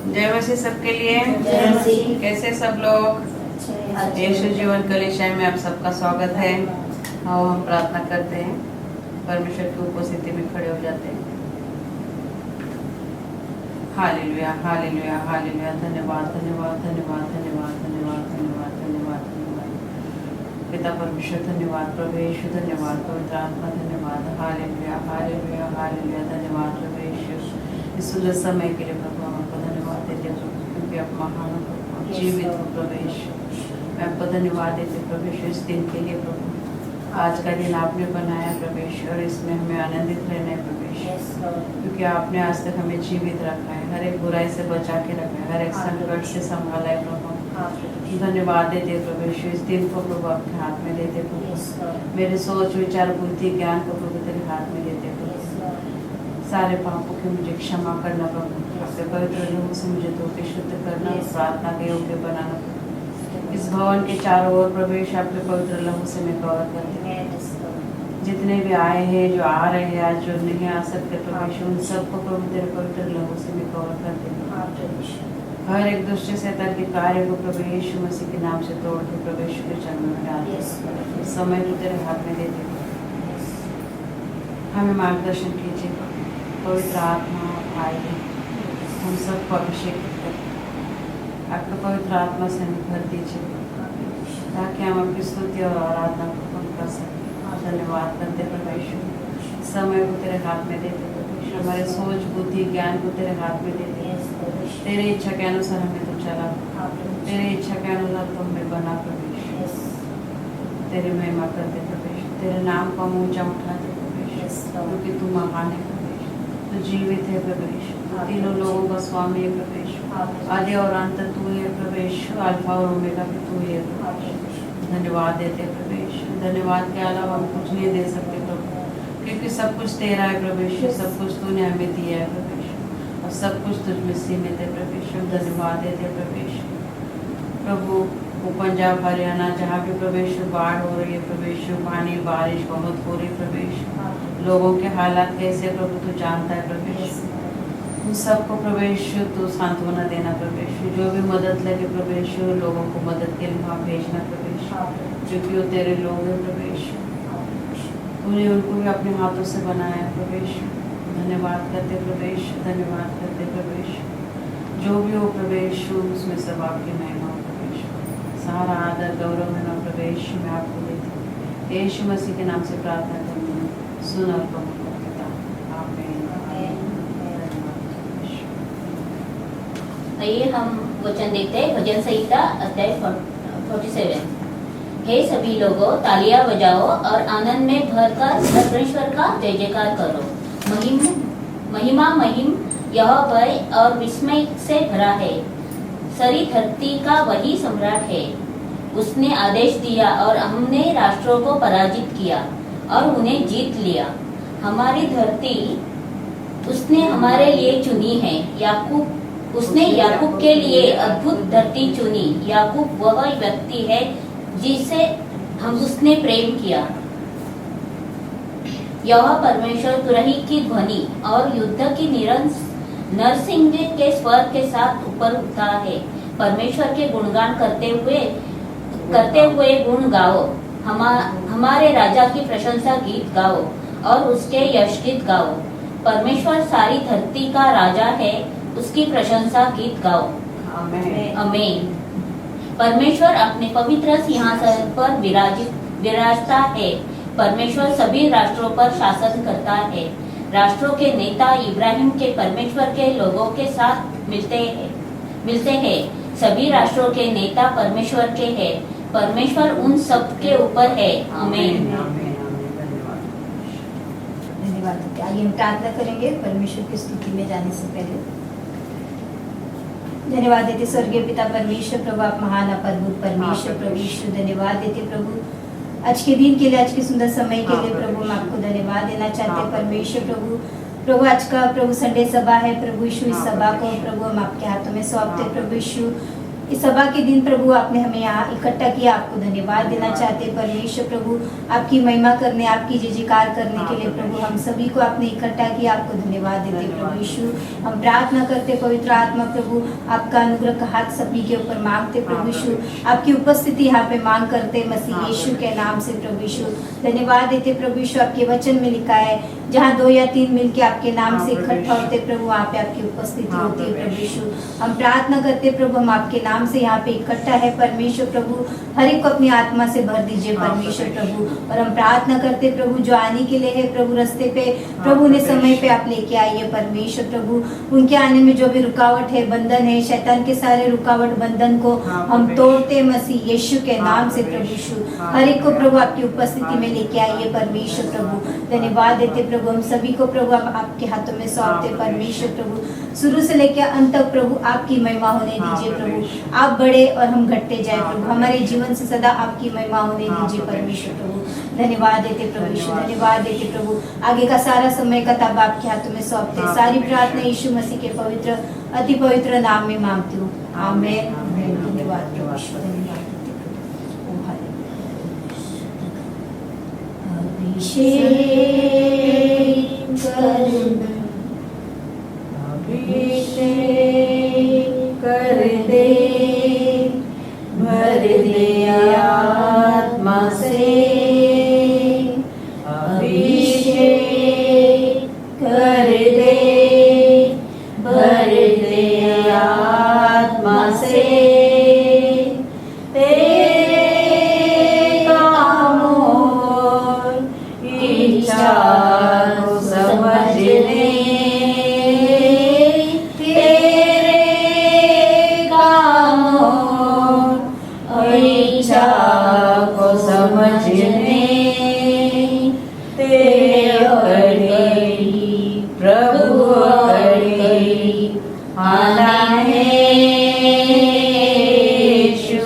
जय मसीह सबके लिए। जय मसीह। कैसे सब लोग? यीशु जीवन कलीसिया में आप सबका स्वागत है। हम प्रार्थना करते हैं, परमेश्वर की उपस्थिति में खड़े हो जाते हैं। Hallelujah hallelujah hallelujah. धन्यवाद धन्यवाद धन्यवाद धन्यवाद धन्यवाद धन्यवाद धन्यवाद धन्यवाद पिता परमेश्वर, धन्यवाद प्रभु यीशु, धन्यवाद पवित्र आत्मा, धन्यवाद। Hallelujah hallelujah hallelujah. धन्यवाद प्रभु यीशु, इस सुंदर समय के लिए प्रभु हम आपको धन्यवाद देते हैं प्रभु, क्योंकि आप महान हो प्रभु, जीवित हो प्रभु यीशु। मैं आपको धन्यवाद देते प्रभु यीशु इस दिन के लिए प्रभु। आज का दिन आपने बनाया प्रभु यीशु, और इसमें हमें आनंदित रहना है प्रभु यीशु, क्योंकि आपने आज तक हमें जीवित रखा है, हर एक बुराई से बचा के रखा है, हर एक संकट से संभाला है प्रभु। धन्यवाद देते प्रभु यीशु इस दिन को प्रभु आपके हाथ में देते प्रभु। मेरे सोच विचार बुद्धि ज्ञान को प्रभु तेरे हाथ में देते प्रभु। सारे पापों की मुझे क्षमा करना प्रभु, आपके पवित्र लोगों से मुझे धो के शुद्ध करना, प्रार्थना के योग्य बनाना प्रभु। इस भवन के चारों ओर प्रवेश आपके पवित्र लहू से मैं कवर करती हूँ। जितने भी आए हैं, जो आ रहे हैं, आज जो नहीं आ सकते प्रभु, उन सबको प्रभु तेरे पवित्र लहू से मैं कवर करती हूँ। हर एक दुष्ट शैतान के कार्य को प्रभु यीशु मसीह के नाम से तोड़ के प्रभु यीशु के चरणों में डालते हैं। इस समय को तेरे हाथ में देते हैं, हमें मार्गदर्शन कीजिए पवित्र आत्मा आए, हम सबको अभिषेक करें, आपके पवित्र आत्मा से हमें भर दीजिए, ताकि हम अपनी स्तुति और आराधना को पूर्ण कर सकें। धन्यवाद करते प्रभु यीशु, समय को तेरे हाथ में देते प्रभु यीशु, हमारे सोच बुद्धि ज्ञान को तेरे हाथ में देते, तेरे इच्छा के अनुसार हमें तो चला, तेरे इच्छा के अनुसार तो हमें बना प्रभु यीशु। तेरे महिमा करते प्रभु यीशु, तेरे नाम को हम ऊंचा उठाते प्रभु यीशु, क्योंकि तू महान है प्रभु यीशु, तू जीवित है प्रभु यीशु, तीनों लोगों का स्वामी है प्रभु यीशु, आदि और अंत तू है प्रभु यीशु, अल्फा और ओमेगा भी तू है प्रभु यीशु। धन्यवाद देते प्रभु यीशु, धन्यवाद के अलावा हम कुछ नहीं दे सकते प्रभु, क्योंकि सब कुछ तेरा है प्रभु यीशु, सब कुछ तूने हमें दिया है प्रभु यीशु, और सब कुछ तुझ में सीमित है प्रभु यीशु। धन्यवाद देते प्रभु यीशु। प्रभु वो पंजाब हरियाणा जहाँ भी प्रभु यीशु बाढ़ हो रही है प्रभु यीशु, पानी बारिश बहुत हो रही प्रभु यीशु, लोगों के हालात कैसे प्रभु तू जानता है प्रभु यीशु। उन सबको प्रभु यीशु तू सांत्वना देना प्रभु यीशु, जो भी मदद लगे प्रभु यीशु, लोगों को मदद के लिए वहाँ भेजना प्रभु यीशु, क्योंकि वो तेरे लोग हैं प्रभु यीशु, तूने उनको भी अपने हाथों से बनाया प्रभु यीशु। धन्यवाद करते प्रभु यीशु, धन्यवाद करते प्रभु यीशु। जो भी हो प्रभु यीशु, उसमें सब आपकी महिमा हो प्रभु यीशु, सारा आदर गौरव है ना प्रभु यीशु मैं आपको देती हूँ। यीशु मसीह के नाम से प्रार्थना करती हूँ, सुन और कबूल कर पिता, आमीन। आइए हम वचन देखते हैं, भजन संहिता अध्याय 47। हे सभी लोगों, तालियां बजाओ और आनंद में भरकर परमेश्वर का जय जयकार करो। महिमा महिम यह भय और विस्मय से भरा है, सारी धरती का वही सम्राट है। उसने आदेश दिया और हमने राष्ट्रों को पराजित किया और उन्हें जीत लिया। हमारी धरती उसने हमारे लिए चुनी है, उसने याकूब के लिए अद्भुत धरती चुनी। याकूब वह व्यक्ति है जिसे उसने प्रेम किया। यह परमेश्वर तुरही की ध्वनि और युद्ध की नरसिंह के स्वर के साथ ऊपर उठा है। परमेश्वर के गुणगान करते हुए गुण गाओ, हमारे राजा की प्रशंसा गीत गाओ और उसके यश गीत गाओ। परमेश्वर सारी धरती का राजा है, उसकी प्रशंसा गीत गाओ। आमीन। परमेश्वर अपने पवित्र सिंहासन पर विराजता है। परमेश्वर सभी राष्ट्रों पर शासन करता है। राष्ट्रों के नेता इब्राहिम के परमेश्वर के लोगों के साथ मिलते हैं। सभी राष्ट्रों के नेता परमेश्वर के हैं। परमेश्वर उन सब के ऊपर है। आमीन। धन्यवाद। आइए हम प्रार्थना करेंगे परमेश्वर की स्तुति में जाने से पहले। धन्यवाद देते स्वर्गीय पिता परमेश्वर, प्रभु आप महान अद्भुत परमेश्वर प्रभु यीशु, धन्यवाद देते प्रभु आज के दिन के लिए, आज के सुंदर समय के लिए प्रभु हम आपको धन्यवाद देना चाहते हैं परमेश्वर। प्रभु आज का प्रभु संडे सभा है प्रभु यीशु, इस सभा को प्रभु हम आपके हाथों में सौंपते प्रभु यीशु। इस सभा के दिन प्रभु आपने हमें यहाँ इकट्ठा किया, आपको धन्यवाद देना चाहते हैं परमेश्वर प्रभु। आपकी महिमा करने, आपकी जय जयकार करने के लिए प्रभु हम सभी को आपने इकट्ठा किया, आपको धन्यवाद देते प्रभु यीशु। हम प्रार्थना करते पवित्र आत्मा प्रभु, आपका अनुग्रह का हाथ सभी के ऊपर मांगते प्रभु यीशु, आपकी उपस्थिति यहाँ पे मांग करते मसीह यीशु के नाम से प्रभु यीशु। धन्यवाद देते प्रभु यीशु, आपके वचन में लिखा है जहाँ 2 या 3 मिलके आपके नाम से इकट्ठा होते प्रभु, वहाँ पे आपकी उपस्थिति होती है प्रभु यीशु। हम प्रार्थना करते प्रभु, हम आपके नाम से यहाँ पे इकट्ठा है परमेश्वर प्रभु, हर एक को अपनी आत्मा से भर दीजिए परमेश्वर प्रभु। और हम प्रार्थना करते प्रभु, जो आने के लिए है प्रभु रास्ते पे प्रभु ने समय पे आप लेके आइए परमेश्वर प्रभु। उनके आने में जो भी रुकावट है, बंधन है, शैतान के सारे रुकावट बंधन को हम तोड़ते मसीह यीशु के नाम से प्रभु यीशु। हर एक को प्रभु आपकी उपस्थिति में लेके आइए परमेश्वर प्रभु। धन्यवाद देते प्रभु, हम सभी को प्रभु हम आपके हाथों में सौंपते परमेश्वर प्रभु। शुरू से लेकर अंत तक प्रभु आपकी महिमा होने दीजिए प्रभु, आप बड़े और हम घटते जाए प्रभु, हमारे जीवन से सदा आपकी महिमा होने दीजिए परमेश्वर प्रभु। धन्यवाद देते प्रभु यीशु, धन्यवाद देते प्रभु। आगे का सारा समय का तब आपके हाथों में सौंपते, सारी प्रार्थना यीशु मसीह के पवित्र अति पवित्र नाम में मांगती हूँ, आमीन। धन्यवाद प्रभु यीशु, धन्यवाद देते प्रभु। अभिषेक कर दे, भर दे आत्मा से, अभिषेक कर दे, भर दे आत्मा से, तेरे कामों इच्छा को समझने, को समझने, तेरे करीब प्रभु करीब आना है यीशु,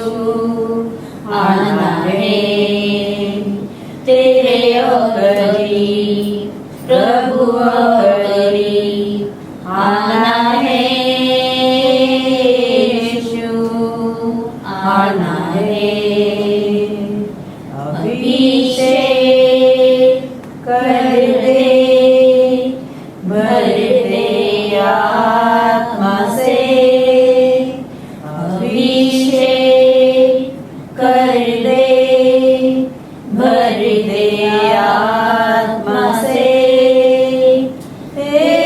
आना है तेरे करीब प्रभु करीब आना है यीशु, आना है। अभिषेक कर दे, भर दे आत्मा से, अभिषेक कर दे, भर दे आत्मा से, तेरे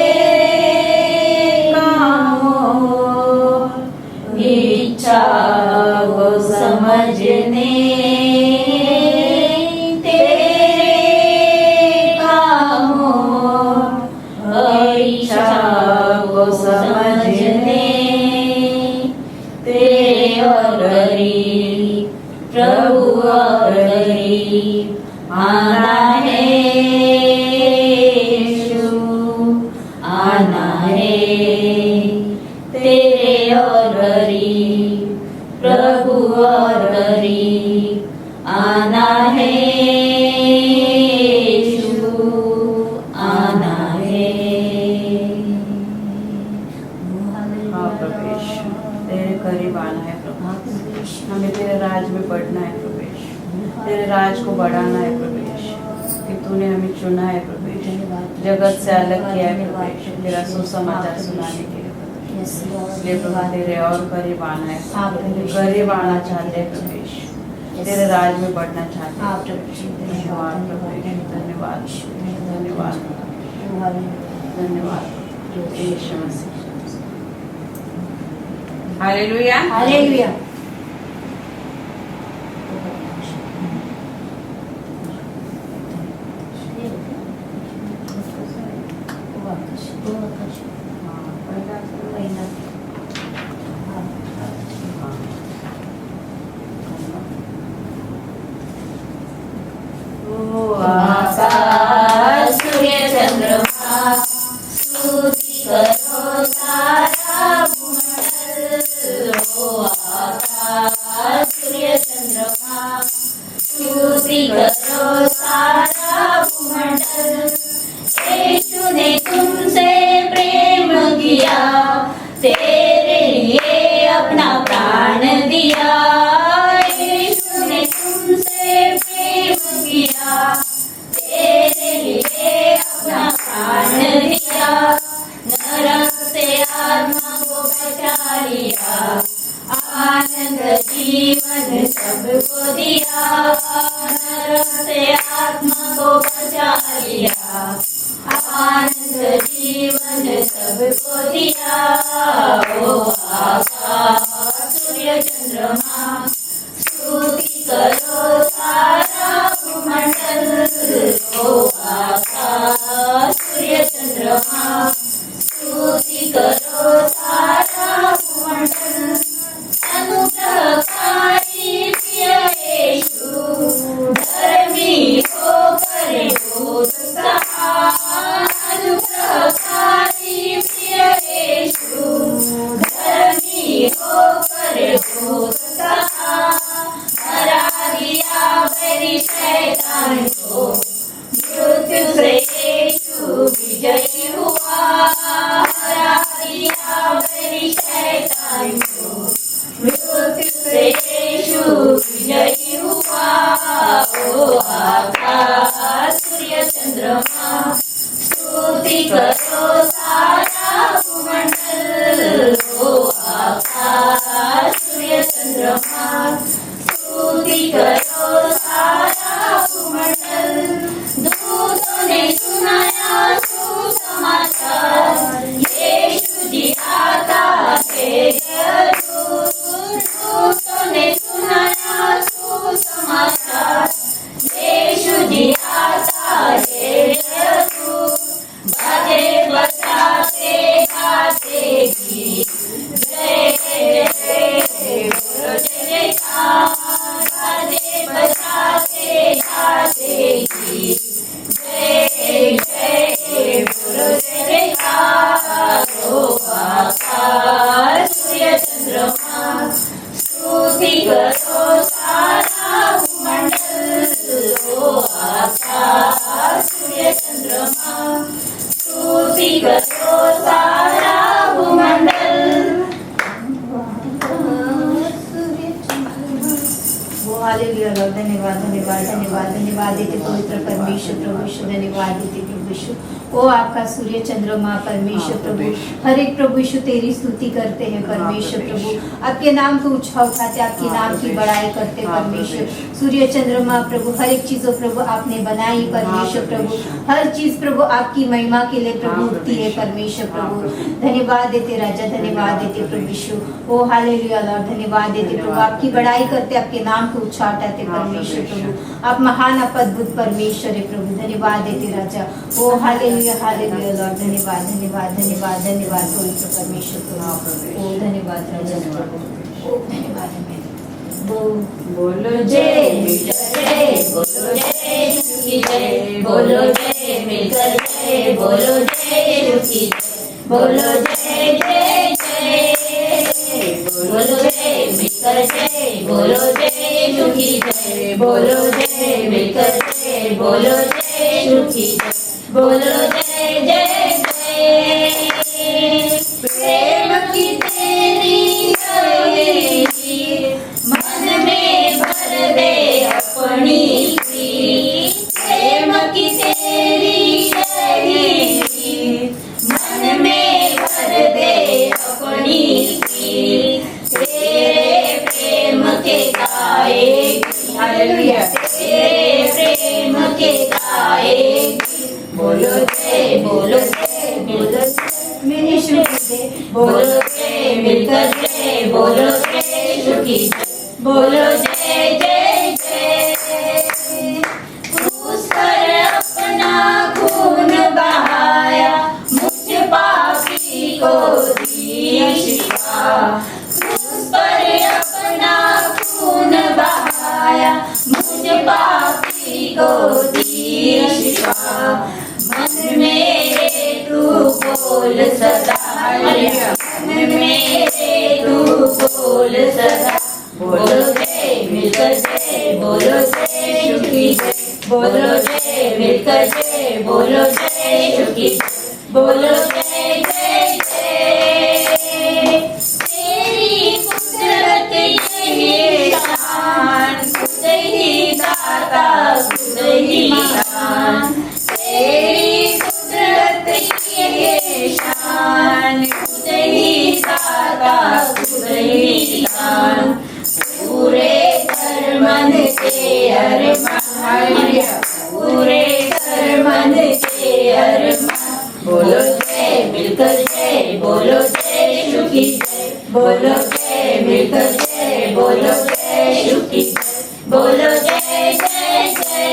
कामों इच्छा को समझने, समझने, तेरे करीब प्रभु करीब आना है यीशु, आना है तेरे करीब प्रभु करीब आना है यीशु, आना है। तेरे करीब आना है प्रभु, हमें तेरे राज में बढ़ना है प्रभु, तेरे राज को बढ़ाना है प्रभु, कि तूने हमें चुना है प्रभु, जगत से अलग किया है प्रभु, तेरा सुसमाचार सुनाने के लिए। इसलिए प्रभु तेरे और करीब आना है, करीब आना चाहते हैं प्रभु, तेरे राज में बढ़ना चाहते हैं। धन्यवाद प्रभु, धन्यवाद धन्यवाद धन्यवाद यीशु मसीह। Hallelujah, hallelujah. आकाश सूर्य चंद्रमा स्तुति करो सारा भूमंडल, आकाश सूर्य चंद्रमा स्तुति करो सारा भूमंडल। यीशु ने तुमसे प्रेम किया, तेरे लिए अपना प्राण प्राण दिया, यीशु ने तुमसे प्रेम किया, तेरे लिए अपना प्राण दिया, नरक से आत्मा को बचा लिया, आनंद जीवन सबको दिया, नरक से आत्मा को बचा लिया, आनंद जीवन सबको दिया। ओ आकाश सूर्य चंद्रमा स्तुति करो सारा भूमंडल, ओ आकाश सूर्य चंद्रमा स्तुति करो सारा भूमंडल, अनुग्रहकारी प्रिय यीशु, धर्मी होकर हो सहाय, अनुग्रहकारी प्रिय यीशु, धर्मी होकर हो सहाय, हरा दिया बैरी शैतान को, मृत्यु से यीशु विजयी हुआ, हरा दिया बैरी शैतान को, मृत्यु से यीशु विजयी हुआ। ओ आकाश सूर्य चंद्रमा स्तुति करो सारा भूमंडल, ओ आकाश सूर्य चंद्रमा स्तुति करो सारा भूमंडल, दूतों ने सुनाया सुसमाचार, यीशु जी आता है जरूर, दूतों ने सुनाया सुसमाचार, यीशु जी आता है जरूर, बाजे बजाते गाते गीत, जय जय जय बोलो जय जयकार, बाजे बजाते गाते गीत, जय जय बोलो जय जयकार। ओ आकाश सूर्य चंद्रमा स्तुति करो सारा भूमंडल, ओ आकाश सूर्य चंद्रमा स्तुति करो सारा भूमंडल। वो हालेलुया लॉर्ड, धन्यवाद धन्यवाद धन्यवाद धन्यवाद देते पवित्र परमेश्वर प्रभु यीशु, धन्यवाद देते प्रभु यीशु। ओ आपका सूर्य चंद्रमा परमेश्वर प्रभु, हर एक प्रभु यीशु तेरी स्तुति करते हैं परमेश्वर प्रभु, आपके नाम को ऊंचा उठाते, आपके नाम की बड़ाई करते परमेश्वर। सूर्य चंद्रमा प्रभु, हर एक चीजों प्रभु आपने बनाई परमेश्वर प्रभु, हर चीज प्रभु आपकी महिमा के लिए प्रभु उठती है परमेश्वर प्रभु। धन्यवाद देते राजा, धन्यवाद देते प्रभु यीशु। ओ हालेलुया लॉर्ड, धन्यवाद देते प्रभु, आपकी बड़ाई करते, आपके नाम को ऊंचा उठाते परमेश्वर प्रभु। आप महान आप अद्भुत परमेश्वर है प्रभु, धन्यवाद देते राजा। ओ हालेलुया हालेलुया लॉर्ड, धन्यवाद धन्यवाद धन्यवाद धन्यवाद पवित्र परमेश्वर प्रभु। ओ धन्यवाद राजा प्रभु, ओ धन्यवाद। बोलो जय मिलकर जय, बोलो जय सुखी जय, बोलो जय मिलकर जय, बोलो जय सुखी जय, बोलो जय जय जय, बोलो जय मिलकर जय, बोलो जय सुखी जय, बोलो जय मिलकर जय, बोलो जय सुखी जय, बोलो जय जय जय। प्रेम की तेरी गली मन में भर दे अपनी प्रीत, प्रेम की तेरी गली मन में भर दे अपनी प्रीत, तेरे प्रेम के गाएगी, हालेलुया, तेरे प्रेम के गाएगी, बोलो जय बोलो जय बोलो मेरी सुखी जय, बोलो जय मिलकर जय, बोलो जय सुखी जय, बोलो जय जय जय। क्रूस पर अपना खून बहाया, मुझ पापी को दी शिफा, क्रूस पर अपना खून बहाया, मुझ पापी को दी शिफा, मन मेरे तू बोल सदा, मन मेरे तू बोल सदा, बोलो जय मिलकर जय, बोलो जय सुखी जय, बोलो जय मिलकर जय, बोलो जय सुखी जय, बोलो जय जय जय। तेरी कुदरत के अरमान, पूरे कर मन के अरमान। बोलो जय मिलकर जय, बोलो जय यीशु की जय, बोलो जय मिलकर जय, बोलो जय यीशु की जय, बोलो जय जय जय।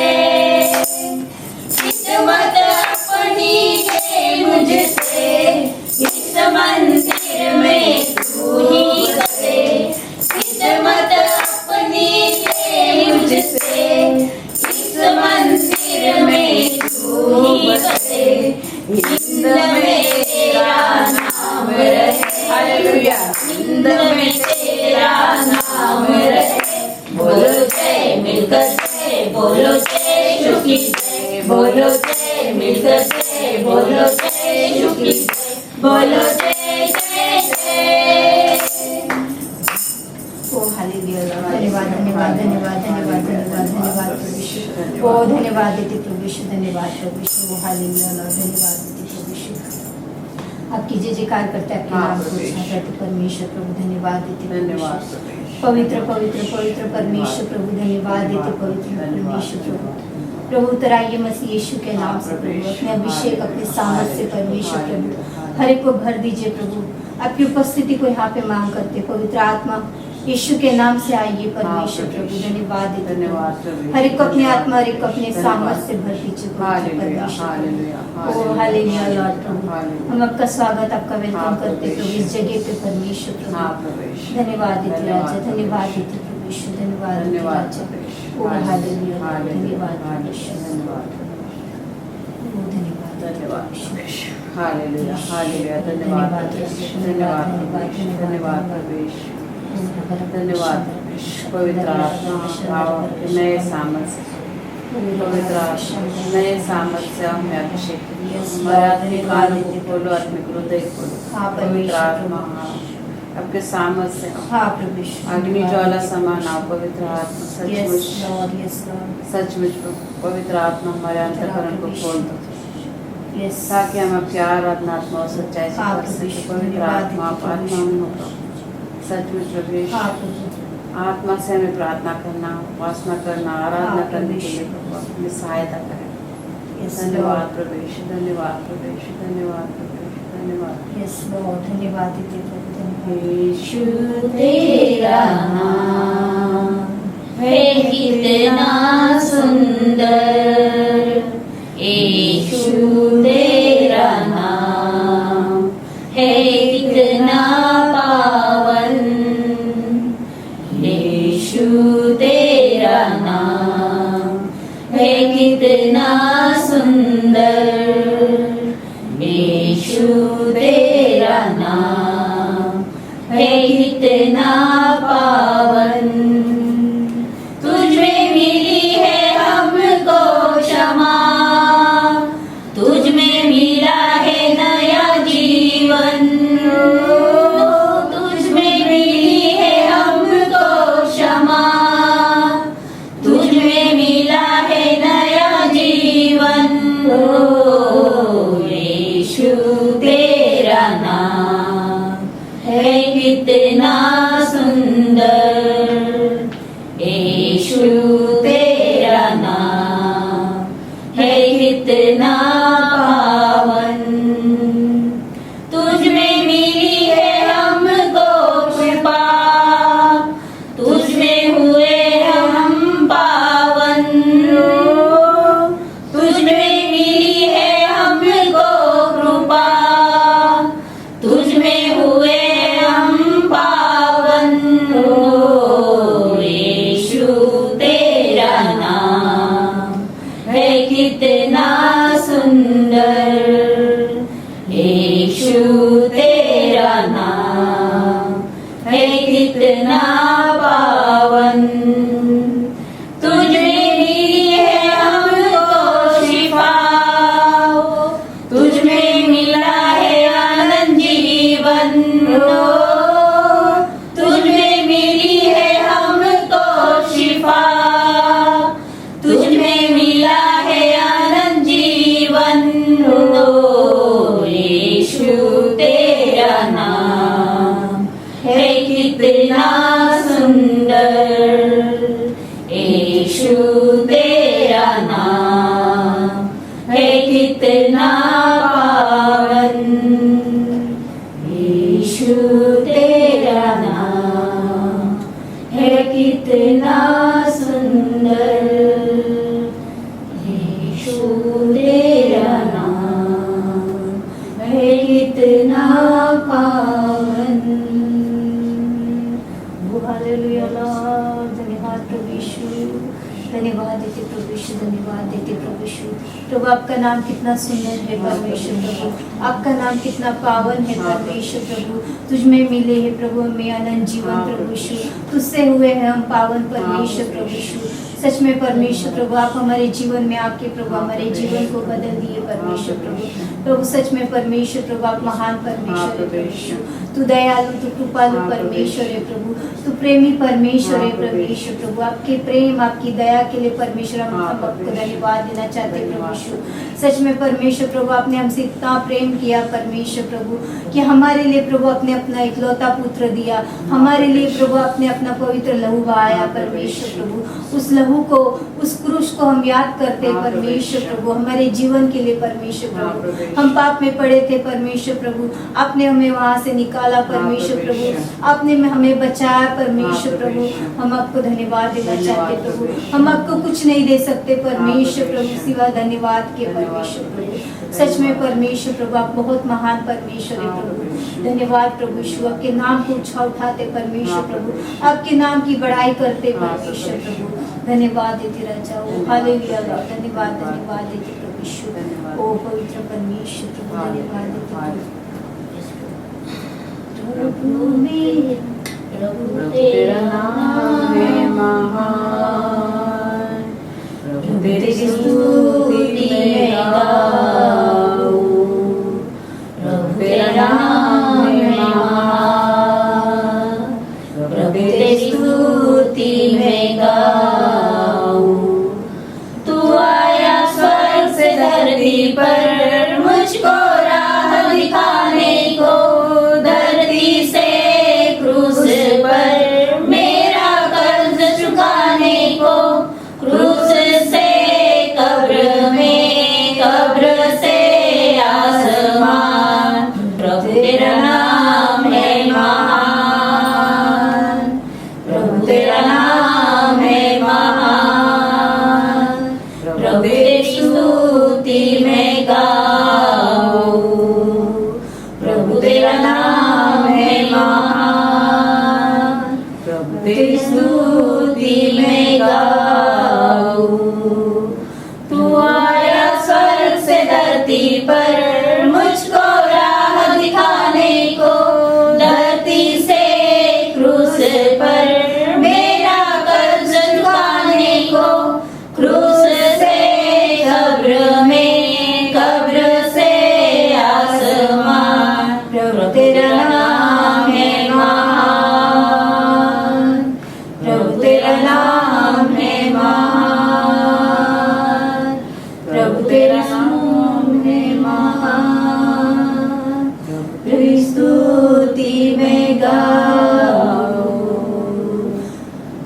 किस्मत अपनी ले मुझसे, इस मंदिर में तू ही बसे। किस्मत अपनी ले मुझसे, इस मंदिर में तू ही बसे। इंद में तेरा नाम रहे, हालेलुया। इंद में तेरा नाम रहे। बोलो जय मिलकर जय, बोलो जय यीशु की जय, बोलो जय मिलकर जय, बोलो जय यीशु की जय, बोलो जय जय जय। ओ हालेलुया लॉर्ड, धन्यवाद धन्यवाद धन्यवाद धन्यवाद धन्यवाद धन्यवाद प्रभु यीशु। ओ धन्यवाद देते प्रभु यीशु, धन्यवाद प्रभु यीशु। ओ हालेलुया लॉर्ड, धन्यवाद देते प्रभु यीशु। आपकी जय जयकार करते आपके नाम को उच्चारण करते परमेश्वर प्रभु, धन्यवाद देते धन्यवाद पवित्र पवित्र पवित्र परमेश्वर प्रभु, धन्यवाद देते पवित्र परमेश्वर प्रभु। प्रभु उतराइए मसीह यीशु के नाम से प्रभु, अपने अभिषेक अपने सामर्थ से परमेश्वर प्रभु हर एक को भर दीजिए प्रभु। आपकी उपस्थिति को यहाँ पे मांग करते पवित्र आत्मा यीशु के नाम से आइए परमेश्वर प्रभु, धन्यवाद देते प्रभु। हर एक को अपनी आत्मा, हर एक को अपने सामर्थ से भर दीजिए परमेश्वर। ओ हालेलुया लॉर्ड प्रभु, हम आपका स्वागत आपका वेलकम करते प्रभु इस जगह पे परमेश्वर प्रभु। धन्यवाद देते राजा, धन्यवाद देते प्रभु यीशु, धन्यवाद देते राजा। ओ हालेलुया, धन्यवाद धन्यवाद धन्यवाद हालेलुया हालेलुया। धन्यवाद धन्यवाद धन्यवाद प्रभु, धन्यवाद पवित्र आत्मा नए सामर्थ्य, पवित्र नए सामर्थ्य हमें अभिषेक हमारे आत्मिक कान को खोलो, आत्मिक हृदय खोलो। पवित्र आत्मा आपके सामर्थ्य से अग्नि ज्वाला समान आओ पवित्र आत्मा। सचमुच पवित्र आत्मा हमारे अंतःकरण को खोल दो ताकि हम आपकी आराधनात्मा और सच्चाई से कर सकें। पवित्र आत्मा आप आत्मा में होगा सचमुच प्रवेश। आत्मा से हमें प्रार्थना करना, उपासना करना, आराधना करने के लिए प्रभु हमें सहायता करें। धन्यवाद प्रवेश, धन्यवाद प्रवेश, धन्यवाद प्रवेश, धन्यवाद। यस लॉर्ड, धन्यवाद देते प्रभु। यीशु तेरा नाम है कितना सुंदर, यीशु तेरा नाम है कितना पावन। यीशु तेरा नाम है कितना सुंदर, यीशु तेरा नाम है कितना पावन। तुझमें मिली है हमको क्षमा, तुझमें मिला है नया जीवन। तुझमें मिली है हमको क्षमा, तुझमें मिला है नया जीवन। यीशु तेरा नाम है कितना सुंदर, यीशु तेरा नाम है कितना पावन। तुझमें मिली है हमको कृपा, तुझमें हुए हम पावन। तुझमें मिली है हमको कृपा, तुझमें हुए हम पावन। यीशु तेरा नाम है कितना सुंदर, यीशु तेरा नाम है कितना पावन। तुझमें मिली है हमको शिफा, तुझमें मिला है आनंद जीवन। तुझमें मिली है हमको शिफा, तुझमें मिला है आनंद जीवन। यीशु तेरा नाम है कितना सुंदर, यीशु तेरा नाम है कितना पावन, यीशु तेरा नाम है कितना सुंदर, यीशु तेरा नाम है कितना पावन। हालेलुया लॉर्ड, धन्यवाद प्रभु यीशु, धन्यवाद देते प्रभु यीशु, धन्यवाद देते प्रभु यीशु। प्रभु आपका नाम कितना सुंदर है परमेश्वर प्रभु, आपका नाम कितना पावन है परमेश्वर प्रभु। तुझ में मिले हैं प्रभु हमें अनंत जीवन प्रभु यीशु, तुझसे हुए हैं हम पावन परमेश्वर प्रभु यीशु। सच में परमेश्वर प्रभु आप हमारे जीवन में आके प्रभु हमारे जीवन को बदल दिए परमेश्वर प्रभु। प्रभु सच में परमेश्वर प्रभु आप महान परमेश्वर है प्रभु यीशु, तू दयालु, तू कृपालु परमेश्वर है प्रभु, तू प्रेमी परमेश्वर है परमेश्वर प्रभु। आपके प्रेम आपकी दया के लिए परमेश्वर हम आपको धन्यवाद देना चाहते हैं प्रभु यीशु। सच में परमेश्वर प्रभु आपने हमसे इतना प्रेम किया परमेश्वर प्रभु कि हमारे लिए प्रभु आपने अपना इकलौता पुत्र दिया, हमारे लिए प्रभु आपने अपना पवित्र लहू बहाया परमेश्वर प्रभु। उस लहू को, उस क्रूस को हम याद करते परमेश्वर प्रभु हमारे जीवन के लिए परमेश्वर प्रभु। हम पाप में पड़े थे परमेश्वर प्रभु, आपने हमें वहां से निकाला परमेश्वर प्रभु, आपने हमें बचाया परमेश्वर प्रभु। हम आपको धन्यवाद देना चाहते प्रभु, हम आपको कुछ नहीं दे सकते परमेश्वर प्रभु सिवा धन्यवाद के परमेश्वर प्रभु। सच में परमेश्वर प्रभु आप बहुत महान परमेश्वर है प्रभु। धन्यवाद प्रभु यीशु, आपके नाम को उठाते परमेश्वर प्रभु, आपके नाम की बड़ाई करते परमेश्वर प्रभु। धन्यवाद देते राजाओ, हालेलुया लॉर्ड, धन्यवाद धन्यवाद देते प्रभु यीशु। ओ पवित्र परमेश्वर प्रभु, धन्यवाद देते प्रभु। प्रभु तेरा नाम है महान, प्रभु तेरी स्तुति मैं गाऊं, प्रभु तेरा नाम है महान, प्रभु तेरी स्तुति मैं गाऊं। तू आया स्वर्ग से धरती पर मुझको राह दिखाने को, धरती से क्रूस पर मेरा कर्ज चुकाने को, क्रूस से कब्र में, कब्र से आसमान। प्रभु तेरा नाम है महान, प्रभु तेरा नाम है महान, प्रभु तेरी स्तुति मैं गाऊं, प्रभु तेरा नाम है महान, प्रभु तेरी स्तुति मैं गाऊं। तू आया स्वर्ग से धरती पर मुझको राह दिखाने को, धरती से क्रूस पर मेरा कर्ज चुकाने को, क्रूस से कब्र में, कब्र से आसमान। प्रभु तेरा नाम है महान, प्रभु तेरा नाम है महान, प्रभु तेरा नाम है महान, प्रभु स्तुति में गाऊं।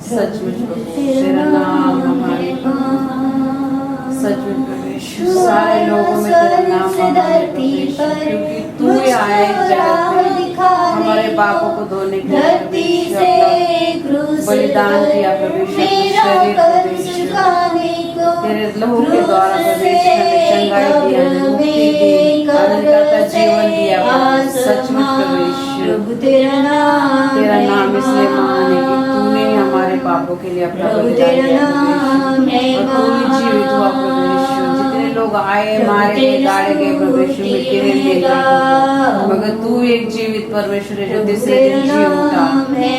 सचमुच प्रभु तेरा नाम हमारे सचमुच परमेश्वर, सारे लोगों में तेरा नाम हमारे परमेश्वर, क्योंकि तू ही आया इस जगत में हमारे पापों को धोने के लिए बलिदान किया परमेश्वर, शरीर परमेश्वर तेरे लहू के द्वारा परमेश्वर ने चंगाई दी, मुक्ति दी, अनंतता जीवन दिया। सचमुच परमेश्वर तेरा नाम इसलिए महान है कि तूने हमारे पापों के लिए अपना बलिदान दिया परमेश्वर, और तू ही जीवित हुआ परमेश्वर। जितने लोग आए मारे गए गाड़े गए परमेश्वर, मिट्टी में ले गए, मगर तू एक जीवित परमेश्वर है जो तीसरे दिन जी उठा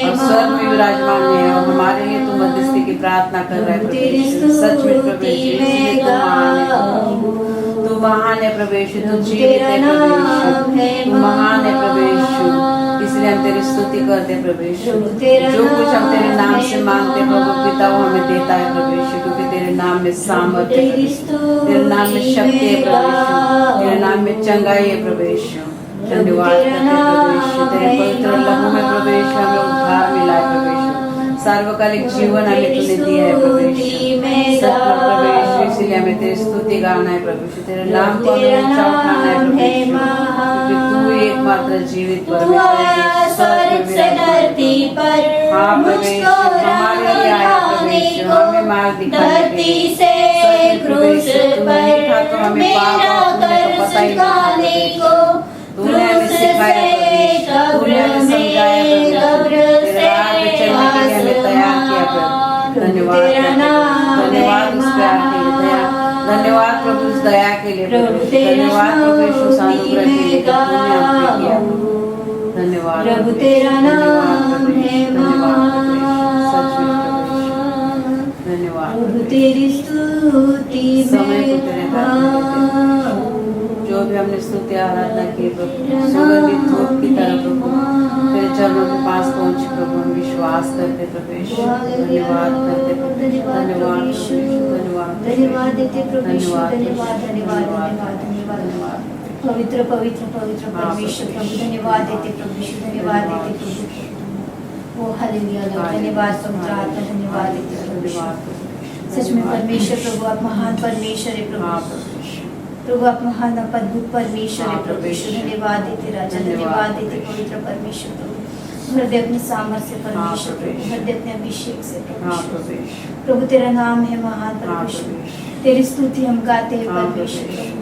और स्वर्ग में विराजमान है, और हमारे लिए तू मध्यस्थी की प्रार्थना कर रहा है परमेश्वर। सचमुच परमेश्वर इसलिए तू महान है, तू महान है परमेश्वर, तू जीवित है परमेश्वर, तू महान है परमेश्वर। इसलिए हम तेरी स्तुति करते हैं परमेश्वर। जो कुछ हम तेरे नाम से मांगते प्रभु पिता वो हमें देता है परमेश्वर, क्योंकि तेरे नाम में सामर्थ्य है, तेरे नाम में शक्ति है परमेश्वर, तेरे नाम में चंगाई है परमेश्वर। धन्यवाद करते हैं परमेश्वर, तेरे पवित्र लहू में परमेश्वर हमें उद्धार मिला है परमेश्वर। सार्वकालिक जीवन हमें तूने दिया है प्रभु यीशु। सब प्रभु यीशु, इसीलिए हमें तेरी स्तुति गाना है प्रभु यीशु। तेरे नाम को हमें ऊंचा उठाना है प्रभु यीशु, क्योंकि तू एकमात्र जीवित परमेश्वर है, स्वर्ग में धरती पर। हाँ प्रभु यीशु, हमारे लिए आया प्रभु यीशु, हमें मार्ग दिखाने के लिए। क्रूस पर तो हमें पाप और पुण्य का पता ही नहीं था। तूने हमें सिखाया प्रभु, तूने हमें समझाया प्रभु, तेरे राह पे चलने के लिए हमें तैयार किया प्रभु। धन्यवाद, धन्यवाद उस प्यार के लिए, दया, धन्यवाद प्रभु उस दया के लिए प्रभु, धन्यवाद प्रभु यीशु उस अनुग्रह के लिए कि तूने हम पे किया प्रभु। धन्यवाद प्रभु, तेरा नाम है धन्यवाद प्रभु, तेरी स्तुति समय को तेरे जो भी हमने स्तुति आराधना की प्रभु, सुगंधित धूप की तरह प्रभु तेरे चरणों के पास पहुंच प्रभु, हम विश्वास करते प्रभु यीशु, धन्यवाद करते प्रभु, धन्यवाद धन्यवाद धन्यवाद देते प्रभु यीशु, धन्यवाद धन्यवाद धन्यवाद धन्यवाद। पवित्र पवित्र पवित्र परमेश्वर प्रभु, धन्यवाद देते प्रभु यीशु, धन्यवाद देते प्रभु। ओ हालेलुया, धन्यवाद पवित्र आत्मा, धन्यवाद देते प्रभु। सच में परमेश्वर प्रभु आप महान परमेश्वर है प्रभु, प्रभु आप महान अद्भुत परमेश्वर है प्रभु यीशु, धन्यवाद देते राजा, धन्यवाद देते पवित्र परमेश्वर प्रभु। भर दे अपने सामर्थ्य से परमेश्वर प्रभु, भर दे अपने अभिषेक से प्रभु। प्रभु तेरा नाम है महान परमेश्वर, तेरी स्तुति हम गाते हैं परमेश्वर प्रभु,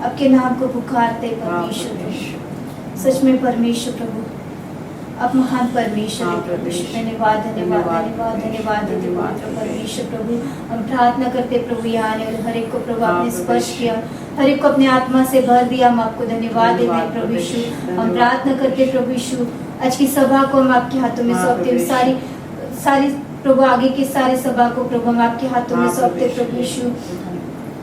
आपके नाम को पुकारते हैं परमेश्वर प्रभु। सच में परमेश्वर प्रभु आप महान परमेश्वर है प्रभु, धन्यवाद धन्यवाद धन्यवाद धन्यवाद धन्यवाद परमेश्वर प्रभु। हम प्रार्थना करते प्रभु, यहाँ आने वाले हर एक को प्रभु आपने स्पर्श किया, हर एक को अपने आत्मा से भर दिया, हम आपको धन्यवाद देते हैं प्रभु यीशु। हम प्रार्थना करते प्रभु यीशु, आज की सभा को हम आपके हाथों में सौंपते हैं, सारी प्रभु आगे की सारी सभा को प्रभु हम आपके हाथों में सौंपते प्रभु यीशु।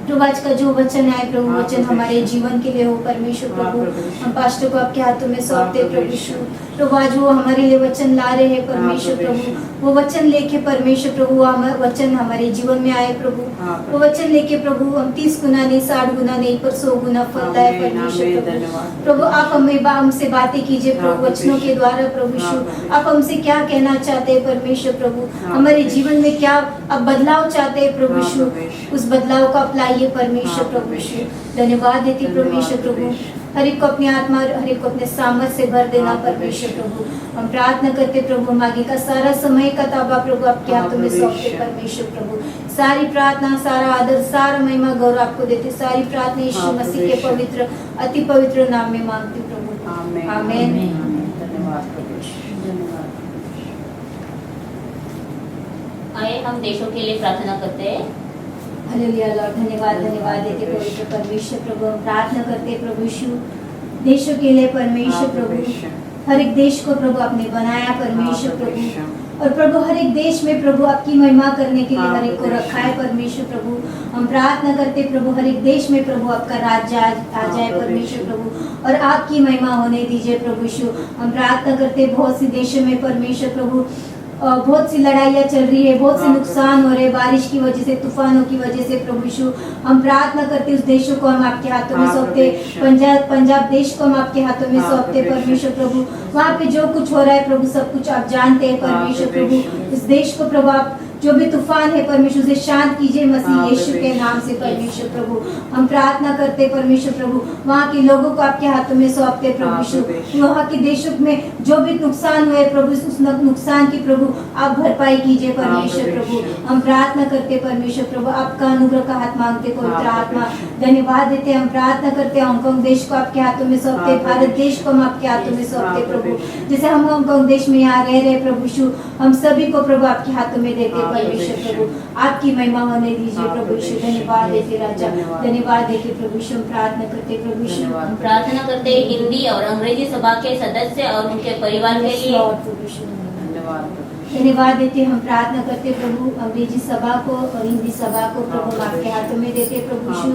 प्रभु आज का जो वचन है प्रभु, वचन हमारे जीवन के लिए हो परमेश्वर प्रभु। हम पास्टर को आपके हाथों में सौंपते प्रभु यीशु। प्रभु आज वो हमारे लिए वचन ला रहे हैं परमेश्वर प्रभु, वो वचन लेके परमेश्वर प्रभु वचन हमारे जीवन में आए प्रभु, वो वचन लेके प्रभु हम 30 गुना नहीं 60 गुना नहीं पर 100 गुना फलता है परमेश्वर प्रभु। प्रभु आप हमसे बातें कीजिए प्रभु वचनों के द्वारा प्रभु यीशु। आप हमसे क्या कहना चाहते हैं परमेश्वर प्रभु, हमारे जीवन में क्या आप बदलाव चाहते हैं प्रभु यीशु, उस बदलाव को अपनाइए परमेश्वर प्रभु यीशु। धन्यवाद देती परमेश्वर प्रभु, हर एक को अपनी आत्मा हर एक को अपने सामर्थ से भर देना परमेश्वर प्रभु। हम प्रार्थना करते प्रभु, हम आगे का सारा समय का ताबा प्रभु आपके हाथों में सौंपते परमेश्वर प्रभु। सारी प्रार्थना सारा आदर सारा महिमा गौरव आपको देते, सारी प्रार्थना यीशु मसीह के पवित्र अति पवित्र नाम में मांगती प्रभु, आमीन। धन्यवाद प्रभु, धन्यवाद। आइए हम देशों के लिए प्रार्थना करते हैं। हालेलुया लॉर्ड, धन्यवाद धन्यवाद देते पवित्र परमेश्वर प्रभु। हम प्रार्थना करते प्रभु यीशु देशों के लिए परमेश्वर प्रभु, हर एक देश को प्रभु आपने बनाया परमेश्वर प्रभु, और प्रभु हर एक देश में प्रभु आपकी महिमा करने के लिए हर एक को रखा है परमेश्वर प्रभु। हम प्रार्थना करते प्रभु हर एक देश में प्रभु आपका राज्य आ जाए परमेश्वर प्रभु, और आपकी महिमा होने दीजिए प्रभु यीशु। हम प्रार्थना करते बहुत सी देशों में परमेश्वर प्रभु बहुत सी लड़ाइयाँ चल रही है, बहुत से नुकसान हो रहे हैं बारिश की वजह से, तूफानों की वजह से प्रभु यीशु। हम प्रार्थना करते उस देशों को हम आपके हाथों में सौंपते, पंजाब देश को हम आपके हाथों में सौंपते परमेश्वर प्रभु। वहाँ पे जो कुछ हो रहा है प्रभु सब कुछ आप जानते हैं परमेश्वर प्रभु। इस देश को प्रभु आप जो भी तूफान है परमेश्वर से शांत कीजिए मसीह यीशु के नाम से परमेश्वर प्रभु। हम प्रार्थना करते परमेश्वर प्रभु, वहाँ के लोगों को आपके हाथों में सौंपते प्रभु यीशु। वहाँ के देशों में जो भी नुकसान हुए प्रभु उस नुकसान की प्रभु आप भरपाई कीजिए परमेश्वर प्रभु। हम प्रार्थना करते परमेश्वर प्रभु, आपका अनुग्रह का हाथ मांगते पवित्र आत्मा। धन्यवाद देते हम प्रार्थना करते हांगकांग देश को आपके हाथों में सौंपते, भारत देश को हम आपके हाथों में सौंपते प्रभु। जैसे हम हांगकांग देश में यहाँ रह रहे प्रभु यीशु, हम सभी को प्रभु आपके हाथों में देते परमेश्वर प्रभु। आपकी महिमा होने दीजिए प्रभु यीशु। धन्यवाद देते राजा, धन्यवाद देते प्रभु यीशु। हम प्रार्थना करते प्रभु यीशु। हम प्रार्थना करते हैं हिंदी और अंग्रेजी सभा के सदस्य और उनके परिवार के लिए। धन्यवाद धन्यवाद देते हम प्रार्थना करते प्रभु अंग्रेजी सभा को और हिंदी सभा को प्रभु आपके हाथों में देते प्रभु यीशु।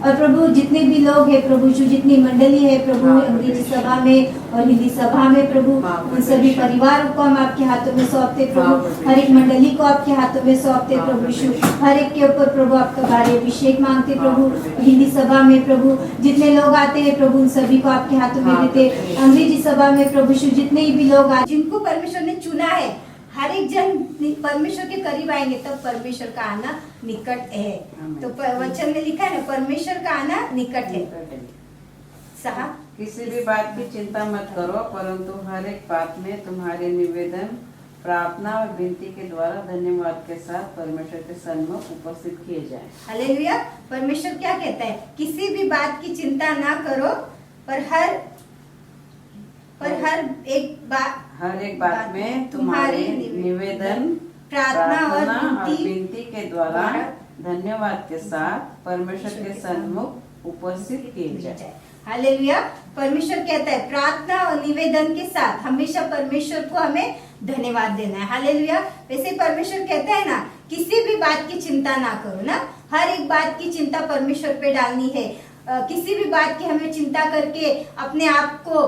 और प्रभु जितने भी लोग हैं प्रभु यीशु, जितनी मंडली है प्रभु अंग्रेजी सभा में और हिंदी सभा में प्रभु, उन सभी परिवार को हम आपके हाथों में सौंपते प्रभु। हर एक मंडली को आपके हाथों में सौंपते प्रभु यीशु। हर एक के ऊपर प्रभु आपका भारी अभिषेक मांगते प्रभु। हिंदी सभा में प्रभु जितने लोग आते हैं प्रभु उन सभी को आपके हाथों में देते। अंग्रेजी सभा में प्रभु यीशु जितने भी लोग आते जिनको परमेश्वर ने चुना है, हर एक जन परमेश्वर के करीब आएंगे तब परमेश्वर का आना निकट है। तो वचन में लिखा है ना, परमेश्वर का आना निकट है। सहा किसी भी बात की चिंता मत करो, परंतु हर एक बात में तुम्हारे निवेदन, प्रार्थना और विनती के द्वारा धन्यवाद के साथ परमेश्वर के सन्मुख उपस्थित किए जाएं। हालेलुया। परमेश्वर क्या कहता है? किसी भी बात की चिंता ना करो, पर हर एक बात में तुम्हारे निवेदन, प्रार्थना और विनती के द्वारा धन्यवाद के साथ परमेश्वर के सन्मुख उपस्थित किए जाए। हालेलुया। परमेश्वर कहता है प्रार्थना और निवेदन के साथ हमेशा परमेश्वर को हमें धन्यवाद देना है। हालेलुया। वैसे परमेश्वर कहता है ना, किसी भी बात की चिंता ना करो ना, हर एक बात की चिंता परमेश्वर पे डालनी है। किसी भी बात की हमें चिंता करके अपने आप को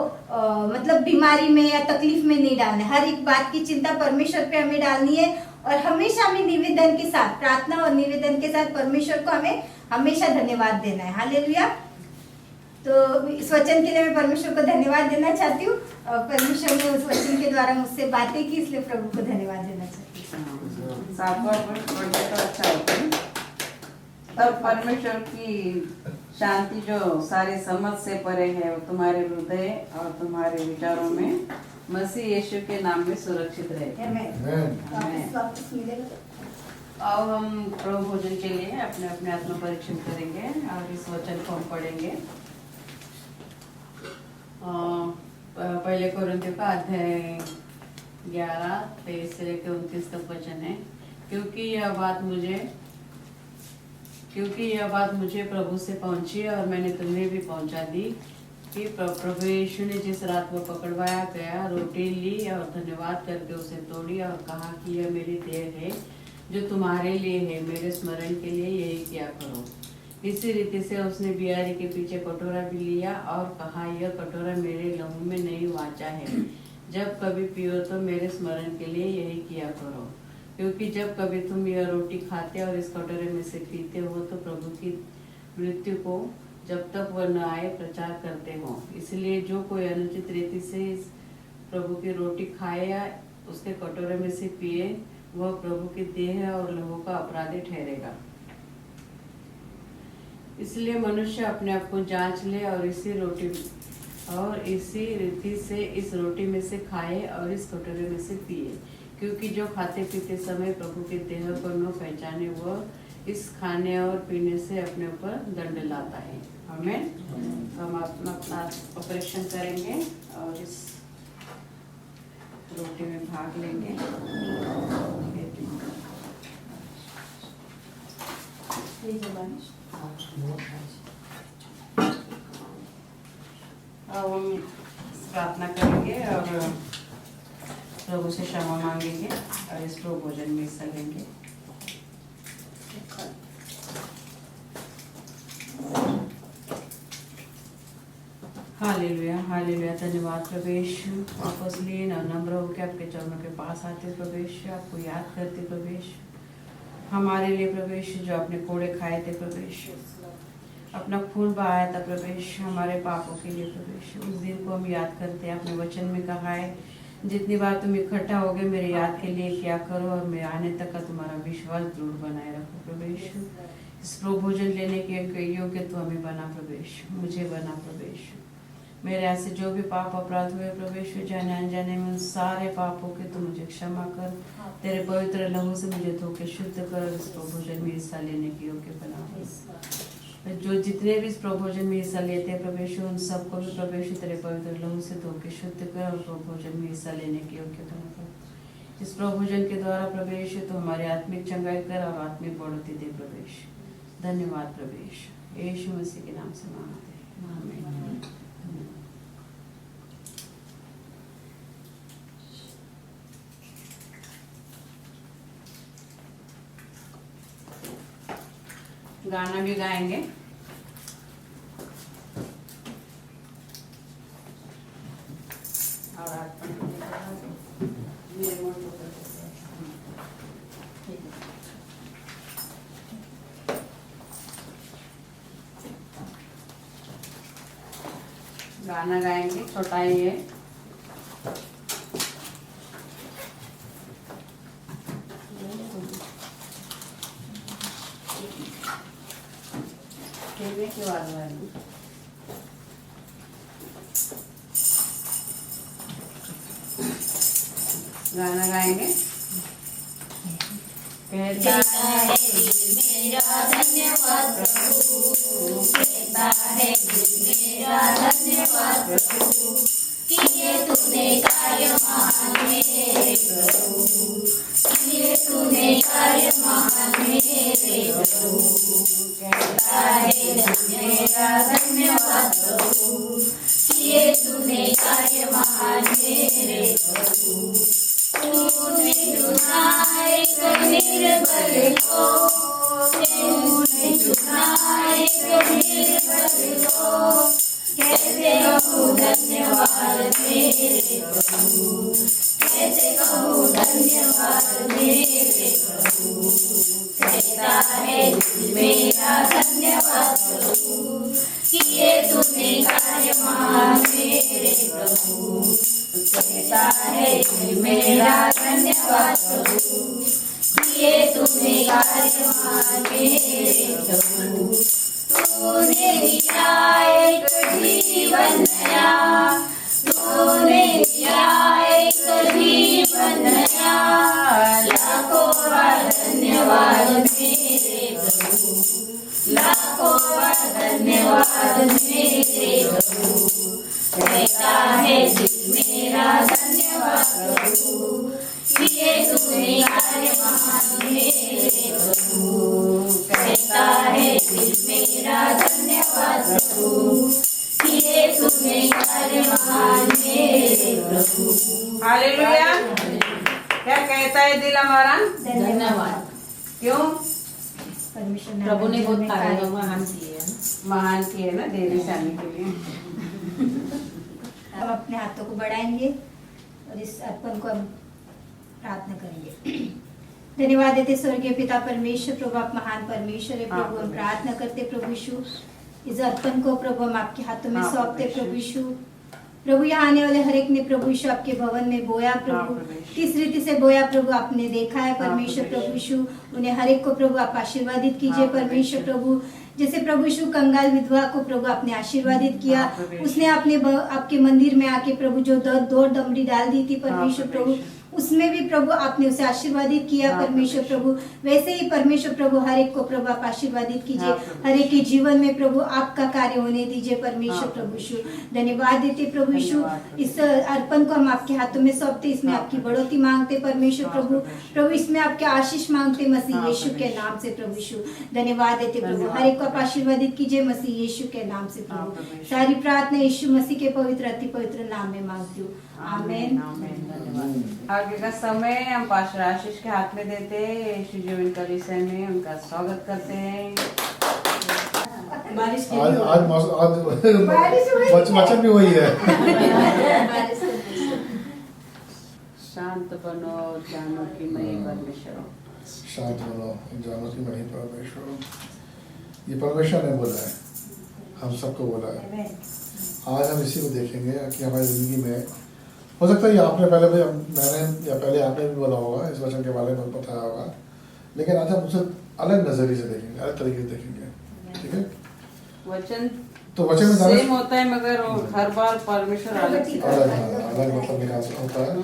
मतलब बीमारी में या तकलीफ में नहीं डालना है। हर एक बात की चिंता परमेश्वर पे हमें डालनी है और हमेशा हमें निवेदन के साथ, प्रार्थना और निवेदन के साथ परमेश्वर को हमें हमेशा धन्यवाद देना है। हालेलुया। तो इस वचन के लिए मैं परमेश्वर को धन्यवाद देना चाहती हूँ। परमेश्वर ने उस वचन के द्वारा मुझसे बातें की, इसलिए प्रभु को धन्यवाद देना चाहती हूँ। सातवां वर्ष पढ़ने तो अच्छा होता है, तब परमेश्वर की शांति जो सारे समझ से परे है वो तुम्हारे हृदय और तुम्हारे विचारों में मसीह यीशु के नाम में सुरक्षित रहे। वापस मिलेगा तो अब हम प्रभु भोजन के लिए अपने अपने आत्म परीक्षण करेंगे और इस वचन को हम पढ़ेंगे। पहले कोरिन्थियों का अध्याय 11:23 से लेकर 29 तक वचन है। क्योंकि यह बात मुझे प्रभु से पहुंची और मैंने तुम्हें भी पहुंचा दी कि प्रभु यीशु ने जिस रात को पकड़वाया गया, रोटी ली और धन्यवाद करके उसे तोड़ी और कहा कि यह मेरी देह है जो तुम्हारे लिए है, मेरे स्मरण के लिए यही किया करो। इसी रीति से उसने बियारी के पीछे कटोरा भी लिया और कहा, यह कटोरा मेरे लहू में नई वाचा है, जब कभी पियो तो मेरे स्मरण के लिए यही किया करो। क्योंकि जब कभी तुम यह रोटी खाते और इस कटोरे में से पीते हो तो प्रभु की मृत्यु को जब तक वह न आए प्रचार करते हो। इसलिए जो कोई अनुचित रीति से इस प्रभु की रोटी खाए या उसके कटोरे में से पिए, वह प्रभु की देह और लहू का अपराधी ठहरेगा। इसलिए मनुष्य अपने आप को जांच ले और इसी रीति से इस रोटी में से खाए और इस कटोरे में से पिए। क्योंकि जो खाते पीते समय प्रभु के देह को न पहचाने, वह इस खाने और पीने से अपने ऊपर दंड लाता है। आमीन। हम अपना ऑपरेशन करेंगे और इस रोटी में भाग लेंगे। अब हम प्रार्थना करेंगे और प्रभु से क्षमा मांगेंगे और इस प्रभु भोजन में हिस्सा लेंगे। Hallelujah, hallelujah. धन्यवाद प्रभु यीशु। वापस लीन और नम्र होकर आपके चरणों के पास आते प्रभु यीशु, आपको याद करते प्रभु यीशु, हमारे लिए प्रभु यीशु जो आपने कोड़े खाए थे प्रभु यीशु, अपना खून बहाया था प्रभु यीशु हमारे पापों के लिए प्रभु यीशु। उस दिन को हम याद करते हैं। आपने वचन में कहा है, जितनी बार तुम इकट्ठा होगे मेरे याद के लिए क्या करो और मेरे आने तक का तुम्हारा विश्वास दृढ़ बनाए रखो प्रभु यीशु। इस प्रभु भोजन लेने के योग्य तो हमें बना प्रभु यीशु, मुझे बना प्रभु यीशु। मेरे यहाँ से जो भी पाप अपराध हुए प्रभु यीशु, जाने अनजाने में, उन सारे पापों के तू मुझे क्षमा कर। तेरे पवित्र लहू से मुझे धो के शुद्ध कर। इस प्रभु भोजन में हिस्सा लेने के योग्य बना। जो जितने भी इस प्रभु भोजन में हिस्सा लेते हैं प्रभु यीशु, उन सबको भी प्रभु यीशु तेरे पवित्र लहू से धो के शुद्ध कर और प्रभु भोजन में हिस्सा लेने के योग्य बना। इस प्रभु भोजन के द्वारा प्रभु यीशु तो हमारी आत्मिक चंगाई कर और आत्मिक बढ़ोतरी दे प्रभु यीशु। धन्यवाद प्रभु यीशु, यीशु मसीह के नाम से मांगते हैं, आमीन। गाना भी गाएंगे। और गाना गाएंगे, छोटा ही है। पीने के बाद में गाना गाएंगे। कहता है दिल मेरा धन्यवाद प्रभु, कहता है दिल मेरा धन्यवाद प्रभु, किए तूने कार्य महान मेरे प्रभु, किए तूने कार्य महान मेरे प्रभु। कहता है दिल मेरा धन्यवाद प्रभु, किए तूने कार्य महान मेरे प्रभु। तूने चुना एक निर्बल को, तूने चुना एक निर्बल को, कैसे कहूँ धन्यवाद मेरे प्रभु, कैसे कहूँ धन्यवाद मेरे प्रभु। कहता है दिल मेरा धन्यवाद प्रभु, किए तूने कार्य महान मेरे प्रभु। कहता है दिल मेरा धन्यवाद प्रभु, किए तूने कार्य महान मेरे प्रभु। तूने दिया एक जीवन नया, तूने दिया एक जीवन नया, लाखों बार धन्यवाद मेरे प्रभु, लाखों बार धन्यवाद मेरे प्रभु। कहता है दिल मेरा धन्यवाद प्रभु, किए तूने कार्य महान मेरे प्रभु। कहता है दिल मेरा धन्यवाद प्रभु, किए तूने कार्य महान मेरे प्रभु। हालेलुया। क्या कहता है दिल हमारा? धन्यवाद। क्यों? परमेश्वर ने प्रभु ने बहुत हमें कार्य महान किए हैं। महान किए ना देवी सामी के लिए। हम अपने हाथों को बढ़ाएंगे और इस अर्पण को हम प्रार्थना करेंगे। धन्यवाद देते स्वर्गीय पिता परमेश्वर, प्रभु आप महान परमेश्वर है प्रभु। हम प्रार्थना करते प्रभु यीशु, इस अर्पण को प्रभु हम आपके हाथों में सौंपते प्रभु यीशु। प्रभु यहाँ आने वाले हर एक ने प्रभु यीशु आपके भवन में बोया प्रभु, किस रीति से बोया प्रभु आपने देखा है परमेश्वर प्रभु यीशु। उन्हें हर एक को प्रभु आप आशीर्वादित कीजिए परमेश्वर प्रभु। जैसे प्रभु यीशु कंगाल विधवा को प्रभु आपने आशीर्वादित किया, उसने अपने आपके मंदिर में आके प्रभु जो दो दमड़ी डाल दी थी परमेश्वर प्रभु, उसमें भी प्रभु आपने उसे आशीर्वादित किया परमेश्वर प्रभु। वैसे ही परमेश्वर प्रभु हर एक को प्रभु आप आशीर्वादित कीजिए, हर एक के जीवन में प्रभु आपका कार्य होने दीजिए परमेश्वर प्रभु यीशु। धन्यवाद देते प्रभु यीशु, इस अर्पण को हम आपके हाथों में सौंपते, इसमें आपकी बढ़ोतरी मांगते परमेश्वर प्रभु। प्रभु इसमें आपके आशीष मांगते मसीह यीशु के नाम से प्रभु यीशु। धन्यवाद देते प्रभु, हर एक को आप आशीर्वादित कीजिए मसीह यीशु के नाम से प्रभु। सारी प्रार्थना यीशु मसीह के पवित्र अति पवित्र नाम में मांगती हूँ, आमीन। आगे का समय हम पास्टर आशीष के हाथ में देते हैं। यीशु जीवन का विषय में उनका स्वागत करते हैं। बारिश आज वचन भी वही है। शांत बनो जानो कि मैं ही परमेश्वर हूँ। शांत बनो जानो कि मैं ही परमेश्वर हूँ। ये परमेश्वर ने बोला है, हम सबको बोला है। आज हम इसी को देखेंगे कि हमारी जिंदगी में हो सकता है आपने पहले भी मैंने या पहले आपने भी बोला होगा, इस वचन के बारे में बताया होगा, लेकिन आज हम उसे अलग नजरिए से देखेंगे, अलग तरीके से देखेंगे। ठीक है, वचन तो वचन में सेम होता है मगर हर बार परमेश्वर अलग मतलब निकाल होता है।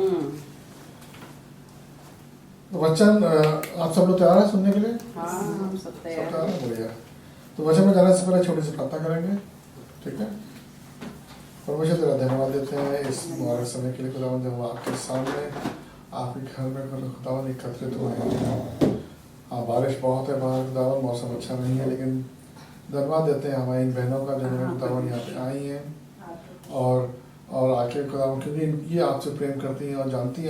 तो वचन आप सब लोग तैयार हैं सुनने के लिए? हाँ, हम सब तैयार हैं। बढ़िया। तो वचन में जाने से पहले छोटी सी प्रार्थना करेंगे। ठीक है, परमेश्वर तेरा धन्यवाद देते हैं इस मुबारक समय के लिए खुदावंद, जब आपके सामने आपके घर में खुदावंद एकत्रित हुए हैं। हाँ, बारिश बहुत है बाहर खुदावंद, मौसम अच्छा नहीं है, लेकिन धन्यवाद देते हैं हमारी इन बहनों का जो खुदावंद यहाँ पे आई हैं और आके खुदावंद, क्योंकि ये आपसे प्रेम करती हैं और जानती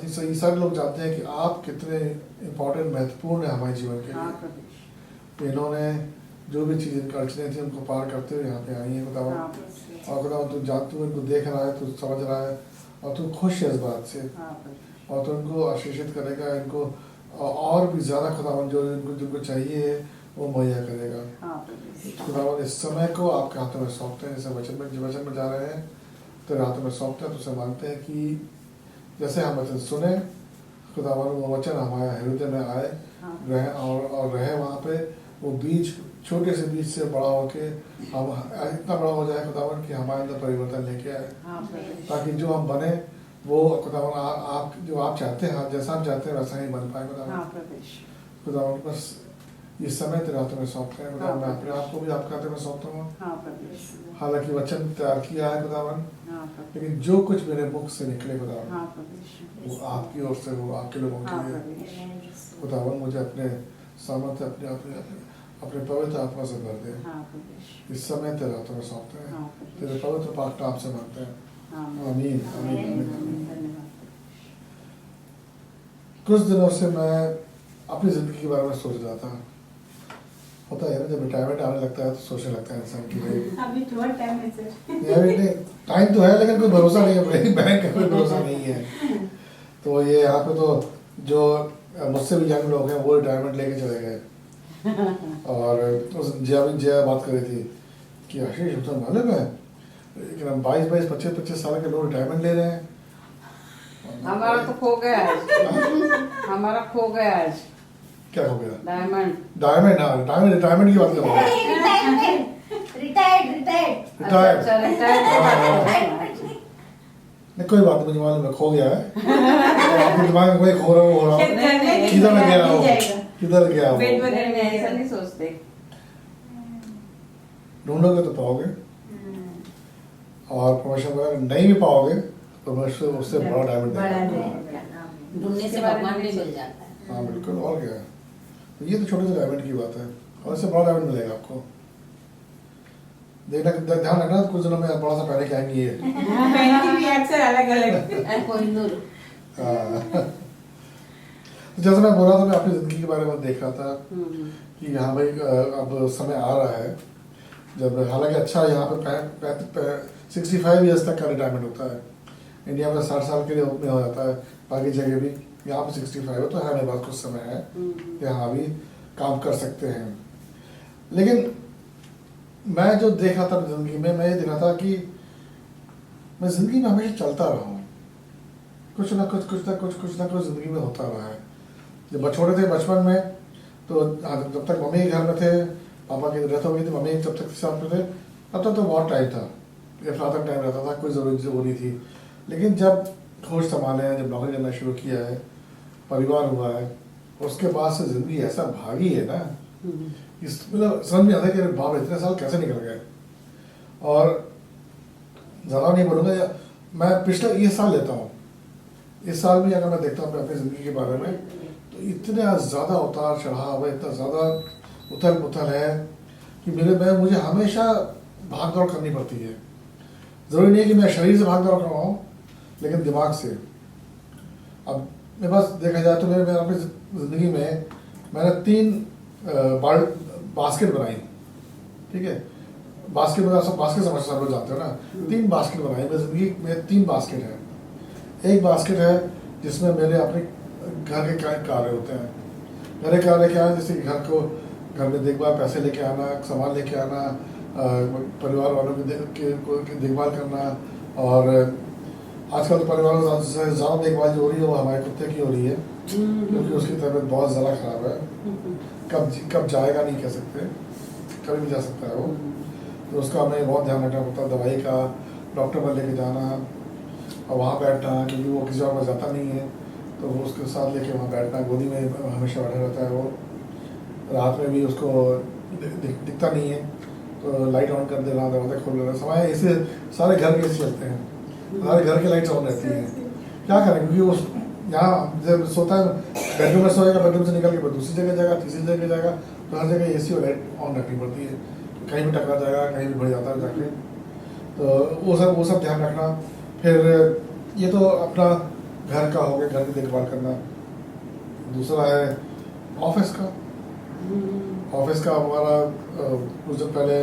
सही सारे लोग जानते हैं कि आप कितने इम्पोर्टेंट महत्वपूर्ण है हमारे जीवन के लिए। इन्होंने जो भी चीज़ इनकी अड़चने थी उनको पार करते हुए यहाँ पे आई हैं खुदावंद, और खुदावंद तू जानते हुए इनको देख रहा है, तू समझ रहा है और तू खुश है इस बात से, और तू इनको आशीषित करेगा, इनको और भी ज़्यादा खुदावंद जो जिनको चाहिए वो मुहैया करेगा। खुदावंद इस समय को आपके हाथों में सौंपते हैं, जैसे वचन में जा रहे हैं तेरे हाथों में सौंपते हैं। तुझसे मांगते हैं कि जैसे हम वचन सुने खुदावंद, वो वचन हमारे हृदय में आए रहे और रहे, वहाँ पे वो बीज छोटे से बीज से बड़ा होके हम इतना बड़ा हो जाए खुदावन कि हमारे अंदर परिवर्तन लेके आए, हाँ प्रभु ताकि जो हम बने वो खुदावन आप जो आप चाहते हैं, जैसा हम चाहते हैं वैसा ही बन पाए खुदावन। हाँ प्रभु खुदावन बस इस समय तेरे हाथों में सौंपते हैं खुदावन, मैं अपने आप को भी आपके हाथों में सौंपता हूँ। हाँ प्रभु हालांकि वचन तैयार किया है खुदावन, हाँ प्रभु लेकिन जो कुछ मेरे मुख से निकले खुदावन हाँ प्रभु वो आपकी ओर से हो, आपके लोगों हाँ के लिए। प्रभु खुदावन मुझे अपने सामर्थ्य अपने पवित्र आत्मा से भर दे। हाँ प्रभु इस समय तेरे हाथों में सौंपते हैं, हाँ प्रभु तेरे पवित्र पाक नाम से मांगते हैं, हाँ आमीन आमीन आमीन। धन्यवाद कुछ दिनों से मैं अपनी जिंदगी के बारे में सोच रहा था। होता है ना, जब रिटायरमेंट आने लगता है तो सोचने लगता है इंसान की भाई अभी थोड़ा टाइम है सर। यार नहीं, टाइम तो है लेकिन कोई भरोसा नहीं है भाई, बैंक का कोई भरोसा नहीं है। तो ये यहाँ पे तो जो मुझसे भी यंग लोग हैं वो रिटायरमेंट लेके चले गए। और उस जया बात कर रही थी कि आशीष तो मालूम है लेकिन हम 22-25 साल के लोग रिटायरमेंट ले रहे हैं। हमारा तो खो गया आज, हमारा खो गया आज क्या हो गया? डायमंड। डायमंड, हाँ रिटायरमेंट की बात कर रहा हूँ। रिटायर्ड अच्छा रिटायर्ड नहीं कोई बात नहीं, मुझे मालूम है खो गया है। और आपके दिमाग में कोई खो रहा हो रहा हो, किधर गया हो, किधर गया हो, ऐसा नहीं सोचते। ढूंढोगे तो पाओगे, और प्रमोशन वगैरह नहीं भी पाओगे तो प्रमोशन उससे बड़ा डायमंड देगा। ढूंढने से भगवान भी मिल जाता है। हाँ बिल्कुल, और क्या है। तो ये तो छोटे से डायमंड की बात है, और इससे बड़ा डायमंड मिलेगा आपको। देखना ध्यान रखना, कुछ दिनों में बड़ा सा पहले क्या आएंगी ये। अलग अलग कोहिनूर। तो जैसे मैं बोल रहा था, मैं अपनी जिंदगी के बारे में देख रहा था कि हाँ भाई अब समय आ रहा है जब, हालांकि अच्छा यहाँ पे 65 ईयर्स तक का रिटायरमेंट होता है। इंडिया में 60 साल के लिए में हो जाता है, बाकी जगह भी। यहाँ पे 65 है, तो है मेरे पास कुछ समय है कि हाँ भी काम कर सकते हैं। लेकिन मैं जो देख रहा था जिंदगी में, मैं ये देख रहा था कि मैं जिंदगी में हमेशा चलता रहा हूँ, कुछ ना कुछ जिंदगी में होता रहा है। जब छोटे थे बचपन में तो जब तक मम्मी के घर में थे, पापा की डेथ हो गई थी, मम्मी जब तक साथ में थे तब तक तो बहुत टाइम था, अफरातफरी टाइम रहता था, कोई ज़रूरी थी। लेकिन जब होश संभाले हैं, जब नौकरी करना शुरू किया है, परिवार हुआ है, उसके बाद से ज़िंदगी ऐसा भागी है ना, इस मतलब समझ में आता है कि अरे बाप इतने साल कैसे निकल गए। और ज़्यादा नहीं बोलूँगा, मैं पिछला ये साल लेता हूँ, इस साल भी अगर मैं देखता हूँ अपनी ज़िंदगी के बारे में, तो इतने ज़्यादा उतार चढ़ाव है, इतना ज़्यादा उथल पुथल है कि मुझे हमेशा भाग दौड़ करनी पड़ती है। ज़रूरी नहीं है कि मैं शरीर से भाग दौड़ कर रहा हूँ, लेकिन दिमाग से। अब मेरे पास देखा जाए तो मैं अपनी ज़िंदगी में मैंने 3 बास्केट बनाई, ठीक है। बास्केट में सब बास्केट समझ सब लोग जानते हो ना। 3 बास्केट बनाई मेरी ज़िंदगी में, 3 बास्केट है। एक बास्केट है जिसमें मेरे अपने घर के कार्य होते हैं। घर के कार्य क्या है, जैसे घर में देखभाल, पैसे लेके आना, सामान लेके आना, परिवार वालों की देखभाल करना। और आजकल तो परिवार से ज़्यादा देखभाल जो हो रही है वो हमारे कुत्ते की हो रही है, क्योंकि उसकी तबीयत बहुत ज़्यादा ख़राब है। कब जाएगा नहीं कह सकते, कभी भी जा सकता है वो। तो उसका हमें बहुत ध्यान रखना पड़ता है, दवाई का, डॉक्टर पर लेके जाना और वहाँ बैठना, क्योंकि वो किसी और में जाता नहीं है, तो वो उसके साथ लेके वहाँ बैठना, गोदी में हमेशा बैठा रहता है वो। रात में भी उसको दिखता नहीं है, तो लाइट ऑन कर देना, दरवाजा खोल देना। समय ऐसे सारे घर के ऐसे चलते हैं, सारे घर की लाइट्स ऑन रहती हैं। क्या करें, क्योंकि उस यहाँ जब सोता है बेडरूम में सोएगा, बेडरूम से निकल के दूसरी जगह जाएगा, तीसरी जगह जाएगा, तो हर जगह एसी और लाइट ऑन रखनी पड़ती है, कहीं भी टकरा जाएगा, कहीं भी बढ़ जाता है जाके। तो वो सब ध्यान रखना। फिर ये तो अपना घर का हो गया, घर की देखभाल करना। दूसरा है ऑफिस का। ऑफिस का हमारा कुछ दिन पहले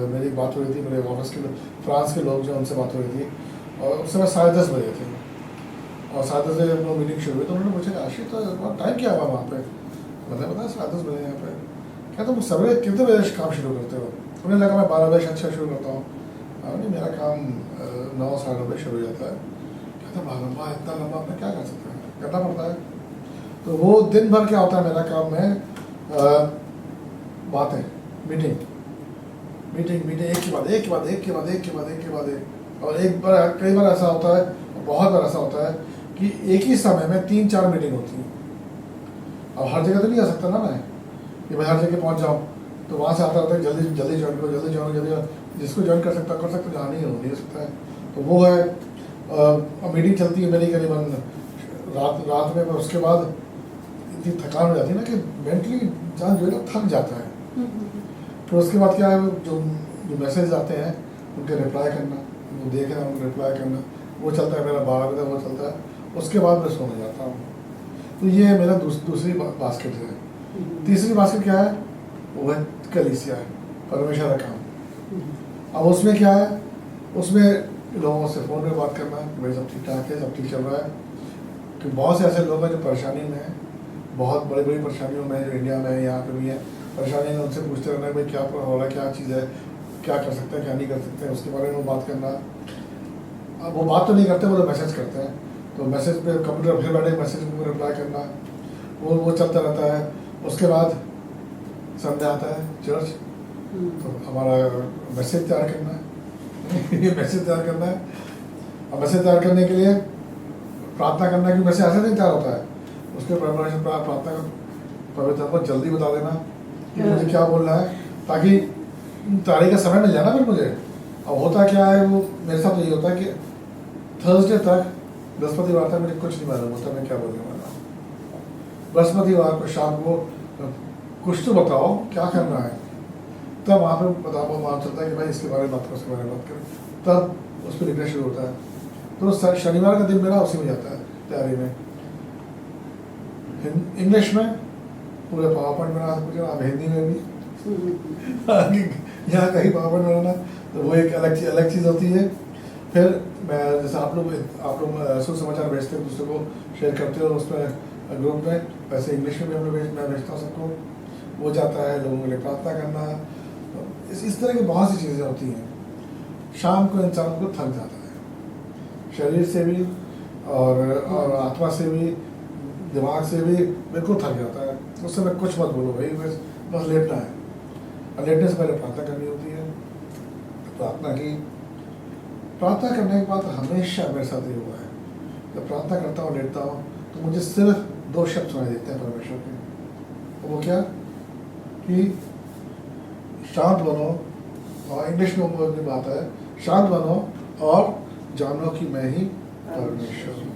मेरी बात हो रही थी, मेरे ऑफिस के फ्रांस के लोग जो, उनसे बात हो रही थी, और उस समय 10:30 बजे थे, और 10:30 बजे अपना मीटिंग शुरू हुई। तो उन्होंने पूछा आशीष तो टाइम क्या हुआ वहाँ पे? मैंने बताया 10:30 बजे यहाँ पे। क्या तुम सवेरे कितने बजे काम शुरू करते हो? उन्हें लगा मैं 12 बजे अच्छा शुरू करता हूँ। नहीं, मेरा काम 9-9:30 बजे शुरू हो जाता है। कहता 12 लंबा, इतना लंबा अपने क्या कर सकते हैं, करना पड़ता है। तो वो दिन भर क्या होता है मेरा काम में, बातें मीटिंग मीटिंग मीटिंग, एक के बाद एक के बाद एक के बाद एक के बाद एक के बाद एक। और एक बार कई बार ऐसा होता है, बहुत बार ऐसा होता है कि एक ही समय में 3-4 मीटिंग होती है। अब हर जगह तो नहीं जा सकता ना मैं कि भाई हर जगह पहुंच जाऊं, तो वहाँ से आता रहता है जल्दी जल्दी ज्वाइन करो, जल्दी ज्वाइन जल्दी, जिसको ज्वाइन कर सकता जहाँ नहीं हो सकता है। तो वो है मीटिंग चलती है मेरी करीबन रात में, पर उसके बाद इतनी थकान हो जाती है ना कि मेंटली इंसान जो है ना थक जाता है। फिर उसके बाद क्या है, जो मैसेज आते हैं उनके रिप्लाई करना, वो देखना, उनको रिप्लाई करना, वो चलता है मेरा 12 बजे वो चलता है। उसके बाद मैं सोने जाता हूँ। तो ये मेरा दूसरी बास्केट है। तीसरी बास्केट क्या है, वो है कलीसिया है, परमेश्वर का काम। अब उसमें क्या है, उसमें लोगों से फ़ोन पे बात करना कि भाई सब ठीक ठाक है, सब ठीक चल रहा है। कि बहुत से ऐसे लोग हैं जो परेशानी में हैं, बहुत बड़ी बड़ी परेशानियों में, जो इंडिया में यहाँ पे भी है परेशानी में, उनसे पूछते रहना भाई क्या हो रहा है, क्या चीज़ है, क्या कर सकते हैं, क्या नहीं कर सकते हैं, उसके बारे में बात करना। अब वो बात तो नहीं करते, वो लोग मैसेज करते हैं, तो मैसेज पे कंप्यूटर फिर बैठे मैसेज को रिप्लाई करना, वो चलता रहता है। उसके बाद संडे आता है चर्च, तो हमारा मैसेज तैयार करना है ये मैसेज तैयार करना है। अब मैसेज तैयार करने के लिए प्रार्थना करना है, कि मैसेज ऐसे नहीं तैयार होता है, उसके प्रिपरेशन प्रार्थना कर पवित्र को जल्दी बता देना कि मुझे क्या बोलना है, ताकि तारीख का समय मिल जाए ना फिर मुझे। अब होता क्या है, वो मेरे साथ यही होता है कि थर्सडे तक, बृहस्पतिवार तक मुझे कुछ नहीं मालूम होता मैं क्या बोलने वाला हूँ। बृहस्पतिवार को शाम को कुछ तो बताओ क्या करना है, तब वहाँ पे बताओ, मालूम चलता है कि भाई इसके बारे में बात करो, उसके बारे में बात करो, तब उस पर लिखना शुरू होता है। तो शनिवार का दिन मेरा उसी में जाता है तैयारी में। इंग्लिश में पूरे पावर पॉइंट बनाना कुछ, अब हिंदी में भी यहाँ कहीं पावर पॉइंट बनाना, तो वो एक अलग चीज़ होती है। फिर मैं जैसे आप लोग सुसमाचार भेजते हैं, दूसरे को शेयर करते हो उसमें ग्रुप में, वैसे इंग्लिश में भी हम लोग मैं भेजता हूँ सबको, वो जाता है। लोगों के लिए प्रार्थना करना, इस तरह की बहुत सी चीज़ें होती हैं। शाम को इंसान को थक जाता है, शरीर से भी और आत्मा से भी, दिमाग से भी बिल्कुल थक जाता है। उस समय कुछ मत बोलो भाई, बस लेटना है। और लेटने से पहले प्रार्थना करनी होती है। प्रार्थना करने के बाद हमेशा मेरे साथ ये हुआ है, जब प्रार्थना करता हूँ लेटता हूँ तो मुझे सिर्फ 2 शब्द सुनाई देते हैं परमेश्वर के। वो क्या, कि शांत बनो, और इंग्लिश में वो बात है, शांत बनो और जानो कि मैं ही परमेश्वर हूँ।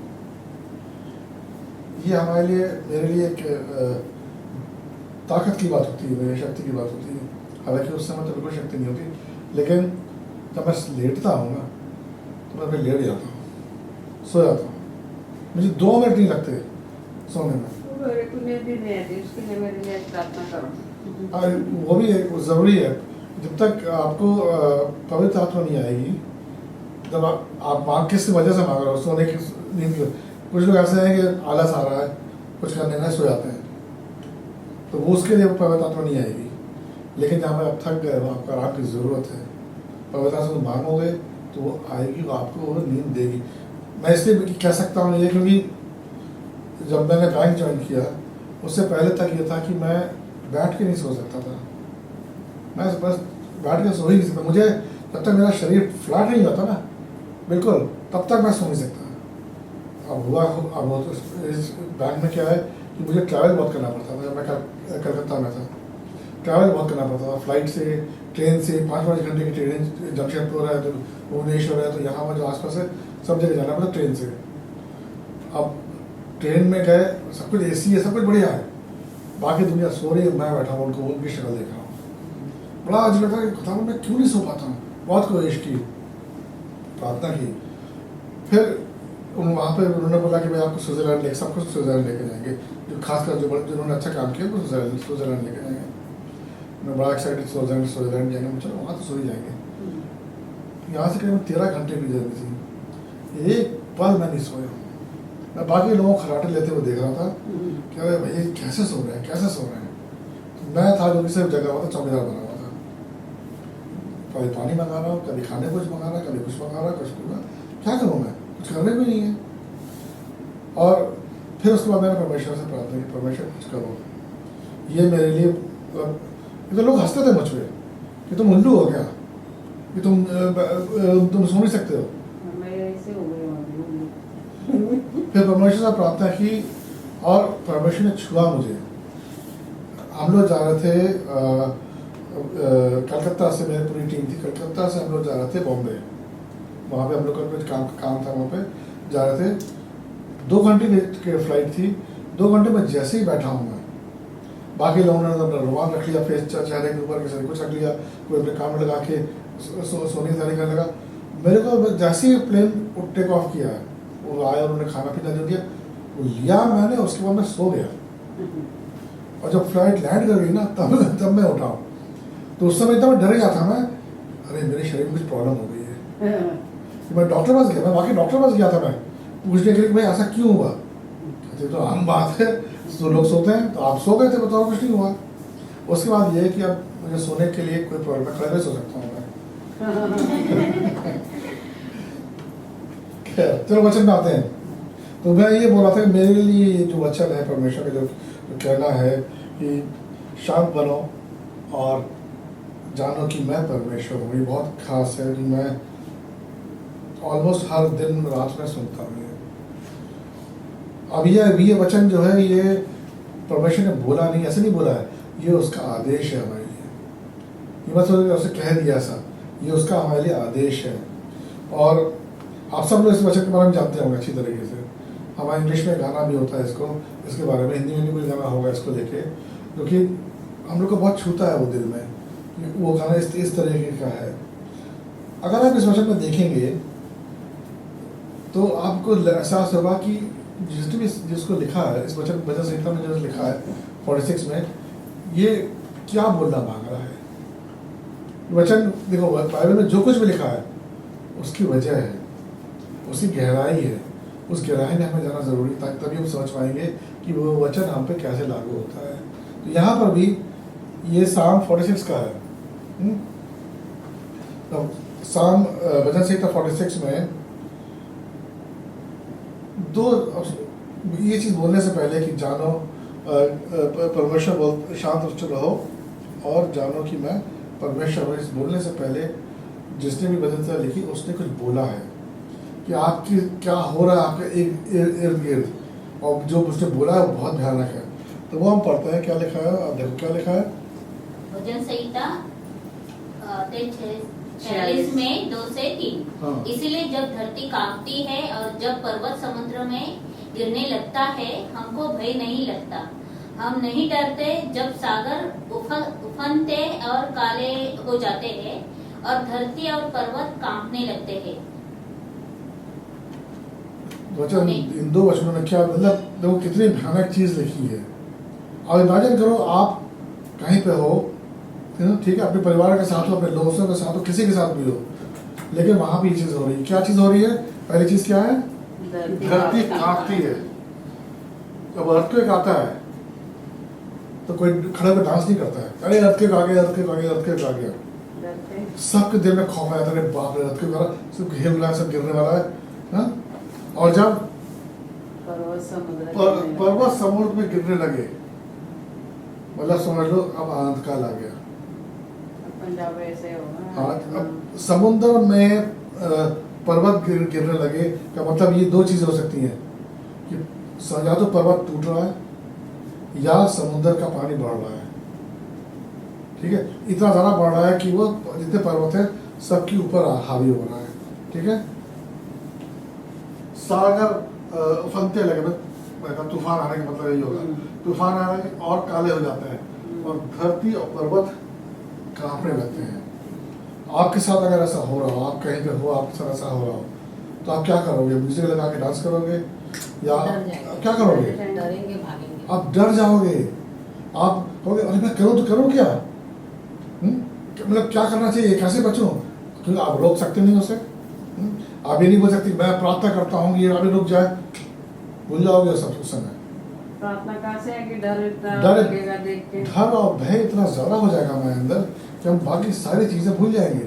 ये हमारे लिए, मेरे लिए एक ताकत की बात होती है, मेरी शक्ति की बात होती है। हालांकि उस समय तो बिल्कुल शक्ति नहीं होती, लेकिन जब मैं लेटता हूँ ना, तो मैं फिर लेट जाता हूँ, सो जाता हूँ। मुझे 2 मिनट नहीं लगते सोने में। वो भी ज़रूरी है। जब तक आपको पवित्र आत्मा नहीं आएगी, जब आप मांग किस वजह से मांग रहे हो, सोने की नींद। कुछ लोग ऐसे हैं कि आलस आ रहा है, कुछ करने में सो जाते हैं, तो वो उसके लिए पवित्र आत्मा नहीं आएगी। लेकिन जहाँ पर आप थक गए हो, आपको आराम की ज़रूरत है, पवित्र आत्मा से मांगोगे तो वो आएगी, वो आपको नींद देगी। मैं इसलिए कह सकता हूँ ये, क्योंकि जब मैंने बैंक ज्वाइन किया, उससे पहले तक ये था कि मैं बैठ के नहीं सो सकता था। मैं बस बैठ के सो ही नहीं सकता। मुझे जब तक मेरा शरीर फ्लैट नहीं होता ना बिल्कुल, तब तक मैं सो नहीं सकता। अब वो तो इस बैंक में क्या है कि मुझे ट्रैवल बहुत करना पड़ता था। मैं कलकत्ता में था, ट्रैवल बहुत करना पड़ता था, फ्लाइट से, ट्रेन से, 5-5 घंटे की ट्रेन, जमशेदपुर है तो भुवनेश्वर है, तो यहाँ पर जो आसपास है सब जगह जाना पड़ता ट्रेन से। अब ट्रेन में गए, सब कुछ AC है, सब कुछ बढ़िया है, बाकी दुनिया सो रही है, मैं बैठा हूँ उनको, उनकी शक्ल देख रहा हूँ। बड़ा अजीब लगता है कि खुदा मैं क्यों नहीं सो पाता हूँ। बहुत कोशिश की, प्रार्थना की, फिर वहाँ पे उन्होंने बोला कि भाई आपको स्विट्जरलैंड लेके, सब कुछ स्विट्जरलैंड लेके जाएंगे, जो खासकर जिन्होंने अच्छा काम किया वो स्विट्जरलैंड लेके जाएंगे। मैं बड़ा एक्साइटेड, स्विट्जरलैंड जाएंगे, चलो वहाँ तो सो ही जाएंगे। यहाँ से करीब 13 घंटे की जर्नी थी, एक पल मैं नहीं सोया। मैं बाकी लोगों को खराटे लेते हुए देख रहा था कि अरे भाई कैसे सो रहे हैं, कैसे सो रहे हैं। तो मैं था जो कि सिर्फ जगह हुआ था, चौकीदार बना हुआ था। कभी पानी मंगा रहा हूँ, कभी खाने कुछ मंगा रहा, कभी कुछ मंगा रहा, कुछ मंगा, क्या करूँ मैं, कुछ करने को नहीं है। और फिर उसके बाद मैंने परमेश्वर से प्रार्थना की, परमेश्वर कुछ करो। ये मेरे लिए ये तो लोग हंसते थे मुझ पे कि तुम उल्लू हो क्या, कि तुम सो नहीं सकते हो। मैं ऐसे हो गई हूँ। फिर परमेश्वर से प्रार्थना की और परमेश्वर ने छुआ मुझे। हम लोग जा रहे थे कलकत्ता से, मेरी पूरी टीम थी, कलकत्ता से हम लोग जा रहे थे बॉम्बे। वहाँ पे हम लोग का कुछ काम था, वहाँ पे जा रहे थे। 2 घंटे की फ्लाइट थी। 2 घंटे में जैसे ही बैठा हूँ मैं, बाकी लोगों ने अपना रुमाल रख लिया फेस चेहरे के ऊपर, किसी ने कुछ रख लिया, कोई अपने काम में लगा के सोने की तैयारी करने लगा। मेरे को जैसे ही प्लेन टेक ऑफ किया, वो आया, उन्होंने खाना पीना दे दिया, वो लिया मैंने, उसके बाद मैं सो गया। और जब फ्लाइट लैंड कर गई ना, तब मैं उठा। तो उस समय इतना डर गया था मैं, अरे मेरे शरीर में कुछ प्रॉब्लम हो गई है। मैं डॉक्टर पास गया, मैं वाकई डॉक्टर पास गया था, मैं पूछने के लिए भाई ऐसा क्यों हुआ। कहते तो आम बात है, तो लोग सोते हैं, तो आप सो गए थे, बताओ कुछ नहीं हुआ। उसके बाद ये है कि अब मुझे सोने के लिए कोई प्रॉब्लम, मैं खड़े में सो सकता हूँ मैं। खैर चलो वचन में आते हैं। तो मैं ये बोल रहा था कि मेरे लिए ये जो वचन है परमेश्वर का, जो कहना है कि शांत बनो और जानो कि मैं परमेश्वर हूँ, ये बहुत खास है। कि मैं ऑलमोस्ट हर दिन रात में सुनता हूँ। अब ये वचन जो है, ये परमेश्वर ने बोला नहीं, ऐसे नहीं बोला है, ये उसका आदेश है हमारे लिए। ये मतलब उसे कह दिया ऐसा, ये उसका हमारे लिए आदेश है। और आप सब लोग इस वचन के बारे में जानते होंगे अच्छी तरीके से। हमारे इंग्लिश में गाना भी होता है इसके बारे में, हिंदी में भी कोई गाना होगा इसको लेके, क्योंकि हम लोग को बहुत छूता है वो दिल में। वो गाना इस तरीके का है। अगर आप इस वचन में देखेंगे तो आपको एहसास होगा कि जिसको लिखा है इस वचन संहिता में, जो लिखा है 46 में, ये क्या बोलना मांग रहा है। वचन देखो, बाइबल में जो कुछ भी लिखा है उसकी वजह है, उसकी गहराई है। उस गहराई में हमें जाना जरूरी, ताकि तभी हम समझ पाएंगे कि वो वचन हम पे कैसे लागू होता है। तो यहाँ पर भी ये साम 46 का है। साम वचन संहिता 46 में ये चीज बोलने से पहले कि जानो, परमेश्वर बोल, शांत रहो और जानो कि मैं परमेश्वर हूँ, इस बोलने से पहले जिसने भी वचन संहिता लिखी उसने कुछ बोला है कि आपकी क्या हो रहा है आपके इर्द गिर्द, और जो उसने बोला है वो बहुत भयानक है। तो वो हम पढ़ते हैं, क्या लिखा है, आप देखो क्या लिखा है। भजन संहिता 46 में 2 से 3। हाँ। इसलिए जब धरती कांपती है और जब पर्वत समुद्र में गिरने लगता है, हमको भय नहीं लगता। हम नहीं डरते जब सागर उफनते और काले हो जाते हैं और धरती और पर्वत कांपने लगते हैं। वचन, इन 2 वचनों में क्या मतलब, देखो कितनी भयानक चीज लिखी है। और इमेजिन करो आप कहीं पे हो, ठीक है, अपने परिवार के साथ हो, अपने दोस्तों के साथ हो, किसी के साथ भी हो, लेकिन वहां भी ये चीज हो रही है। क्या चीज हो रही है? पहली चीज क्या है? धरती कांपती है। जब अर्थक्वेक आता है तो कोई खड़े होकर डांस नहीं करता है, अरे अर्थक्वेक आ गया, अर्थक्वेक आ गया, अर्थक्वेक आ गया। सबके दिल में खौफ आया था, अरे बाप रे अर्थक्वेक आ रहा, सब हिल रहा है, सब गिरने वाला है ना? और जब पर्वत समुद्र में गिरने लगे, मतलब समझ लो अब आनंद काल आ गया। पंजाब ऐसे होगा। हाँ, अब समुद्र में पर्वत गिरने लगे का मतलब ये 2 चीजें हो सकती हैं कि या तो पर्वत टूट रहा है या समुद्र का पानी बढ़ रहा है। ठीक है, इतना ज्यादा बढ़ रहा है कि वो जितने पर्वत है सबके ऊपर हावी हो रहा है। ठीक है, सागर उफनते लगे, तूफान आने का मतलब यही होगा। तूफान आ रहे हैं और काले हो जाते हैं और धरती और पर्वत कांपने लगते हैं। आपके साथ अगर ऐसा हो रहा हो, आप कहीं पे हो, आपके साथ ऐसा हो रहा हो, तो आप क्या करोगे? म्यूजिक लगा के डांस करोगे या क्या करोगे? डरेंगे, भागेंगे। आप डर जाओगे, आप कहोगे अरे मैं करूँ तो करूँ क्या, मतलब क्या करना चाहिए, कैसे बचूं? क्योंकि आप रोक सकते नहीं उसे। आप ये नहीं बोल सकते मैं प्रार्थना करता हूँ ये अभी रुक जाए, भूल जाओगे सब उस समय। प्रार्थना कहाँ से है कि डर इतना डर लगेगा देख के, डर और भय इतना ज्यादा हो जाएगा हमारे अंदर कि हम बाकी सारी चीजें भूल जाएंगे।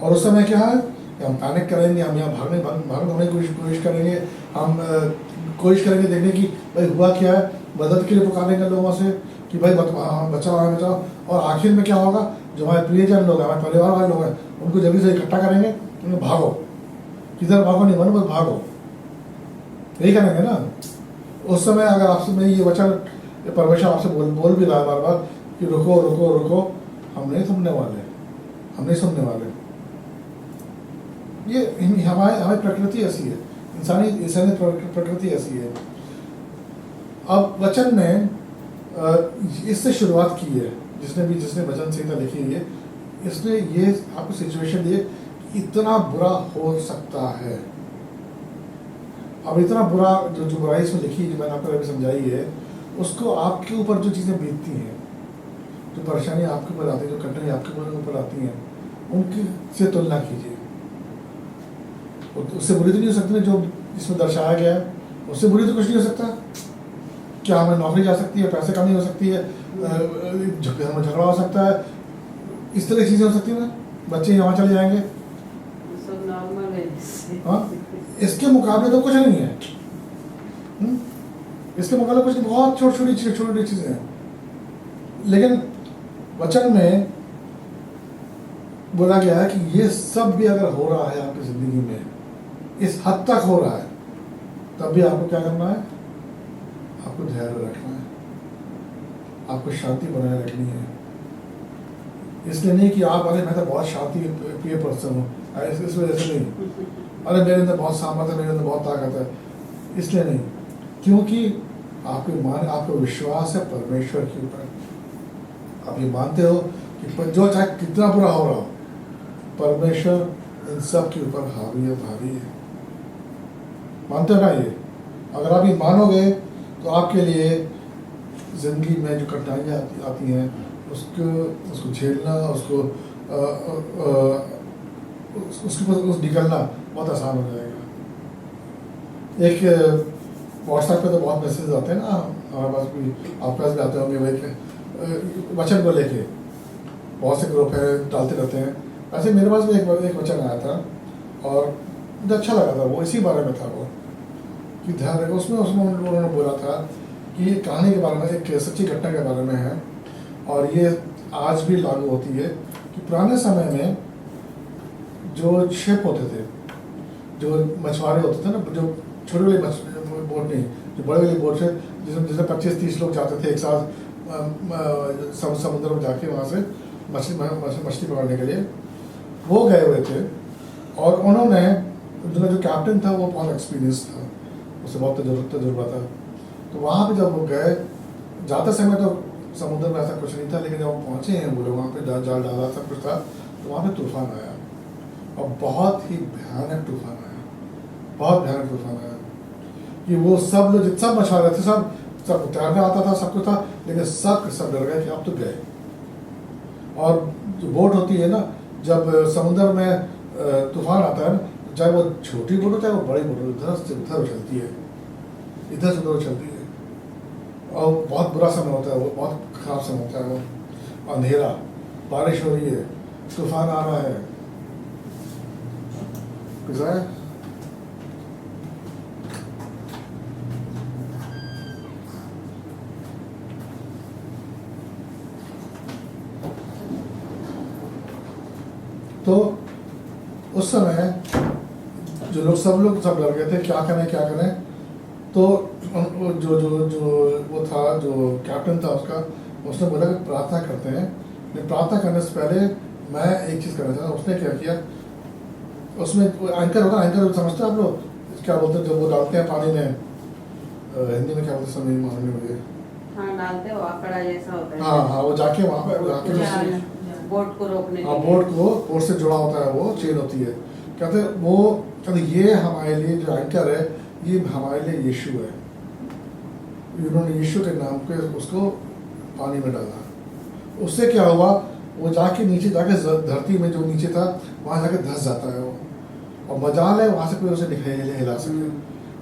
और उस समय क्या है कि हम पैनिक करेंगे, हम यहाँ भागने की कोशिश करेंगे, हम कोशिश करेंगे देखने की भाई हुआ क्या है, मदद के लिए पुकारेंगे लोगों से, कि भाई बचाओ बचाओ, और आखिर में क्या होगा, जो हमारे प्रियजन लोग हैं, हमारे परिवार वाले लोग हैं, उनको जल्दी से इकट्ठा करेंगे, उन्हें भागो, किधर भागो नहीं मानो, बस भागो, यही करेंगे ना। उस समय अगर आपसे मैं ये वचन परमेश्वर आपसे बोल भी रहा है बार बार कि रुको रुको रुको, हम नहीं सुनने वाले, हम नहीं सुनने वाले। ये हमारी प्रकृति ऐसी है, इंसानी प्रकृति ऐसी है। अब वचन ने इससे शुरुआत की है, जिसने वचन संहिता लिखी है, इसने ये आपको सिचुएशन दी, इतना बुरा हो सकता है। अब इतना बुरा जो बुराई इसमें लिखी, जो मैंने आपको अभी समझाई है, उसको आपके ऊपर जो चीज़ें बीतती हैं, जो परेशानी आपके ऊपर आती है, जो कठिनाई आपके ऊपर आती हैं, उनकी से तुलना कीजिए। उससे बुरी तो नहीं हो सकती जो इसमें दर्शाया गया है, उससे बुरी तो कुछ नहीं हो सकता। क्या हमें नौकरी जा सकती है, पैसे कमी हो सकती है, झगड़ा हो सकता है, इस तरह की चीज़ें हो सकती है ना, बच्चे यहाँ चले जाएंगे, सब नॉर्मल है। हाँ, इसके मुकाबले तो कुछ नहीं है। इसके मुकाबले कुछ नहीं, बहुत छोटी छोटी चीज़ें हैं। लेकिन वचन में बोला गया है कि ये सब भी अगर हो रहा है आपकी जिंदगी में, इस हद तक हो रहा है, तब भी आपको क्या करना है, आपको धैर्य रखना है, आपको शांति बनाए रखनी है। इसलिए नहीं कि आप अरे मैं तो बहुत शांति प्रिय पर्सन हूँ, इस वजह से नहीं, अरे मेरे अंदर बहुत सामर्थ है, मेरे अंदर बहुत ताकत है, इसलिए नहीं, क्योंकि आपका विश्वास है परमेश्वर के ऊपर। आप ये मानते हो कि जो चाहे कितना बुरा हो रहा हो, परमेश्वर इन सब के ऊपर हावी है, भारी है। मानते हो ना ये? अगर आप ये मानोगे तो आपके लिए जिंदगी में जो कठिनाइयाँ आती हैं, उसको झेलना, उसको निकलना बहुत आसान हो जाएगा। एक व्हाट्सएप पे तो बहुत मैसेज आते हैं ना, हमारे पास भी, आपके पास भी आते होंगे, भाई वचन को लेके बहुत से ग्रुप है, डालते रहते हैं। ऐसे मेरे पास भी एक वचन आया था और मुझे अच्छा लगा था, वो इसी बारे में था, वो कि ध्यान रखो। उसमें उन्होंने बोला था कि ये कहानी के बारे में, एक सच्ची घटना के बारे में है, और ये आज भी लागू होती है कि पुराने समय में जो शिप होते थे, जो मछुआरे होते थे ना, जो छोटे वाली बोट नहीं, जो बड़े वाली बोट से जिसमें 25-30 लोग जाते थे एक साथ समुद्र में जाके वहाँ से मछली पकड़ने के लिए, वो गए हुए थे। और उन्होंने जो कैप्टन था वो बहुत एक्सपीरियंस था, उससे बहुत तजुर्बा था। तो वहाँ पे जब वो गए, जाते समय तो समुद्र में ऐसा कुछ नहीं था, लेकिन जब वो पहुँचे हैं, वो लोग वहाँ पे जाल डाला, सब कुछ था, तो वहाँ पे तूफान आया, और बहुत ही भयानक तूफान आया, बहुत भयानक तूफान आया कि वो सब लोग, सब मछुआरे थे, सब तैरना आता था, सब कुछ था, लेकिन सब डर गए कि अब तो गए। और जो बोट होती है ना, जब समुद्र में तूफान आता है ना, चाहे वो छोटी बोट हो चाहे वो बड़ी बोट हो, इधर से उधर उछलती है, इधर से उधर उछलती है, और बहुत बुरा समय होता है वो, बहुत खराब समय होता है वो। अंधेरा, बारिश हो रही है, तूफान आ रहा है, कैसा है? तो उस समय सब लोग डर गए थे, क्या करें। तो जो वो था, जो कैप्टन था उसका, उसने बोला कि प्रार्थना करते हैं। लेकिन प्रार्थना करने से पहले मैं एक चीज़ करना चाहता। उसने क्या किया, उसमें एंकर होता है, एंकर समझते हैं आप लोग, क्या बोलते हैं जब वो डालते हैं पानी में, हिंदी में क्या बोलते हैं, समझ नहीं मालूम मुझे। हाँ, डालते हो आकड़ा जैसा होता है। हाँ, वो जाके वहाँ पे जाके बोट को रोकने, हाँ, बोट से जुड़ा होता है, वो चेन होती है। कहते वो कहते ये हमारे लिए जो एंकर है, ये हमारे लिए यीशु है। उन्होंने यीशु के नाम पे उसको पानी में डाला। उससे क्या हुआ, वो जाके नीचे जाके धरती में जो नीचे था वहाँ जाके धंस जाता है वो, और मजाल है वहाँ से कोई उसे हिला सके।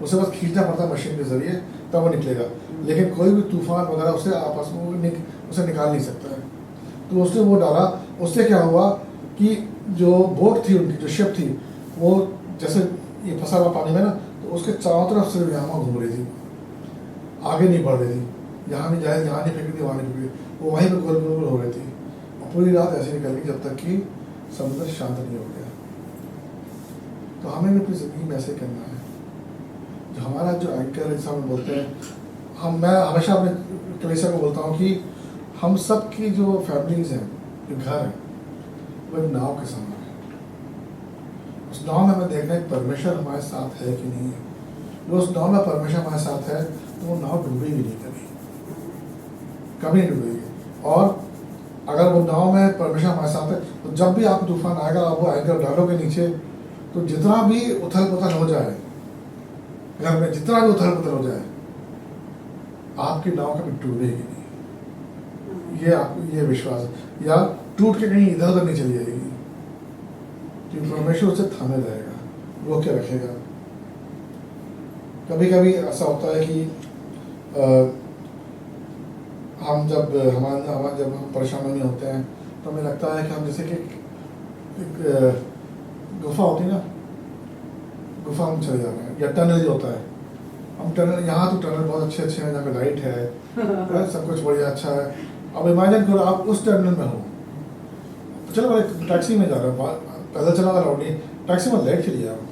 उसे बस खींचना पड़ता है मशीन के जरिए, तब वो निकलेगा। लेकिन कोई भी तूफान वगैरह उसे आपस में उसे निकाल नहीं सकता है। तो उसने वो डाला। उससे क्या हुआ कि जो बोट थी उनकी, जो शिप थी, वो जैसे ये फंसा हुआ पानी में ना, तो उसके चारों तरफ से यहाँ घूम रही थी, आगे नहीं बढ़ रही थी। यहाँ नहीं जाए, यहाँ नहीं फेंकी थी, वहाँ नहीं फेंकी, वो वहीं पे गोल गोल हो रही थी और पूरी रात ऐसे निकल गई जब तक कि समुद्र शांत नहीं हो गया। तो हमें भी अपनी ज़िंदगी में ऐसे करना है। जो हमारा जो एंकर जैसा हम बोलते हैं, मैं हमेशा अपने कलीसिया को बोलता हूँ कि हम सब की जो फैमिलीज हैं, जो घर है, वो एक नाव के समान है। उस नाव में हमें देखना है परमेश्वर हमारे साथ है कि नहीं है। जो उस नाव में परमेश्वर हमारे साथ है तो वो नाव डूबेगी नहीं, कभी नहीं डूबेगी। और अगर वो नाव में परमेश्वर हमारे साथ है तो जब भी आप तूफान आएगा, आप वो एंकर डालोगे नीचे, तो जितना भी उथल पुथल हो जाए घर में, जितना भी उथल पुथल हो जाए, आपकी नाव कभी डूबेगी नहीं। ये आपको ये विश्वास है। या टूट के कहीं इधर उधर नहीं चली जाएगी, क्योंकि परमेश्वर उसे थामे रहेगा, रोक के रखेगा। कभी कभी ऐसा होता है कि हम जब हम परेशानी में होते हैं तो हमें लगता है कि हम जैसे कि एक गुफा होती है ना, गुफा में चले जा रहे हैं, या टनल जो होता है, हम टनल, यहाँ तो टनल बहुत अच्छे अच्छे हैं, जहाँ पे लाइट है सब कुछ बढ़िया अच्छा है। अब इमेजिन करो आप उस टनल में हो, तो चलो मैं टैक्सी में जा रहा हूँ, पैदल चला रहा हूँ, टैक्सी में लाइट चली जा रहा हूँ,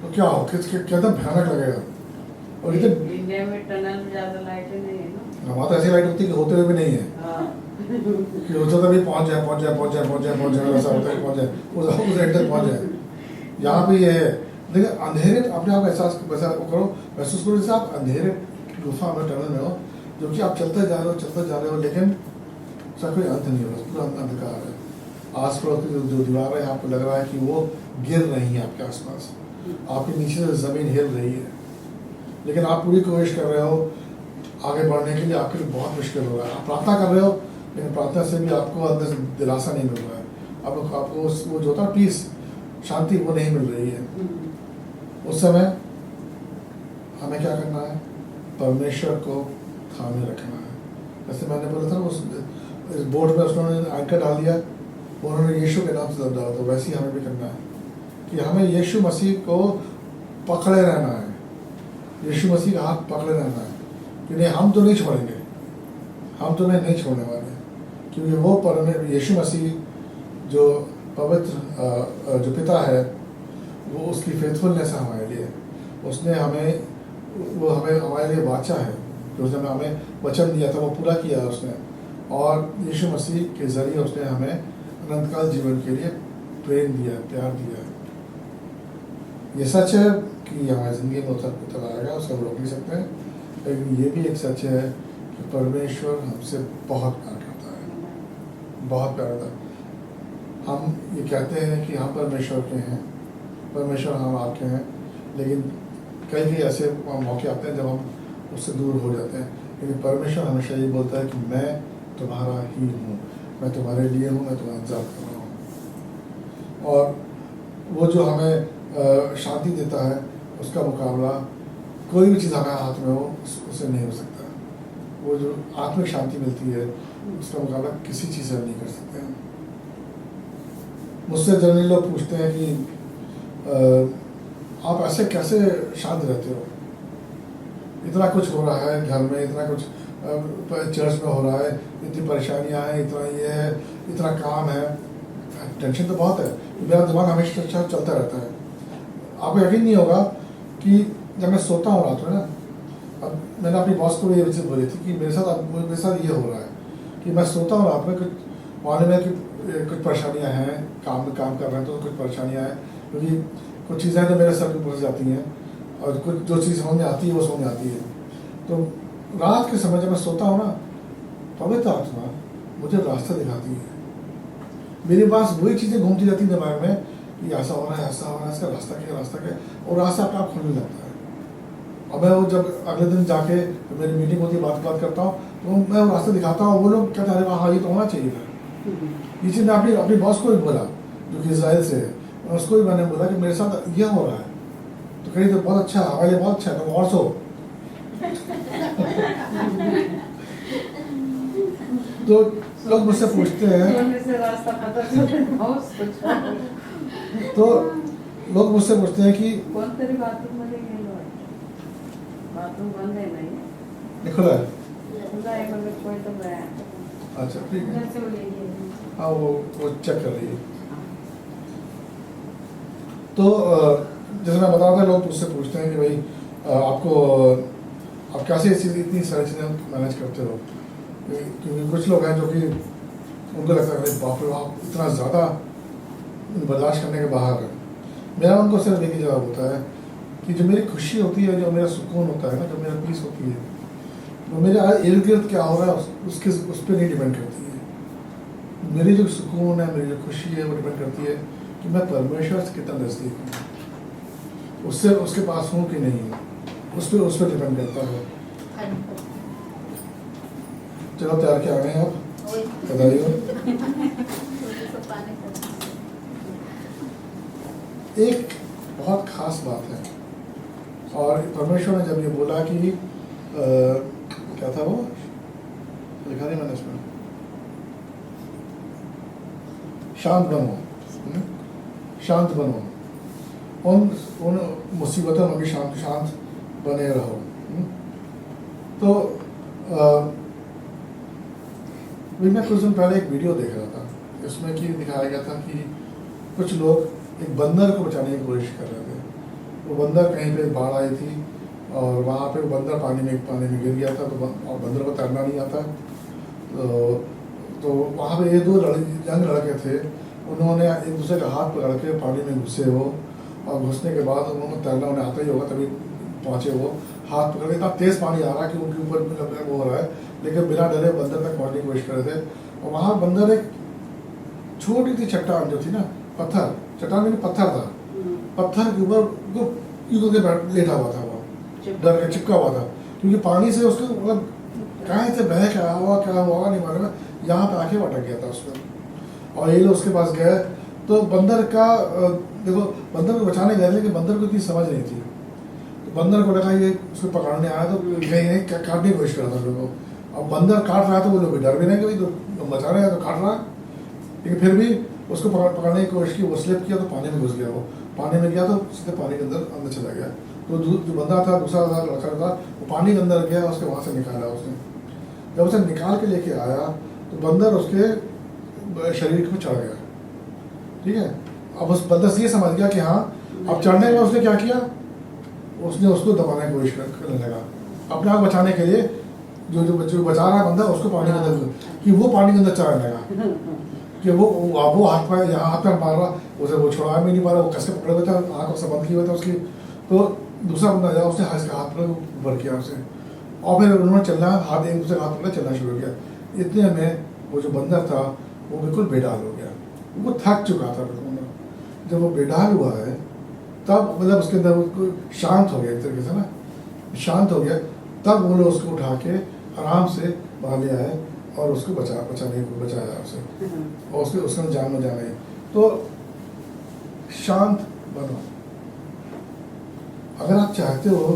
तो क्या हो, कितना भयानक लगेगा। और इधर इंडिया में टनल में ज़्यादा लाइटें नहीं है ना, हमारा तो ऐसी लाइट होती है कि होते हुए भी नहीं है, कि हो सकता भी पहुँच जाए ऐसा होता है, पहुँच जाए उस एंड तक पहुँच जाए। यहाँ पे ये है, लेकिन अंधेरे अपने आप एहसास वैसा करो, महसूस करो जैसे आप अंधेरे गुफा में टनल में हो, जो कि आप चलते जा रहे हो लेकिन उसका कोई अंत नहीं हो, पूरा अंधकार है। आस पड़ोस की जो दीवार है, आपको लग रहा है कि वो गिर रही है आपके आसपास, आपके नीचे से ज़मीन हिल रही है, लेकिन आप पूरी कोशिश कर रहे हो आगे बढ़ने के लिए, आपके लिए बहुत मुश्किल हो रहा है। आप प्रार्थना कर रहे हो, लेकिन प्रार्थना से भी आपको अंदर से दिलासा नहीं मिल रहा है, आपको वो जो होता है पीस, शांति, वो नहीं मिल रही है। उस समय हमें क्या करना है? परमेश्वर को थामे रखना है। जैसे मैंने बोला था, उस बोर्ड में उसने एंकर डाल दिया, उन्होंने यीशु के नाम से डाला, तो वैसे ही हमें भी करना है कि हमें यीशु मसीह को पकड़े रहना है, यीशु मसीह का हाथ पकड़े रहना है, कि नहीं हम तो नहीं छोड़ेंगे, हम तो नहीं छोड़ने वाले, क्योंकि वो यीशु मसीह जो पवित्र जो पिता है, वो उसकी फेथफुलनेस है हमारे लिए, उसने हमें हमारे लिए वाचा है, जो उसने हमें वचन दिया था वो पूरा किया उसने, और यीशु मसीह के ज़रिए उसने हमें अनंतकाल जीवन के लिए प्रेम दिया, प्यार दिया। ये सच है कि हमारी ज़िंदगी में उथल पुथल आएगा, उसको हम रोक नहीं सकते हैं, लेकिन ये भी एक सच है कि परमेश्वर हमसे बहुत प्यार करता है, बहुत प्यार करता है। हम ये कहते हैं कि हम परमेश्वर के हैं, परमेश्वर हम आपके हैं, लेकिन कई ऐसे मौके आते हैं जब हम उससे दूर हो जाते हैं, लेकिन परमेश्वर हमेशा ये बोलता है कि मैं तुम्हारा ही हूँ, मैं तुम्हारे लिए हूँ, मैं तुम्हारा इंतजार कर रहा हूँ। और वो जो हमें शांति देता है, उसका मुकाबला कोई भी चीज़ हमारे हाथ में हो उससे नहीं हो सकता। वो जो आत्मिक शांति मिलती है, उसका मुकाबला किसी चीज़ से नहीं कर सकते हैं। मुझसे जनरली लोग पूछते हैं कि आप ऐसे कैसे शांत रहते हो, इतना कुछ हो रहा है घर में, इतना कुछ चर्च में हो रहा है, इतनी परेशानियां हैं, इतना ये है, इतना काम है, टेंशन तो बहुत है, मेरा दिमाग हमेशा चलता रहता है। आपको यकीन नहीं होगा कि जब मैं सोता हूँ रात में ना, अब मैंने अपनी बॉस को ये चीज़ बोली थी कि मेरे साथ ये हो रहा है कि मैं सोता हूँ रात में, कुछ मालूम है कि कुछ परेशानियाँ हैं, काम कर रहे हैं तो कुछ परेशानियाँ हैं, क्योंकि कुछ चीज़ें तो मेरे सर पे फंस जाती हैं, और कुछ जो चीज़ समझ में आती है वो समझ में आती है। तो रात के समय जब मैं सोता हूँ ना, पवित्र आत्मा मुझे रास्ता दिखाती है, मेरे पास वही चीज़ें घूमती रहती दिमाग में कि ऐसा हो रहा है, ऐसा हो रहा है, इसका रास्ता क्या, और रास्ता अपने आप खुलने लगता है। और मैं वो जब अगले दिन जाके मेरी मीटिंग होती है, बात करता हूँ, तो मैं वो रास्ता दिखाता हूँ, वो लोग कहते हैं हाँ ये तो होना चाहिए था। ये चीज़ मैं अपनी बॉस को भी बोला, जो कि इजराइल से है, उसको भी मैंने बोला कि मेरे साथ यह हो रहा है, तो कहीं तो बहुत अच्छा, हमारे लिए बहुत अच्छा है, तो और सो तो लोग मुझसे पूछते हैं, तो लोग मुझसे पूछते हैं कि कौन तेरी बातों में बाथरूम बंद है नहीं नहीं खुला है? खुला है मगर कोई तो गया है। अच्छा ठीक है, उधर से वो ले लिए। हाँ वो चेक कर रही है। तो जैसे मैं बता रहा था, लोग मुझसे पूछते हैं कि भाई आप कैसे इतनी सारी चीज़ें मैनेज करते हो, क्योंकि कुछ लोग हैं जो कि उनको लगता है बाप रे बाप इतना ज़्यादा बर्दाश्त करने के बाहर है। मेरा उनको सिर्फ एक ही जवाब होता है कि जो मेरी खुशी होती है, जो मेरा सुकून होता है ना, जो मेरा पीस होती है, वो मेरे इर्द गिर्द क्या हो रहा है उस पर नहीं डिपेंड करती है। मेरी जो सुकून है, मेरी जो खुशी है, वो डिपेंड करती है कि मैं परमेश्वर से कितना नज़दीक हूँ, उससे उसके पास हूँ कि नहीं हूँ, उस पर डिपेंड करता है। चलो तैयार के आ गए हैं आप, बताइए। एक बहुत खास बात है, और परमेश्वर ने जब ये बोला कि क्या था वो लिखा नहीं मैंने इसमें, शांत बनो, शांत बनो, उन मुसीबतों में भी शांत बने रहो। तो मैं कुछ दिन पहले एक वीडियो देख रहा था, इसमें कि दिखाया गया था कि कुछ लोग एक बंदर को बचाने की कोशिश कर रहे थे। वो बंदर कहीं पे बाढ़ आई थी और वहाँ पे वो बंदर पानी में गिर गया था, तो और बंदर को तैरना नहीं आता। तो वहाँ पे ये दो यंग लड़के थे, उन्होंने एक दूसरे का हाथ पकड़ के पानी में घुसे वो, और घुसने के बाद उन्होंने तैरना उन्हें आता ही होगा तभी पहुँचे वो, हाथ पकड़ के इतना तेज़ पानी आ रहा है कि उनके ऊपर वो हो रहा है, लेकिन बिना डरे बंदर तक पहुँचने की कोशिश कर रहे थे। और वहाँ बंदर एक छोटी सी चट्टान जो थी ना, चट्टान में पत्थर था, पत्थर के ऊपर लेटा हुआ था, वो डर के चिपका हुआ था, क्योंकि पानी से उसको मतलब कहाँ से बह क्या हुआ नहीं मालूम, यहाँ पे आके अटक गया था उसमें। और ये लोग उसके पास गए तो बंदर का देखो, बंदर को बचाने गए, लेकिन बंदर को इतनी समझ नहीं थी, तो बंदर को लगा ये उसको पकड़ने आया, तो कहीं काटने की कोशिश कर रहा था लोगों को। अब बंदर काट रहा था, वो लोग डर भी नहीं कि भाई तो बचा रहे हैं तो काट रहा, लेकिन फिर भी उसको पकड़ने की कोशिश की, वो स्लिप किया तो पानी में घुस गया, वो पानी में गया तो सीधे पानी के अंदर चला गया। तो जो बंदा था, दूसरा लड़का था, वो पानी के अंदर गया, उसके वहाँ से निकाला उसने। जब उसे निकाल के लेके आया तो बंदर उसके शरीर को चढ़ गया, ठीक है। अब उस बंदर से ये समझ गया कि हाँ, अब चढ़ने में उसने क्या किया, उसने उसको दबाने की कोशिश करने लगा अपने आप बचाने के लिए। जो बचा रहा बंदा उसको पानी के अंदर, कि वो पानी के अंदर चढ़ने लगा, कि वो हाथ पर यहाँ हाथ पर मार रहा, उसे वो छोड़ा भी नहीं पा रहा, वो कस के पकड़े हुए था, आँख से बंद किए हुए थे उसकी। तो दूसरा बंदा आया, उसने हाथ पर ऊपर किया उसे, और फिर उन्होंने चलना, हाथ एक दूसरे हाथ पकड़े चलना शुरू किया। इतने में वो जो बंदर था वो बिल्कुल बेडाल हो गया, वो थक चुका था बिल्कुल। जब वो बेडाल हुआ है तब मतलब उसके अंदर वो शांत हो गया, एक तरीके से ना शांत हो गया, तब वो लोग उसको उठा के आराम से बाहर ले आए और उसको बचाया उसे, और उसने जान में जाने। तो शांत बनो। अगर आप चाहते हो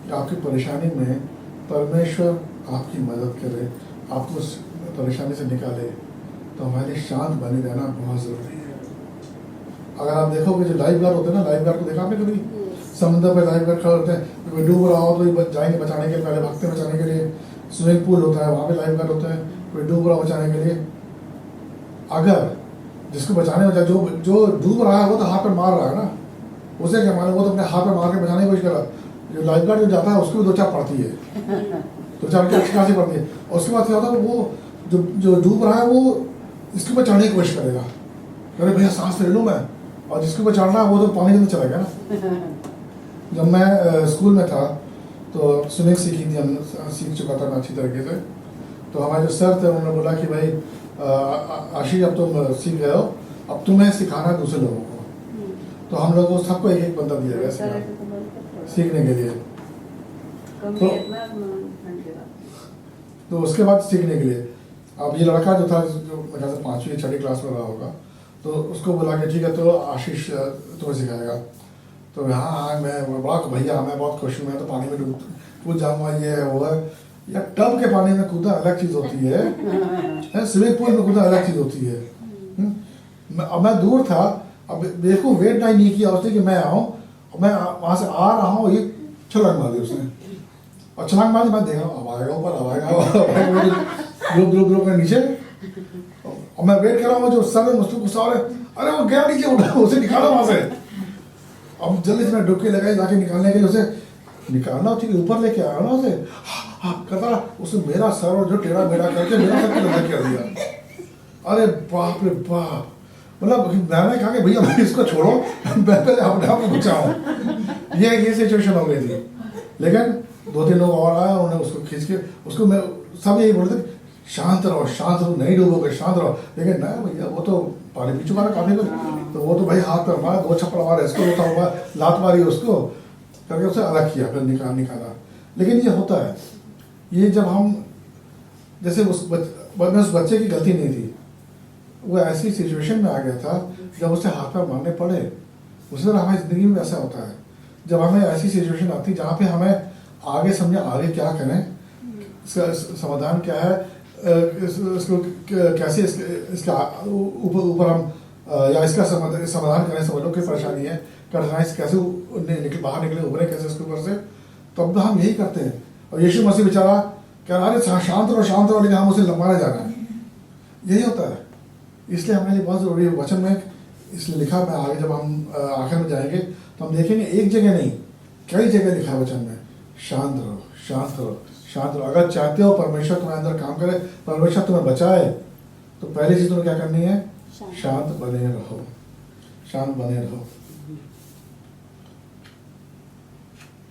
कि आपकी परेशानी में परमेश्वर आपकी मदद करे, आपको उस परेशानी से निकाले, तो हमारे लिए शांत बने रहना बहुत ज़रूरी है। अगर आप देखोगे जो लाइफ गार्ड होते हैं ना, लाइफ गार्ड को देखा आपने कभी? समुद्र पे लाइफ गार्ड खड़े होते हैं, कोई डूब रहा हो तो ये जाएंगे बचाने के लिए, पहले भागते हैं बचाने के लिए। स्विमिंग पूल होता है, वहाँ पे लाइफ गार्ड होते हैं, कोई डूब रहा बचाने के लिए। अगर जिसको बचाने में जो डूब रहा है वो तो हाथ पर मार रहा है ना, उसे क्या मालूम, वो तो अपने हाथ पर मार के बचाने की कोशिश कर रहा है। जो लाइफ गार्ड जो जाता है उसको भी 2-4 पड़ती है, 2-4 की अच्छी खासी पड़ती है। और उसके बाद क्या होता है, वो जो डूब रहा है वो इसके ऊपर चढ़ने की कोशिश करेगा, अरे भैया सांस ले लूँ मैं, और जिसके ऊपर चढ़ रहा है वो तो पानी के अंदर चला गया ना। जब मैं स्कूल में था तो स्विमिंग सीखी थी, हम सीख चुका था मैं अच्छी तरीके से। तो हमारे जो सर थे उन्होंने बोला कि भाई आशीष अब तुम सीख गए हो, अब तुम्हें सिखाना दूसरे लोगों को। तो हम लोगों को सबको एक बंदा दिया गया सीखने के लिए। तो उसके बाद सीखने के लिए अब ये लड़का जो था, जो मेरे ख्याल से 5वीं 6वीं क्लास में रहा होगा, तो उसको बोला कि ठीक है तो आशीष तुम्हें सिखाएगा। तो हाँ मैं बड़ा भैया मैं बहुत खुश हूँ, मैं तो पानी में कूद जाऊँगा, ये है वो है। या टब के पानी में कूदना अलग चीज़ होती है, स्विमिंग पूल में कूदना अलग चीज़ होती है। अब मैं दूर था, अब मेरे को वेट नहीं किया उसने कि मैं आऊँ, मैं वहाँ से आ रहा हूँ, ये छलांग मार दी उसने, और छलांग मारी, मैं देख रहा हूँ अब आएगा ऊपर, अब आएगा ग्रुप में नीचे, और मैं वेट कर रहा हूँ जो सर मुझको गुस्सा हो रहा है, अरे वो गया नीचे, उठा उसे निकाला वहां से। अब जल्दी से मैं डुबकी लगाई जाके निकालने के लिए, उसे निकालना ठीक ऊपर लेके आया ना उसे, हाँ करता रहा, उसने मेरा सर और जो टेढ़ा मेढ़ा करके मेरा सर को कर दिया। अरे बाप रे बाप, मतलब मैंने कहा कि भैया इसको छोड़ो, मैं पहले अपने आप को बचाऊं। ये सिचुएशन हो गई थी। लेकिन 2-3 लोग और आए, उन्होंने उसको खींच के, उसको मैं सब यही बोलते शांत रहो, नहीं डूबोगे, शांत रहो। लेकिन नहीं भैया, वो तो पानी पी चुका था काफी कुछ, तो वो तो भाई हाथ पर मारा, 2 छप्पड़ मारे इसको, होता हुआ लात मारी उसको करके उसे अलग किया, फिर निकाला। लेकिन ये होता है, ये जब हम जैसे उस बच्चे की गलती नहीं थी, वो ऐसी सिचुएशन में आ गया था जब उसे हाथ पर मारने पड़े। उसी तरह हमारी ज़िंदगी में ऐसा होता है, जब हमें ऐसी सिचुएशन आती है जहाँ पे हमें आगे समझे आगे क्या करें, इसका समाधान क्या है, इसको कैसे इसका ऊपर हम या इसका समाधान करें, समझ लो कि परेशानी है, कठिनाई से कैसे बाहर निकले, उभरे कैसे इसके ऊपर से, तब तो हम यही करते हैं। और यीशु मसीह बेचारा कह रहा है शांत रहो, लेकिन हम उसे लंबाने जा रहे हैं। यही होता है, इसलिए हमारे लिए बहुत ज़रूरी है। वचन में इसलिए लिखा, मैं आगे जब हम आखिर में जाएंगे तो हम देखेंगे एक जगह नहीं, कई जगह लिखा है वचन में, शांत रहो। अगर चाहते हो परमेश्वर तुम्हारे अंदर काम करे, परमेश्वर तुम्हें बचाए, तो पहली चीज तुम्हें क्या करनी है, शांत बने रहो,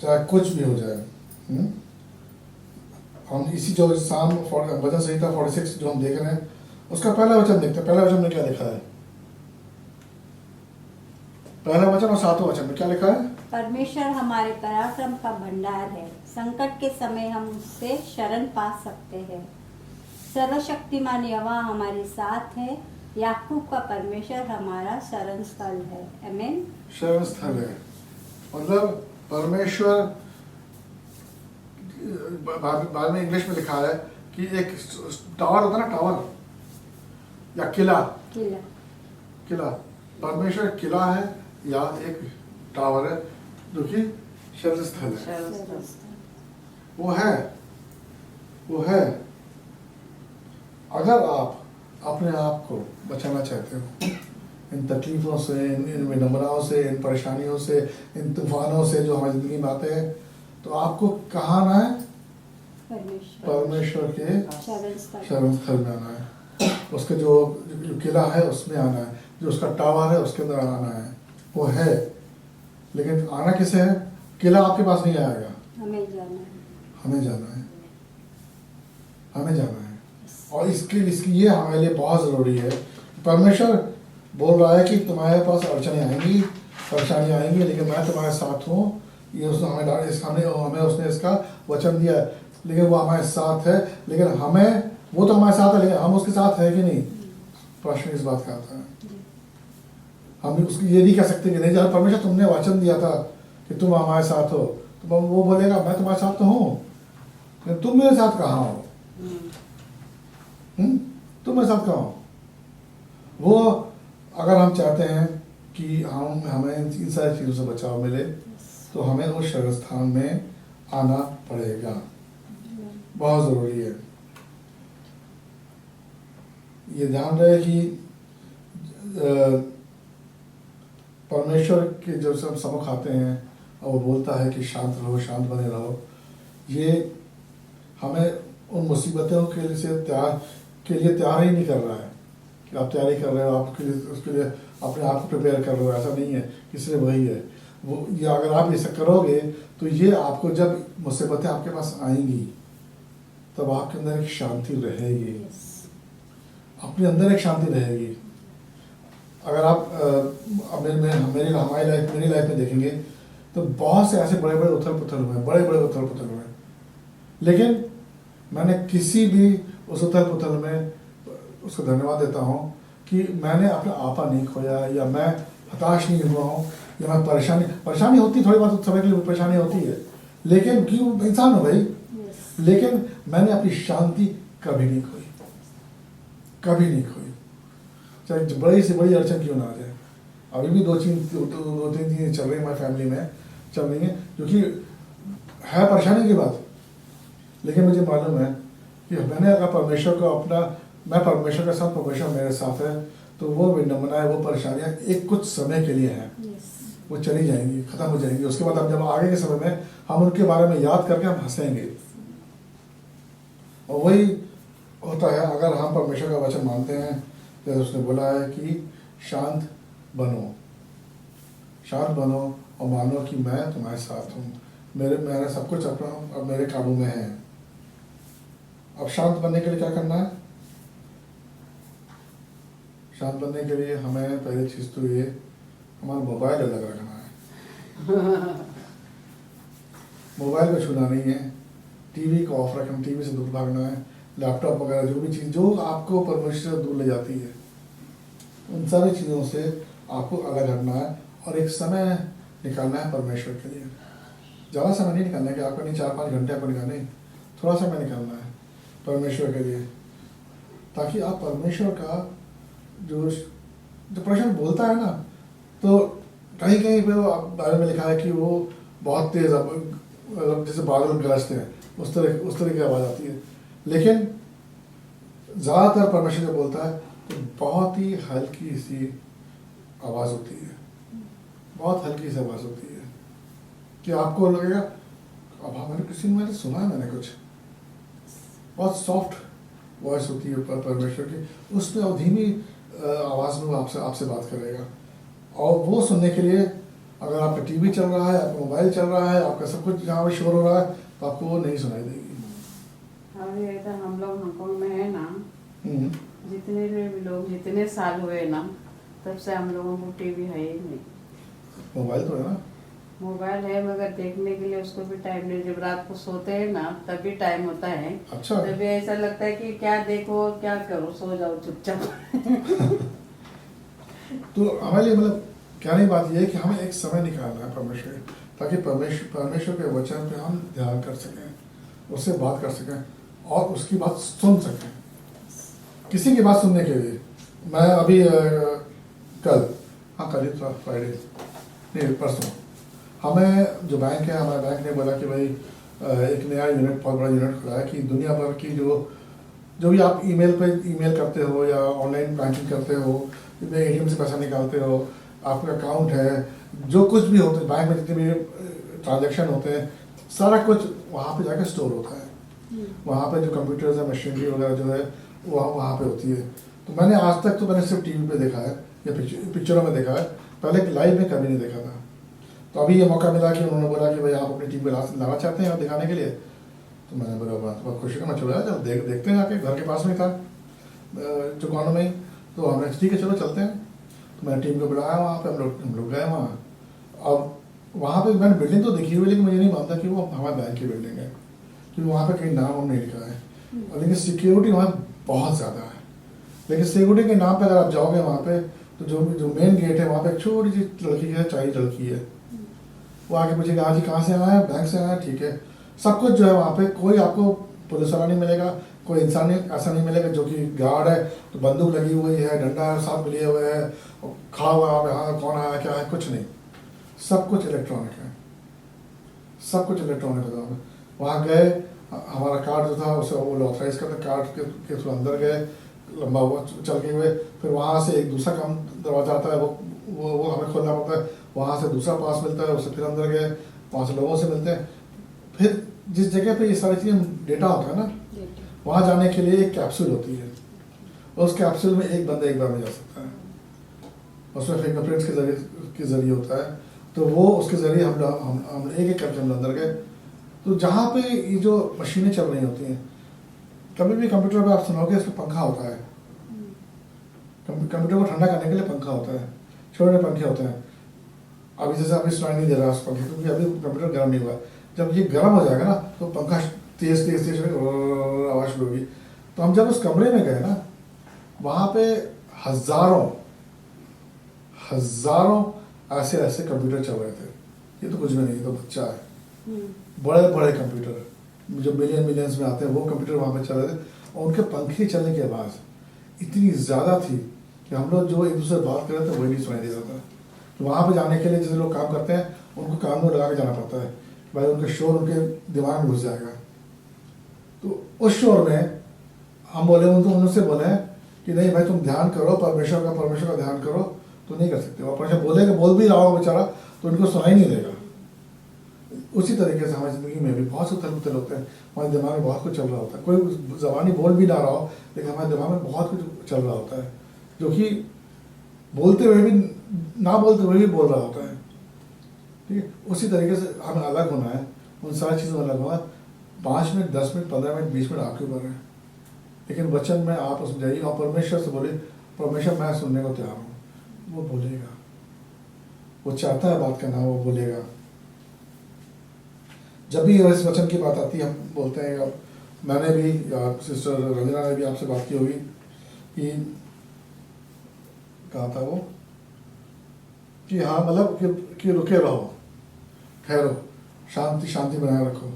चाहे कुछ भी हो जाए। हम इसी जो साम वचन संहिता 46 जो हम देख रहे हैं, उसका पहला वचन देखते हैं। पहला वचन में क्या लिखा है, पहला वचन और 7वां वचन में क्या लिखा है? परमेश्वर हमारे पराक्रम का भंडार है, संकट के समय हम उससे शरण पा सकते हैं। सर्वशक्तिमान यहोवा हमारे साथ है, याकूब का परमेश्वर हमारा शरण स्थल है। आमीन। शरण स्थल है मतलब परमेश्वर, बाद में इंग्लिश में लिखा है कि एक टावर होता है ना, टावर या किला, परमेश्वर किला है या एक टावर है जो कि शरण स्थल है। वो है अगर आप अपने आप को बचाना चाहते हो इन तकलीफों से, इन विडंबनाओं से, इन परेशानियों से, इन तूफानों से जो हमारी जिंदगी में आते हैं, तो आपको कहाँ आना है? परमेश्वर के शरण स्थल में आना है। उसके जो किला है उसमें आना है, जो उसका टावर है उसके अंदर आना है। वो है, लेकिन आना किसे है? किला आपके पास नहीं आएगा, हमें जाना है। और इसके ये हमारे लिए बहुत ज़रूरी है। परमेश्वर बोल रहा है कि तुम्हारे पास अड़चने आएंगी, परेशानियाँ आएंगी, लेकिन मैं तुम्हारे साथ हूँ। ये हमें उसने इसका वचन दिया है, लेकिन वो हमारे साथ है। लेकिन वो तो हमारे साथ है, लेकिन हम उसके साथ है कि नहीं, प्रश्न इस बात का आता है। हम उसकी ये नहीं कह सकते कि नहीं, जब परमेश्वर तुमने वचन दिया था कि तुम हमारे साथ हो, तो वो बोलेगा मैं तुम्हारे साथ तो हूँ, लेकिन तुम मेरे साथ कहाँ हो? तुम मेरे साथ कहाँ हो? वो अगर हम चाहते हैं कि हमें इन सारी चीज़ों से बचाव मिले, तो हमें उस शरण स्थान में आना पड़ेगा, बहुत ज़रूरी है। ये ध्यान रहे कि परमेश्वर के जब सब सम्मुख आते हैं और वो बोलता है कि शांत रहो, शांत बने रहो, ये हमें उन मुसीबतों के लिए तैयार ही नहीं कर रहा है कि आप तैयारी कर रहे हो, उसके लिए अपने आप को प्रिपेयर कर रहे हो, ऐसा नहीं है। इसलिए वही है वो, ये अगर आप ऐसा करोगे तो ये आपको जब मुसीबतें आपके पास आएंगी तब आपके अंदर एक शांति रहेगी, अपने अंदर एक शांति रहेगी। अगर आप मेरी लाइफ में देखेंगे तो बहुत से ऐसे बड़े बड़े उथल पुथल हुए, लेकिन मैंने किसी भी उस उथल पुथल में उसको धन्यवाद देता हूँ कि मैंने अपना आपा नहीं खोया, या मैं हताश नहीं हुआ हूँ, या मैं परेशानी होती, थोड़ी बहुत समय के लिए परेशानी होती है, लेकिन क्यों, इंसान हो भाई, लेकिन मैंने अपनी शांति कभी नहीं खोई, चाहे बड़ी से बड़ी अड़चन क्यों ना आ जाए। अभी भी दो तीन चीज़ें चल रही है हमारी फैमिली में, चल रही हैं, क्योंकि है परेशानी की बात, लेकिन मुझे मालूम है कि मैंने अगर परमेश्वर को अपना, मैं परमेश्वर के साथ, परमेश्वर मेरे साथ है, तो वो विडम्बनाएं, वो परेशानियां एक कुछ समय के लिए हैं, वो चली जाएंगी, खत्म हो जाएंगी। उसके बाद हम जब आगे के समय में हम उनके बारे में याद करके हम हंसेंगे। और वही होता है अगर हम परमेश्वर का वचन मानते हैं, जैसे उसने बोला है कि शांत बनो, शांत बनो और मानो कि मैं तुम्हारे साथ हूँ, मेरा सब कुछ अपना अब मेरे काबू में है। अब शांत बनने के लिए क्या करना है? शांत बनने के लिए हमें पहली चीज़ तो ये, हमारा मोबाइल अलग रखना है। मोबाइल को छूना नहीं है, टीवी को ऑफ रखना, टीवी से दूर भागना है, लैपटॉप वगैरह जो भी चीज़ जो आपको परमेश्वर से दूर ले जाती है, उन सारी चीज़ों से आपको अलग हटना है और एक समय निकालना है परमेश्वर के लिए। ज़्यादा समय नहीं निकालना है कि आपको नहीं 4-5 घंटे आपको निकालना है, थोड़ा समय निकालना है परमेश्वर के लिए, ताकि आप परमेश्वर का जो परमेश्वर बोलता है ना, तो कहीं कहीं पे वो बाइबल में लिखा है कि वो बहुत तेज़, जैसे बादल गरजते हैं उस तरह की आवाज़ आती है। लेकिन ज़्यादातर परमेश्वर जो बोलता है तो बहुत ही हल्की सी आवाज़ होती है, बहुत हल्की सी आवाज़ होती है कि आपको लगेगा अब मैंने किसी ने मैंने सुना है, मैंने कुछ, बहुत सॉफ्ट वॉइस होती है परमेश्वर की, उसमें और धीमी आवाज़ में वो आपसे बात करेगा। और वो सुनने के लिए अगर आपका टीवी चल रहा है, आपका मोबाइल चल रहा है, आपका सब कुछ जहाँ पे शोर हो रहा है, तो आपको वो नहीं सुनाई देगी। अभी इधर हम लोग हांगकांग में है ना, जितने भी लोग जितने साल हुए ना, तब से हम लोगों को टीवी है ही नहीं। मोबाइल तो है ना, मोबाइल है मगर देखने के लिए उसको भी टाइम नहीं। जब रात को सोते हैं ना तभी टाइम होता है। अच्छा, तभी ऐसा लगता है कि क्या देखो क्या करो, सो जाओ चुपचाप। तो हमारे लिए मतलब कहने की बात यह है कि हमें एक समय निकालना है परमेश्वर, ताकि परमेश्वर के वचन पे हम ध्यान कर सकें, उससे बात कर सकें और उसकी बात सुन सकें। किसी की बात सुनने के लिए मैं अभी कल ही था, फ्राइडे नहीं परसों, हमें जो बैंक है, हमारे बैंक ने बोला कि भाई एक नया यूनिट, बहुत बड़ा यूनिट खुला है कि दुनिया भर की जो भी आप ईमेल करते हो या ऑनलाइन बैंकिंग करते हो, एटीएम से पैसा निकालते हो, आपका अकाउंट है, जो कुछ भी होते हैं बैंक में, जितने भी ट्रांजैक्शन होते हैं, सारा कुछ वहाँ पे जाकर स्टोर होता है। वहाँ पे जो कंप्यूटर्स है, मशीनरी वगैरह जो है वहाँ पे होती है। तो मैंने आज तक तो मैंने सिर्फ टीवी पे देखा है या पिक्चरों में देखा है, पहले लाइव में कभी नहीं देखा था। तो अभी ये मौका मिला कि उन्होंने बोला कि भाई आप अपनी टीवी लाना चाहते हैं और दिखाने के लिए, तो मैंने बोला बहुत खुशी का मैं चला चलो देखते हैं, आके घर के पास में था चुकानों में ही, तो हमने ठीक है चलो चलते हैं। तो मैंने टीम को बुलाया, वहाँ पे हम लोग गए वहाँ। अब वहाँ पे मैंने बिल्डिंग तो देखी हुई, लेकिन मुझे नहीं मानता कि वो हमारे बैंक की बिल्डिंग है, क्योंकि वहाँ पे कहीं नाम नहीं लिखा है। और लेकिन सिक्योरिटी वहाँ बहुत ज़्यादा है। लेकिन सिक्योरिटी के नाम पे अगर आप जाओगे वहाँ पे, तो जो मेन गेट है वहाँ पे एक छोटी सी लड़की है, चाइल्ड लड़की है, वो आगे पूछेगा हाँ जी कहाँ से आया है, बैंक से आया है, ठीक है। सब कुछ जो है वहाँ पे, कोई आपको पुलिस वाला नहीं मिलेगा, कोई इंसान ऐसा नहीं मिलेगा जो कि गार्ड है तो बंदूक लगी हुई है, डंडा साथ लिए हुए है, खड़ा हुआ है, हाँ कौन आया क्या है, कुछ नहीं। सब कुछ इलेक्ट्रॉनिक है, सब कुछ इलेक्ट्रॉनिक है। वहाँ गए, हमारा कार्ड जो था उसे वो ऑथराइज करते, कार्ड के थ्रू अंदर गए, लंबा हुआ चल के हुए, फिर वहाँ से एक दूसरा काम दरवाजा आता है, वो हमें खोलना पड़ता है, वहाँ से दूसरा पास मिलता है, उससे फिर अंदर गए, वहाँ से लोगों से मिलते हैं। फिर जिस जगह पे ये सारी चीज़ें डेटा होता है ना, वहाँ जाने के लिए एक कैप्सूल होती है, उस कैप्सूल में एक बंदा एक बार में जा सकता है, उसमें फिंगरप्रिंट्स के जरिए होता है। तो वो उसके ज़रिए हम एक करके हम अंदर गए। तो जहाँ पे ये जो मशीनें चल रही होती हैं, कभी भी कंप्यूटर पे आप सुनोगे इसमें पंखा होता है, कंप्यूटर को ठंडा करने के लिए पंखा होता है, छोटे पंखे होते हैं। अभी जैसे अभी सुनाई नहीं दे रहा उस पंखे, क्योंकि अभी कंप्यूटर गर्म नहीं हुआ। जब ये गर्म हो जाएगा ना तो पंखा तेज आवाज़ शुरू होगी। तो हम जब उस कमरे में गए ना, वहाँ पे हज़ारों ऐसे कंप्यूटर चल रहे थे। ये तो कुछ भी नहीं, ये तो बच्चा है। बड़े बड़े कंप्यूटर जो मिलियंस में आते हैं, वो कंप्यूटर वहाँ पे चल रहे थे, और उनके पंखे चलने की आवाज़ इतनी ज़्यादा थी कि हम लोग जो एक दूसरे से बात कर रहे थे वही नहीं सुनाई दे रहा था। तो वहाँ पे जाने के लिए जैसे लोग काम करते हैं, उनको कान में लगा के जाना पड़ता है, भाई उनके शोर उनके दिमाग में घुस जाएगा। तो उस शोर में हम बोले उनसे बोले कि नहीं भाई तुम ध्यान करो, परमेश्वर का ध्यान करो, तो नहीं कर सकते। और परमेश्वर बोलेगा, बोल भी रहा हो बेचारा, तो उनको सुनाई नहीं देगा। उसी तरीके से हमारी ज़िंदगी में भी बहुत से उथल पुथल होते हैं, हमारे दिमाग में बहुत कुछ चल रहा होता है। कोई ज़बानी बोल भी ना रहा हो, लेकिन हमारे दिमाग में बहुत कुछ चल रहा होता है, जो कि बोलते हुए भी, ना बोलते हुए भी बोल रहा होता है। ठीक है, उसी तरीके से हमें अलग होना है, उन सारी चीज़ों में अलग होना। 5 मिनट, 10 मिनट, 15 मिनट, 20 मिनट आपके ऊपर है, लेकिन वचन में आप उसमें जाइए और परमेश्वर से बोले, परमेश्वर मैं सुनने को तैयार हूँ। वो बोलेगा, वो चाहता है बात करना, वो बोलेगा। जब भी इस वचन की बात आती है, हम बोलते हैं, अब मैंने भी, सिस्टर रंजना ने भी आपसे बात की होगी कि कहा था वो कि हाँ मतलब कि रुके रहो, ठहरो, शांति बनाए रखो।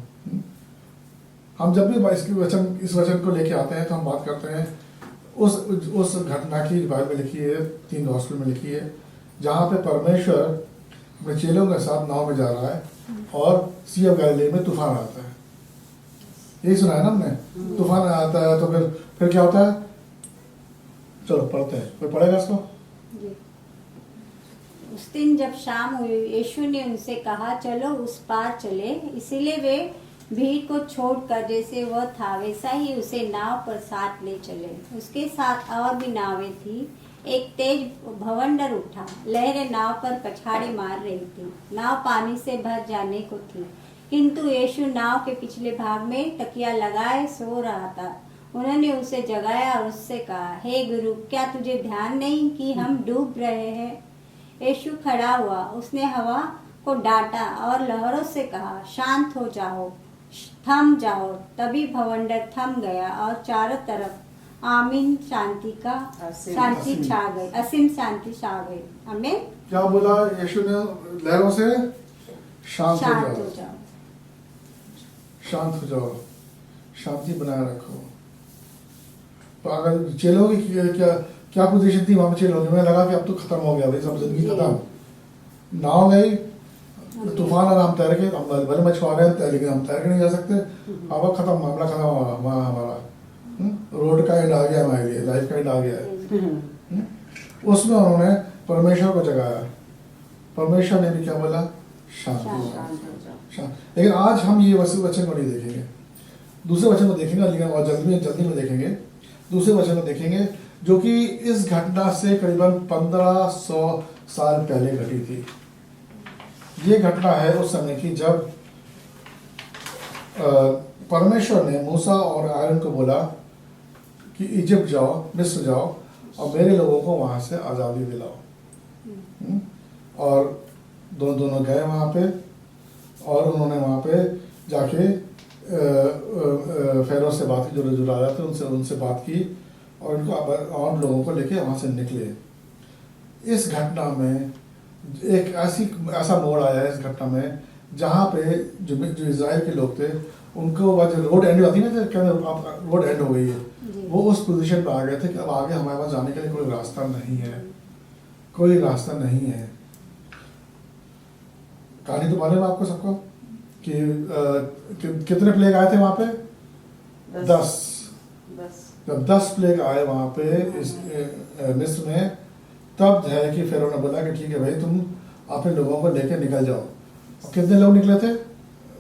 हम जब भी इस वचन को लेके आते हैं तो हम बात करते हैं उस घटना की, बाइबल में लिखी है, 3 गॉस्पेल में लिखी है, जहाँ पे परमेश्वर अपने चेलों के साथ नाव में जा रहा है और सी ऑफ गैलिली में तूफान आता है। यही सुना है ना हमने, तूफान आता है तो फिर क्या होता है? चलो पढ़ते हैं, कोई पढ़ेगा इसको? उस दिन जब शाम हुई, यीशु ने उनसे कहा, चलो उस पार चले। इसीलिए वे भीड़ को छोड़कर जैसे वह था वैसा ही उसे नाव पर साथ ले चले। उसके साथ और भी नावें थी। एक तेज भवंडर उठा, लहरें नाव पर कछाड़े मार रही थी। नाव पानी से भर जाने को थी, किंतु यीशु नाव के पिछले भाग में तकिया लगाए सो रहा था। उन्होंने उसे जगाया और उससे कहा, हे गुरु, क्या तुझे ध्यान नहीं कि हम डूब रहे हैं? यीशु खड़ा हुआ, उसने हवा को डांटा और लहरों से कहा, शांत हो जाओ, थम जाओ। तभी भवंडर थम गया और चारों तरफ आमीन शांति छा गई, असीम शांति छा गई। आमीन। क्या बोला यीशु ने? लहरों से शांत हो जाओ, शांत हो जाओ, शांति बनाए रखो। तो अगर चेलों की क्या पोजीशन थी वहां पे? चेलों में लगा कि अब तो खत्म हो गया भाई, सब जिंदगी खत्म। नाव गई, तूफान और हम तैर के, हम भले मछुआरे हैं लेकिन हम तैर के नहीं जा सकते। अब खत्म, मामला खत्म हुआ हमारा। रोड का एंड आ गया, हमारे लिए लाइफ का एंड आ गया है। उसमें उन्होंने परमेश्वर को जगाया। परमेश्वर ने भी क्या बोला? शांत हो जाओ। लेकिन आज हम ये वचन को नहीं देखेंगे, दूसरे वचन को देखेंगे, लेकिन और जल्दी में देखेंगे। दूसरे वचन को देखेंगे जो कि इस घटना से करीबन 1500 साल पहले घटी थी। ये घटना है उस समय की जब परमेश्वर ने मूसा और आयरन को बोला कि इजिप्ट जाओ, मिस्र जाओ और मेरे लोगों को वहां से आज़ादी दिलाओ। और दोनों गए वहां पे और उन्होंने वहां पे जाके फेरो से बात की, जो राजा थे उनसे बात की और उनको और लोगों को लेके वहां से निकले। इस घटना में एक ऐसा मोड़ आया है इस घटना में, जहाँ पे जो इजराइल के लोग थे उनको रोड एंड होती है ना, रोड एंड हो गई है, वो उस पोजीशन पे आ गए थे कि अब आगे हमारे पास जाने के लिए कोई रास्ता नहीं है, कोई रास्ता नहीं है। कहानी तो मालूम है आपको सबको कि कितने प्लेग आए थे वहां पे? 10। जब 10 प्लेग आए वहां पे इस मिस्र में, तब है कि फिर उन्होंने बोला कि ठीक है भाई, तुम अपने लोगों को लेकर निकल जाओ। और कितने लोग निकले थे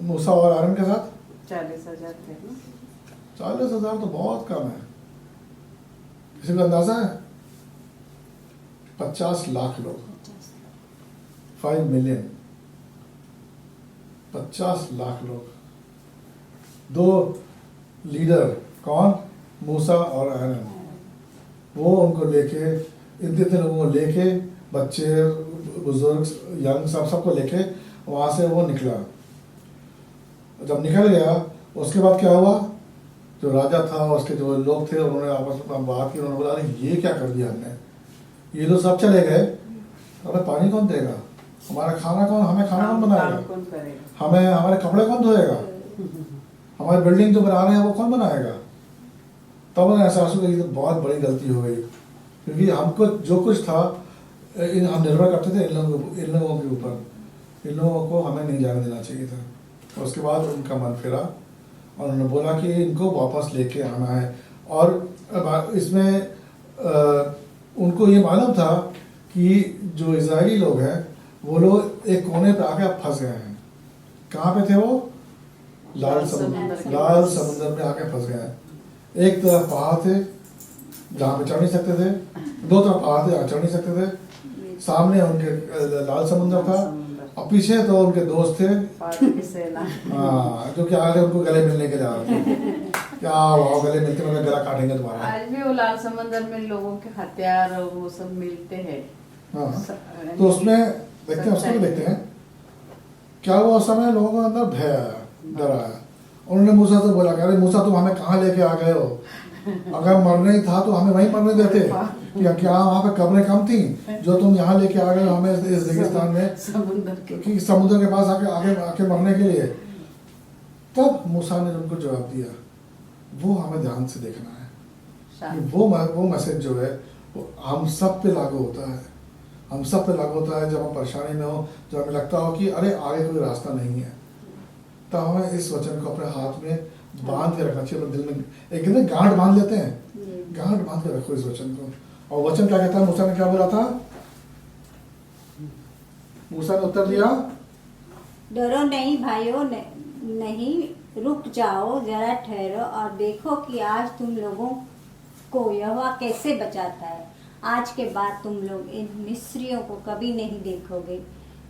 मूसा और आरन के साथ? 40,000 थे ना। 40,000 तो बहुत कम है। किसी को अंदाजा है? 50 लाख लोग, 5 मिलियन, 50 लाख लोग। 2 लीडर, कौन? मूसा और आयरन। वो उनको लेके, इतने लोगों को लेके, बच्चे, बुजुर्ग, यंग, सबको लेके वहां से वो निकला। जब निकल गया उसके बाद क्या हुआ? जो राजा था, उसके जो लोग थे, उन्होंने आपस में बात की। उन्होंने बोला, अरे ये क्या कर दिया हमने, ये लोग सब चले गए, हमें पानी कौन देगा, हमारा खाना कौन, हमें खाना कौन बनाएगा, हमें हमारे कपड़े कौन धोएगा, हमारी बिल्डिंग जो बना रहे हैं वो कौन बनाएगा? तब उन्हें एहसास हुआ कि तो बहुत बड़ी गलती हो गई, क्योंकि हमको जो कुछ था हम निर्भर करते थे इन लोगों के ऊपर। इन लोगों को हमें नहीं जाने देना चाहिए था। और उसके बाद उनका मन फिरा और उन्होंने बोला कि इनको वापस लेके आना है। और अब इसमें उनको ये मालूम था कि जो इजरायली लोग हैं वो लोग एक कोने पे आके अब फंस गए हैं। कहाँ पे थे वो? लाल समुद्र में आके फंस गए हैं। एक तरफ पहाड़ थे जहाँ पे चढ़ नहीं सकते थे, दो तरफ पहाड़ थे जहाँ चढ़ नहीं सकते थे, सामने उनके लाल समुद्र था और पीछे तो उनके दोस्त थे हाँ, जो कि आगे उनको गले मिलने के लिए आ रहे थे। क्या वाह, गले मिलते में गला काटेंगे तुम्हारा। आज भी वो लाल समंदर में लोगों के हथियार और वो सब मिलते हैं। हाँ, तो उसमें देखते हैं, उसको भी देखते हैं क्या हुआ। उस समय लोगों के अंदर भय आया, डर आया। उन्होंने मूसा से बोला, अरे मूसा तुम हमें कहाँ लेके आ गए हो? अगर मरना ही था तो हमें वहीं मरने देते। क्या वहाँ पे कब्रें कम थी जो तुम यहाँ लेके आ गए हो हमें इस रेगिस्तान में, समुद्र के पास आके मरने के लिए? तब मूसा ने उनको जवाब दिया, वो हमें ध्यान से देखना है कि वो मैसेज जो है वो हम सब पे लागू होता है। हम सब पे लागू होता है जब हम परेशानी में हो, जब हमें लगता हो कि अरे आगे कोई रास्ता नहीं है, तब हमें इस वचन को अपने हाथ में बांध के रखना चाहिए, अपने दिल में एक दिन गांठ बांध लेते हैं, गांठ बांध के रखो इस वचन को। और वचन क्या कहता है? मूसा ने क्या बोला था? मूसा ने उत्तर दिया, डरो नहीं भाइयों, नहीं, रुक जाओ, जरा ठहरो और देखो कि आज तुम लोगों को यहोवा कैसे बचाता है। आज के बाद तुम लोग इन मिस्रियों को कभी नहीं देखोगे।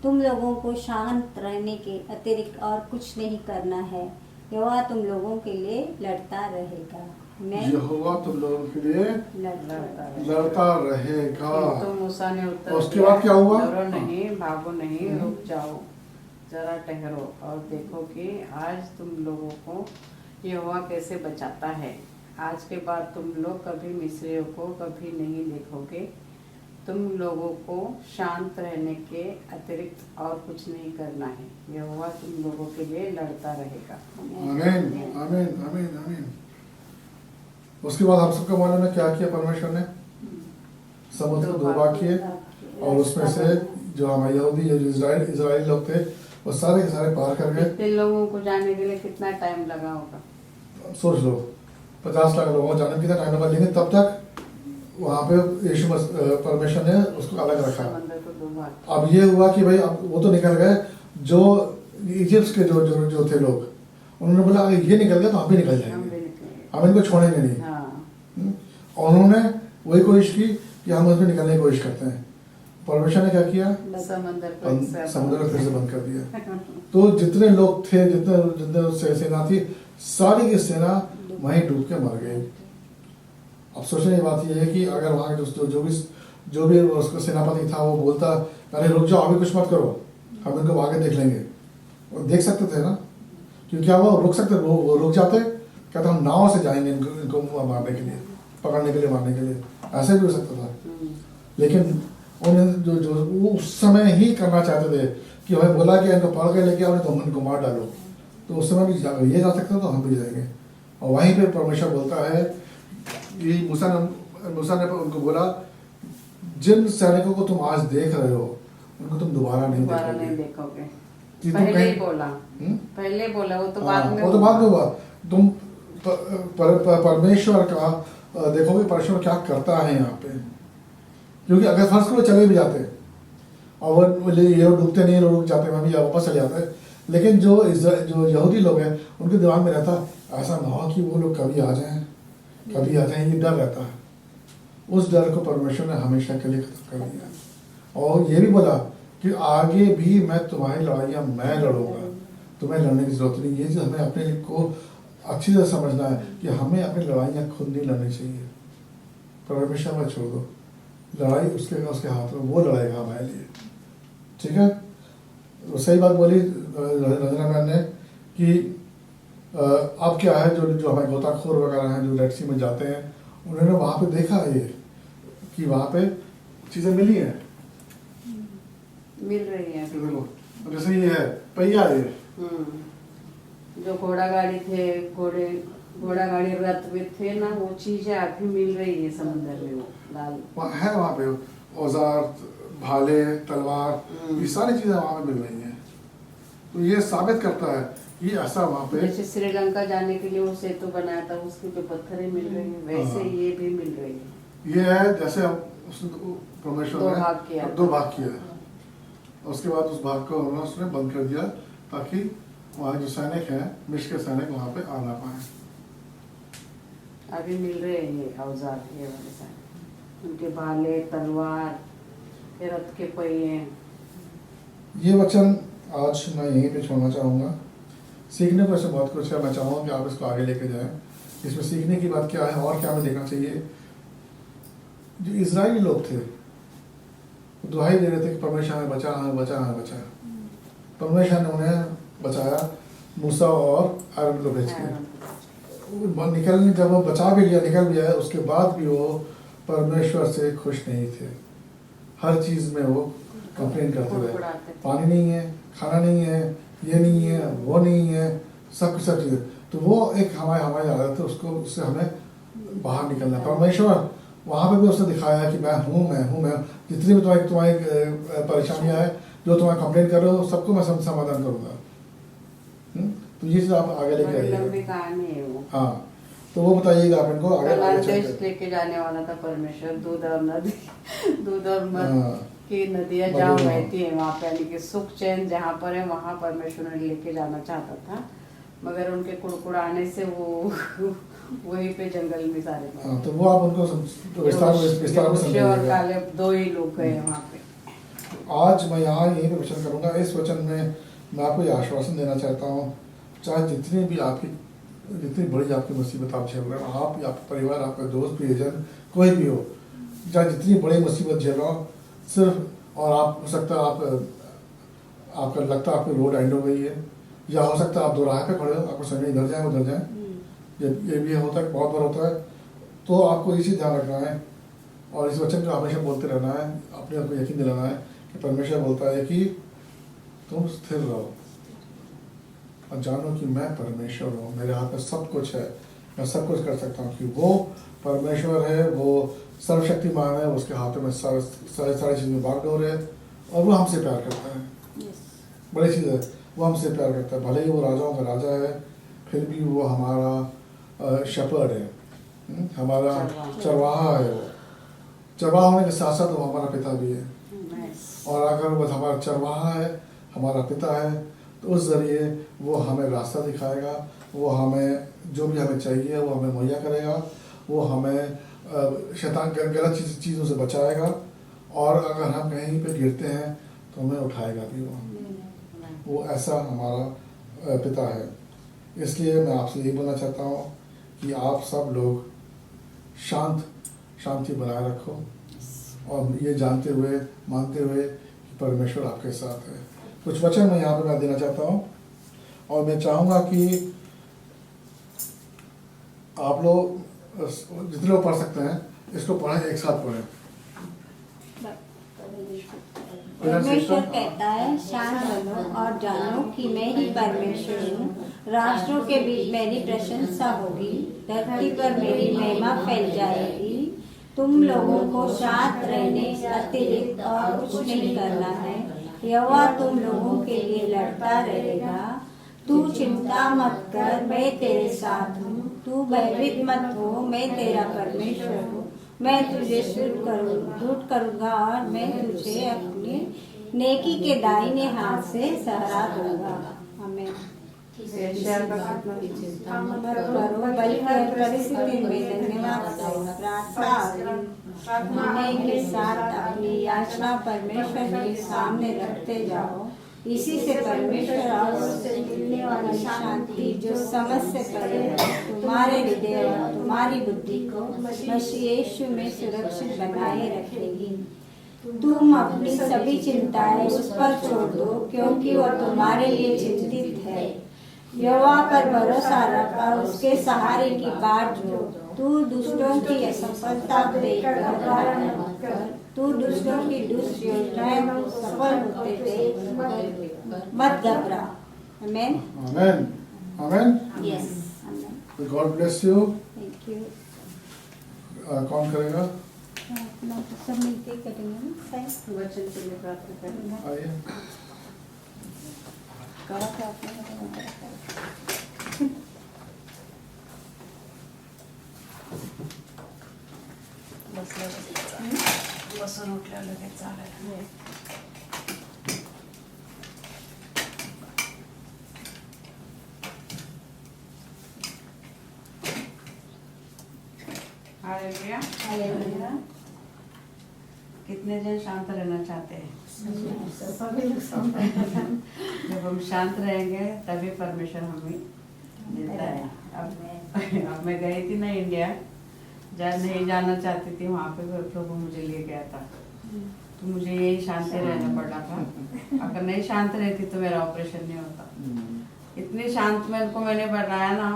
तुम लोगों को शांत रहने के अतिरिक्त और कुछ नहीं करना है। यहोवा तुम लोगों के लिए लड़ता रहेगा। यहोवा तुम लोगों के लिए लड़ता रहेगा। तो मूसा ने उत्तर उसके बाद क्या हुआ? डरो नहीं, भागो नहीं, रुक जाओ, जरा ठहरो और देखो कि आज तुम लोगों को यहोवा कैसे बचाता है। आज के बाद तुम लोग कभी मिस्रियों को कभी नहीं देखोगे। तुम लोगों को शांत रहने के अतिरिक्त और कुछ नहीं करना है। यहोवा तुम लोगों के लिए लड़ता रहेगा। आमीन, आमीन, आमीन, आमीन। उसके बाद हम सबको मालूम है क्या किया परमेश्वर ने? समुद्र को 2 भाग किए और उसमें से जो हमारे यहूदी जो इजराइली लोग थे वो सारे के सारे पार कर गए। इतने लोगों को जाने के लिए कितना टाइम लगा होगा? सोच लो 50 लाख लोगों को जाने में कितना टाइम लगा, लेकिन तब तक वहाँ पे यीशु परमेश्वर ने उसको अलग रखा। अब ये हुआ कि भाई अब वो तो निकल गए, जो इजिप्ट के जो थे लोग, उन्होंने बोला अगर ये निकल गए तो हम भी निकल जाएंगे, हम इनको छोड़ेंगे नहीं। और उन्होंने वही कोशिश की कि हम उसमें निकलने की कोशिश करते हैं। परमेश्वर ने क्या किया? समुद्र को फिर से बंद कर दिया। तो जितने लोग थे, जितने सेना थी, सारी की सेना वहीं डूब के मर गई। अब सोचने की बात यह है कि अगर वहाँ जो भी उसका सेनापति था वो बोलता अरे रुक जाओ अभी कुछ मत करो, हम इनको आगे देख लेंगे, वो देख सकते थे ना, क्योंकि क्या वो रुक सकते, वो रुक जाते, कहते हम नाव से जाएंगे इनको मारने के लिए, पकड़ने के लिए, मारने के लिए, ऐसे भी हो सकता था। लेकिन उन्हें जो वो उस समय ही करना चाहते थे कि हमें बोला कि इनको पकड़ के लेके आओ तो हम इनको मार डालो, तो उस समय भी ये जा सकते तो हम भी जाएंगे। और वहीं पे परमेश्वर बोलता है कि मूसा ने उनको बोला जिन सैनिकों को तुम आज देख रहे हो उनको तुम दोबारा नहीं देखोगे। पहले बोला वो तो बाद में हुआ। तुम परमेश्वर का देखोगे परमेश्वर क्या करता है यहाँ पे, क्योंकि अगर फर्स्ट को चले भी जाते और वो ये डूबते नहीं, रुक जाते, वहाँ भी वापस चले जाते, लेकिन जो यहूदी लोग हैं उनके दिमाग में रहता ऐसा ना हो कि वो लोग कभी आ जाएं, ये डर रहता है। उस डर को परमेश्वर ने हमेशा के लिए खत्म कर दिया और ये भी बोला कि आगे भी मैं तुम्हारी लड़ाइयाँ मैं लड़ूंगा, तुम्हें लड़ने की जरूरत नहीं। ये चीज़ हमें अपने को अच्छी तरह समझना है कि हमें अपनी लड़ाइयाँ खुद नहीं लड़नी चाहिए, परमेश्वर में छोड़ दो, लड़ाई उसके हाथ में, वो लड़ाएगा हमारे लिए। ठीक है, तो सही बात बोली रंजना मैम ने कि अब क्या है, जो हमारे गोताखोर वगैरह हैं जो रेड सी में जाते हैं, उन्होंने वहाँ पे देखा ये कि वहाँ पे चीज़ें मिली हैं, मिल रही हैं। जैसे ये है पहिया, ये जो घोड़ा गाड़ी थे, घोड़ा गाड़ी रथ में थे ना, वो चीजें अभी मिल रही है समुद्र में। वो लाल है वहाँ पे औजार, भाले, तलवार, ये सारी चीजें वहाँ पे मिल रही हैं। तो ये साबित करता है ये ऐसा वहाँ पे जैसे श्रीलंका जाने के लिए वो सेतु बनाया था, उसके पे पत्थर ही मिल रही है, वैसे हाँ। ये भी मिल रही है। ये है जैसे हम उसने परमेश्वर दो ने भाग किया। दो भाग किया। उसके बाद उस भाग को उसने बंद कर दिया ताकि वहाँ जो सैनिक हैं, मिस्र के सैनिक वहाँ पे आ ना पाए। अभी मिल रहे हैं ये औजार, ये वाले सारे, उनके भाले, तलवार, ये रथ के पहिए। ये वचन आज मैं यहीं पे छोड़ना चाहूँगा। सीखने को ऐसे बहुत कुछ है, मैं चाहूँगा कि आप इसको आगे लेके जाएं। इसमें सीखने की बात क्या है और क्या हमें देखना चाहिए। जो इजरायली लोग थे वो दुहाई दे रहे थे कि परमेश्वर हमें बचा, हमें बचा, हमें बचा। परमेश्वर ने उन्हें बचाया मूसा और आरोन को भेज के। निकलने जब वो बचा भी लिया, निकल भी आया, उसके बाद भी वो परमेश्वर से खुश नहीं थे। हर चीज़ में वो कंप्लेन करते रहे, पानी नहीं है, खाना नहीं है, ये नहीं है, वो नहीं है, सब चीज़। तो वो एक हमारी आदत है, उसको उससे हमें बाहर निकलना है। परमेश्वर वहाँ पे भी उसने दिखाया कि मैं हूँ। जितनी भी तुम्हारी परेशानियाँ हैं, जो तुम्हारे कंप्लेन कर रहे हो, सबको मैं समाधान करूँगा। तो ये चीज़ आप आगे लेके आइएगा। लंबी कहानी है वो। हाँ, तो वो बताइएगा आप इनको आगे कनान चलते। देश लेके जाने वाला था परमेश्वर, दूध और मद हाँ। की नदियाँ मधुर जहाँ हाँ। बहती है वहाँ पे, यानी कि सुख चैन जहाँ पर है वहाँ परमेश्वर ने लेके जाना चाहता था, मगर उनके कुड़कुड़ाने से वो वहीं पे जंगल में सारे मर हाँ, तो वो आप उनको विस्तार में यहोशू और समझाइएगा। कालेब दो ही लोग गए वहाँ पे। आज मैं यहाँ यहीं पे वचन करूँगा। इस वचन में मैं आपको ये आश्वासन देना चाहता हूँ, चाहे जितनी बड़ी आपकी मुसीबत आप झेल रहे हो, आप या आपका परिवार, आपका दोस्त, प्रियजन, कोई भी हो, चाहे जितनी बड़ी मुसीबत झेल रहा हो, सिर्फ और आप हो सकता है आपका लगता है आपकी रोड एंड हो गई है, या हो सकता है आप दो राह पे खड़े हो, आपको समझ इधर जाए उधर जाए, ये भी होता है, बहुत बार होता है। तो आपको इसी ध्यान रखना है और इस वचन को हमेशा बोलते रहना है, अपने आप को यकीन दिलाना है कि परमेश्वर बोलता है कि तुम स्थिर रहो और जानो कि मैं परमेश्वर हूँ, मेरे हाथ में सब कुछ है, मैं सब कुछ कर सकता हूँ। कि वो परमेश्वर है, वो सर्वशक्तिमान है, उसके हाथों में सारी चीज़ में बागडोर है और वो हमसे प्यार करता है। बड़ी चीज़ है, वो हमसे प्यार करता है। भले ही वो राजाओं का राजा है, फिर भी वो हमारा शेपर्ड है, हमारा चरवाहा है। वो चरवाहा होने के साथ साथ वो हमारा पिता भी है। और अगर वो हमारा चरवाहा है, हमारा पिता है, तो उस ज़रिए वो हमें रास्ता दिखाएगा, वो हमें जो भी हमें चाहिए वो हमें मुहैया करेगा, वो हमें शैतान गलत चीज़ों से बचाएगा, और अगर हम कहीं पे गिरते हैं तो हमें उठाएगा भी वो ऐसा हमारा पिता है। इसलिए मैं आपसे ये बोलना चाहता हूँ कि आप सब लोग शांति बनाए रखो, और ये जानते हुए मानते हुए कि परमेश्वर आपके साथ है। कुछ वचन मैं यहाँ पे मैं देना चाहता हूँ, और मैं चाहूँगा कि आप लोग जितने लोग पढ़ सकते हैं इसको पढ़ें, एक साथ पढ़ें। परमेश्वर कहता है, शांत बनो और जानो कि मैं ही परमेश्वर हूँ। राष्ट्रों के बीच मेरी प्रशंसा होगी, धरती पर मेरी महिमा फैल जाएगी। तुम लोगों को शांत रहने से अतिरिक्त और कुछ नहीं करना है। यहोवा तुम लोगों के लिए लड़ता रहेगा। तू चिंता मत कर, मैं तेरे साथ हूँ। तू भयभीत मत हो, मैं तेरा परमेश्वर हूँ। मैं तुझे दूत करूँगा और मैं तुझे अपनी नेकी के दाहिने हाथ से सहारा दूंगा। हमें चिंता मत करो, बल्कि हर परिस्थिति में धन्यवाद प्रार्थना के साथ अपनी याचना परमेश्वर के सामने रखते जाओ। इसी से परमेश्वर और उससे मिलने वाली शांति जो समझ से परे है, तुम्हारे हृदय और तुम्हारी बुद्धि को मसीह यीशु में सुरक्षित बनाए रखेगी। तुम अपनी सभी चिंताएं उस पर छोड़ दो, क्योंकि वह तुम्हारे लिए चिंतित है। यहोवा पर भरोसा रख और उसके सहारे की बाट जोड़। तू दुष्टों की असफलता देखकर घबरा मत कर। तू दुष्टों की दुष्ट योजनाएं सफल होते देख मत घबरा। Amen. Amen. Amen. Yes. God bless you. Thank you. कौन करेगा? अपना सब मिलके करेंगे ना। वचन के लिए प्रार्थना करेंगे। आइए। बसून उठल्यावर लगेच चालायला. हालेलुया. हालेलुया. कितने जन शांत रहना चाहते हैं? जब हम शांत रहेंगे तभी परमेश्वर हमें देता है. अब मैं गई थी ना इंडिया, जहाँ नहीं जाना चाहती थी वहाँ पे प्रभु मुझे ले गया था. तो मुझे यही शांति रहना पड़ा था. अगर नहीं शांत रहती तो मेरा ऑपरेशन नहीं होता. इतनी शांत मन को मैंने बनाया ना,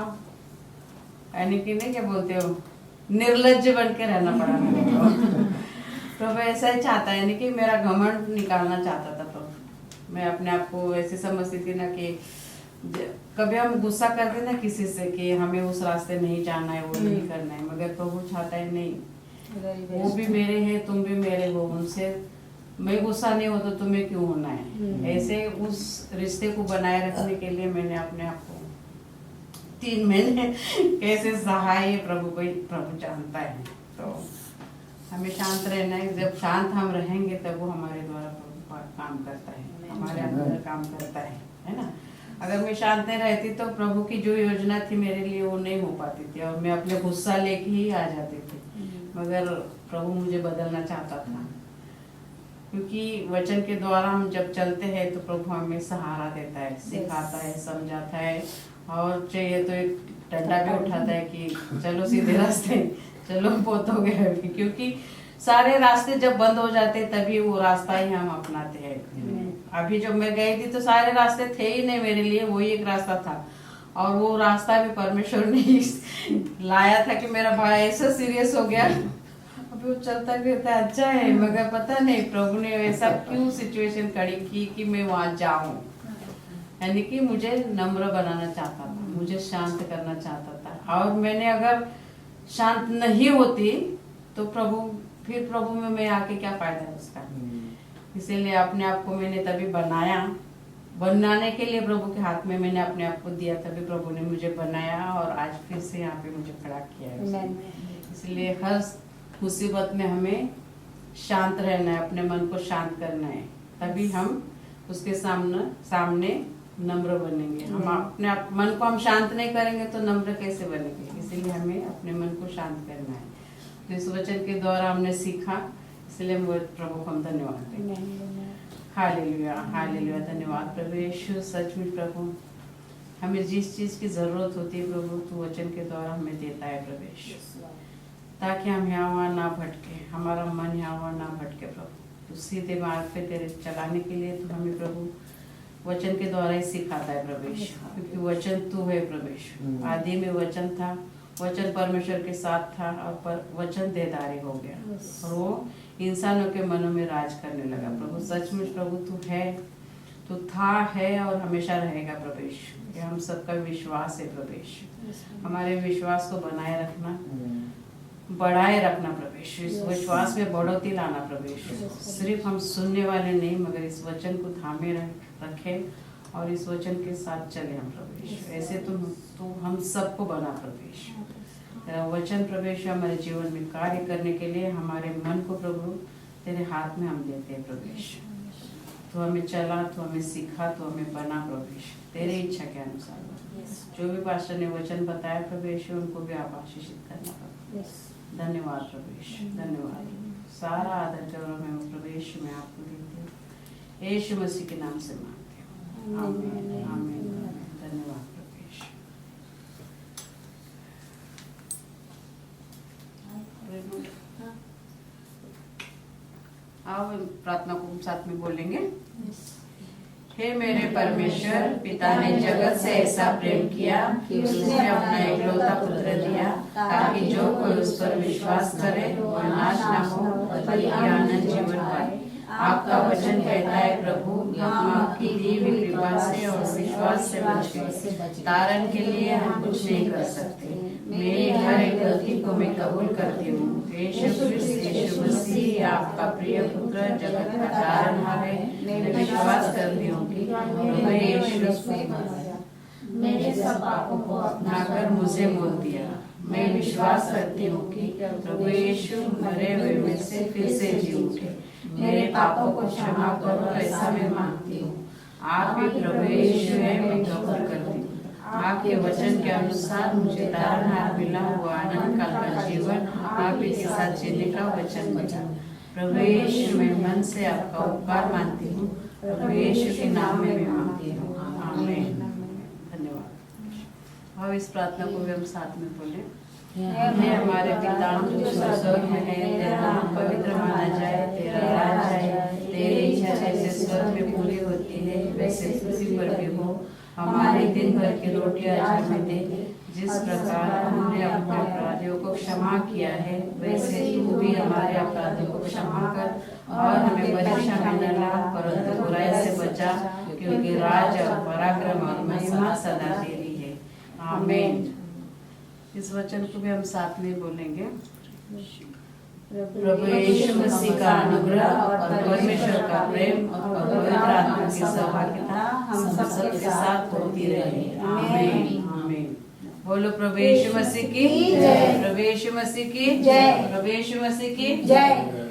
यानी कि नहीं क्या बोलते हो, निर्लज्ज बन के रहना पड़ा मेरे को. प्रभु ऐसा ही चाहता है, यानी कि मेरा घमंड निकालना चाहता था प्रभु. मैं अपने आप को ऐसे समझती थी ना कि कभी हम गुस्सा करते ना किसी से कि हमें उस रास्ते नहीं जाना है, वो नहीं करना है, मगर प्रभु चाहता है नहीं, वो भी मेरे हैं, तुम भी मेरे हो, उनसे मैं गुस्सा नहीं हो तो तुम्हें क्यों होना है. ऐसे उस रिश्ते को बनाए रखने के लिए मैंने अपने आप को 3 महीने कैसे सहाय प्रभु को प्रभु जानता है. तो हमें शांत रहना है. जब शांत हम रहेंगे तब वो हमारे द्वारा काम करता है, हमारे अंदर काम करता है ना. अगर मैं शांत नहीं रहती तो प्रभु की जो योजना थी मेरे लिए वो नहीं हो पाती थी, और मैं अपने गुस्सा लेके ही आ जाती थी. मगर प्रभु मुझे बदलना चाहता था, क्योंकि वचन के द्वारा हम जब चलते हैं तो प्रभु हमें सहारा देता है, सिखाता है, समझाता है, और चाहिए तो एक डंडा भी उठाता है कि चलो सीधे रास्ते, चलो बहुत हो गया. क्योंकि सारे रास्ते जब बंद हो जाते तभी वो रास्ता ही हम अपनाते हैं. अभी जब मैं गई थी तो सारे रास्ते थे ही नहीं मेरे लिए, वही एक रास्ता था, और वो रास्ता भी परमेश्वर ने लाया था कि मेरा भाई ऐसा सीरियस हो गया, अभी वो चलता फिरता अच्छा है, मगर पता नहीं प्रभु ने ऐसा क्यों सिचुएशन खड़ी की कि मैं वहां जाऊं. यानी कि मुझे नम्र बनाना चाहता था, मुझे शांत करना चाहता था. और मैंने अगर शांत नहीं होती तो प्रभु में मैं आके क्या फायदा उसका. इसीलिए अपने आप को मैंने तभी बनाने के लिए प्रभु के हाथ में मैंने अपने आप को दिया, तभी प्रभु ने मुझे बनाया और आज फिर से यहाँ पे मुझे खड़ा किया है. इसलिए हर मुसीबत में हमें शांत रहना है, अपने मन को शांत करना है, तभी हम उसके सामने नम्र बनेंगे. हम अपने मन को हम शांत नहीं करेंगे तो नम्र कैसे बनेंगे. इसीलिए हमें अपने मन को शांत करना है. तो इस वचन के द्वारा हमने सीखा, इसलिए प्रभु को हम धन्यवाद देंगे. Hallelujah, hallelujah. धन्यवाद प्रभु यीशु. सचमुच प्रभु हमें जिस चीज की जरूरत होती है प्रभु तू वचन के द्वारा हमें देता है प्रभु यीशु, ताकि हम यहाँ वहाँ ना भटके, हमारा मन यहाँ वहाँ ना भटके. प्रभु तो सीधे मार्ग पे तेरे चलाने के लिए तो हमें प्रभु वचन के द्वारा ही सिखाता है प्रभु यीशु, क्योंकि वचन तू है प्रभु यीशु. आदि में वचन था, वचन परमेश्वर के साथ था, और वचन देहधारी हो गया और वो इंसानों के मनों में राज करने लगा. प्रभु सचमुच प्रभु तू है, तू था, है और हमेशा रहेगा प्रभु यीशु. ये हम सबका विश्वास है प्रभु यीशु. हमारे विश्वास को बनाए रखना, बढ़ाए रखना प्रभु यीशु. इस विश्वास में बढ़ोतरी लाना प्रभु यीशु. सिर्फ हम सुनने वाले नहीं, मगर इस वचन को थामे रखे और इस वचन के साथ चले हम प्रभु यीशु. ऐसे तो हम सबको बना प्रभु यीशु. तेरा वचन प्रभु यीशु हमारे जीवन में कार्य करने के लिए हमारे मन को प्रभु तेरे हाथ में हम देते हैं प्रभु यीशु. तो हमें चला, तो हमें सीखा, तो हमें बना प्रभु यीशु तेरे इच्छा के अनुसार. जो भी पास्टर ने वचन बताया प्रभु यीशु उनको भी आप आशीषित करना प्रभु. धन्यवाद प्रभु यीशु, धन्यवाद. सारा आदर गौरव मैं प्रभु यीशु में आपको देती हूँ, यीशु मसीह के नाम से मांगती हूँ. आमीन, आमीन. धन्यवाद प्रभु यीशु. आओ प्रार्थना को साथ में बोलेंगे. हे मेरे परमेश्वर, पिता ने जगत से ऐसा प्रेम किया कि उसने अपना एकलौता पुत्र दिया, ताकि जो कोई उस पर विश्वास करे वह नाश न हो बल्कि आनंद जीवन पाए. आपका वचन कहता है प्रभु, हम आपकी दी हुई कृपा से और विश्वास से बच गए. तारण के लिए हम कुछ नहीं कर सकते. मेरी हर एक गलती को मैं कबूल करती हूँ। यीशु मसीह आपका प्रिय पुत्र जगत का तारनहार है। मैं विश्वास करती हूँ कि प्रभु यीशु मेरे सब पापों को अपना कर मुझे मोल दिया। मैं विश्वास करती हूँ कि प्रभु यीशु मरे हुए में से फिर से जी उठे। मेरे पापों को क्षमा करो, ऐसा मैं मांगती हूँ। आप ही प्रभु यीशु है, मैं कबूल करती हूँ। आपके वचन के अनुसार मुझे तारनहार मिला हुआ आनंद काल का जीवन आप ही के साथ जीने का वचन मिला। प्रभु यीशु मैं मन से आपका उपकार मानती हूँ। प्रभु यीशु के नाम में मैं मांगती हूँ, आमीन। धन्यवाद। अब इस प्रार्थना को भी हम साथ में बोले। हे हमारे पिता जो स्वर्ग में है, तेरा नाम पवित्र माना जाए, तेरा राज आए, तेरी इच्छा जैसे स्वर्ग में पूरी होती है वैसे पृथ्वी पर भी हो। हमारे दिन भर की रोटी आज हमें दे। जिस प्रकार हमने अपने अपराधियों को क्षमा किया है वैसे तू भी हमारे अपराधों को क्षमा कर, और हमें परीक्षा में न ला परंतु बुराई से बचा, क्योंकि राज और पराक्रम और महिमा सदा तेरी है, आमीन। इस वचन को भी हम साथ में बोलेंगे। प्रभु यीशु मसीह का अनुग्रह और परमेश्वर का प्रेम और पवित्र आत्मा की सहभागिता हम सब के साथ होती रहे, आमीन, आमीन। बोलो प्रभु यीशु मसीह की जय। प्रभु यीशु मसीह की जय। प्रभु यीशु मसीह की जय।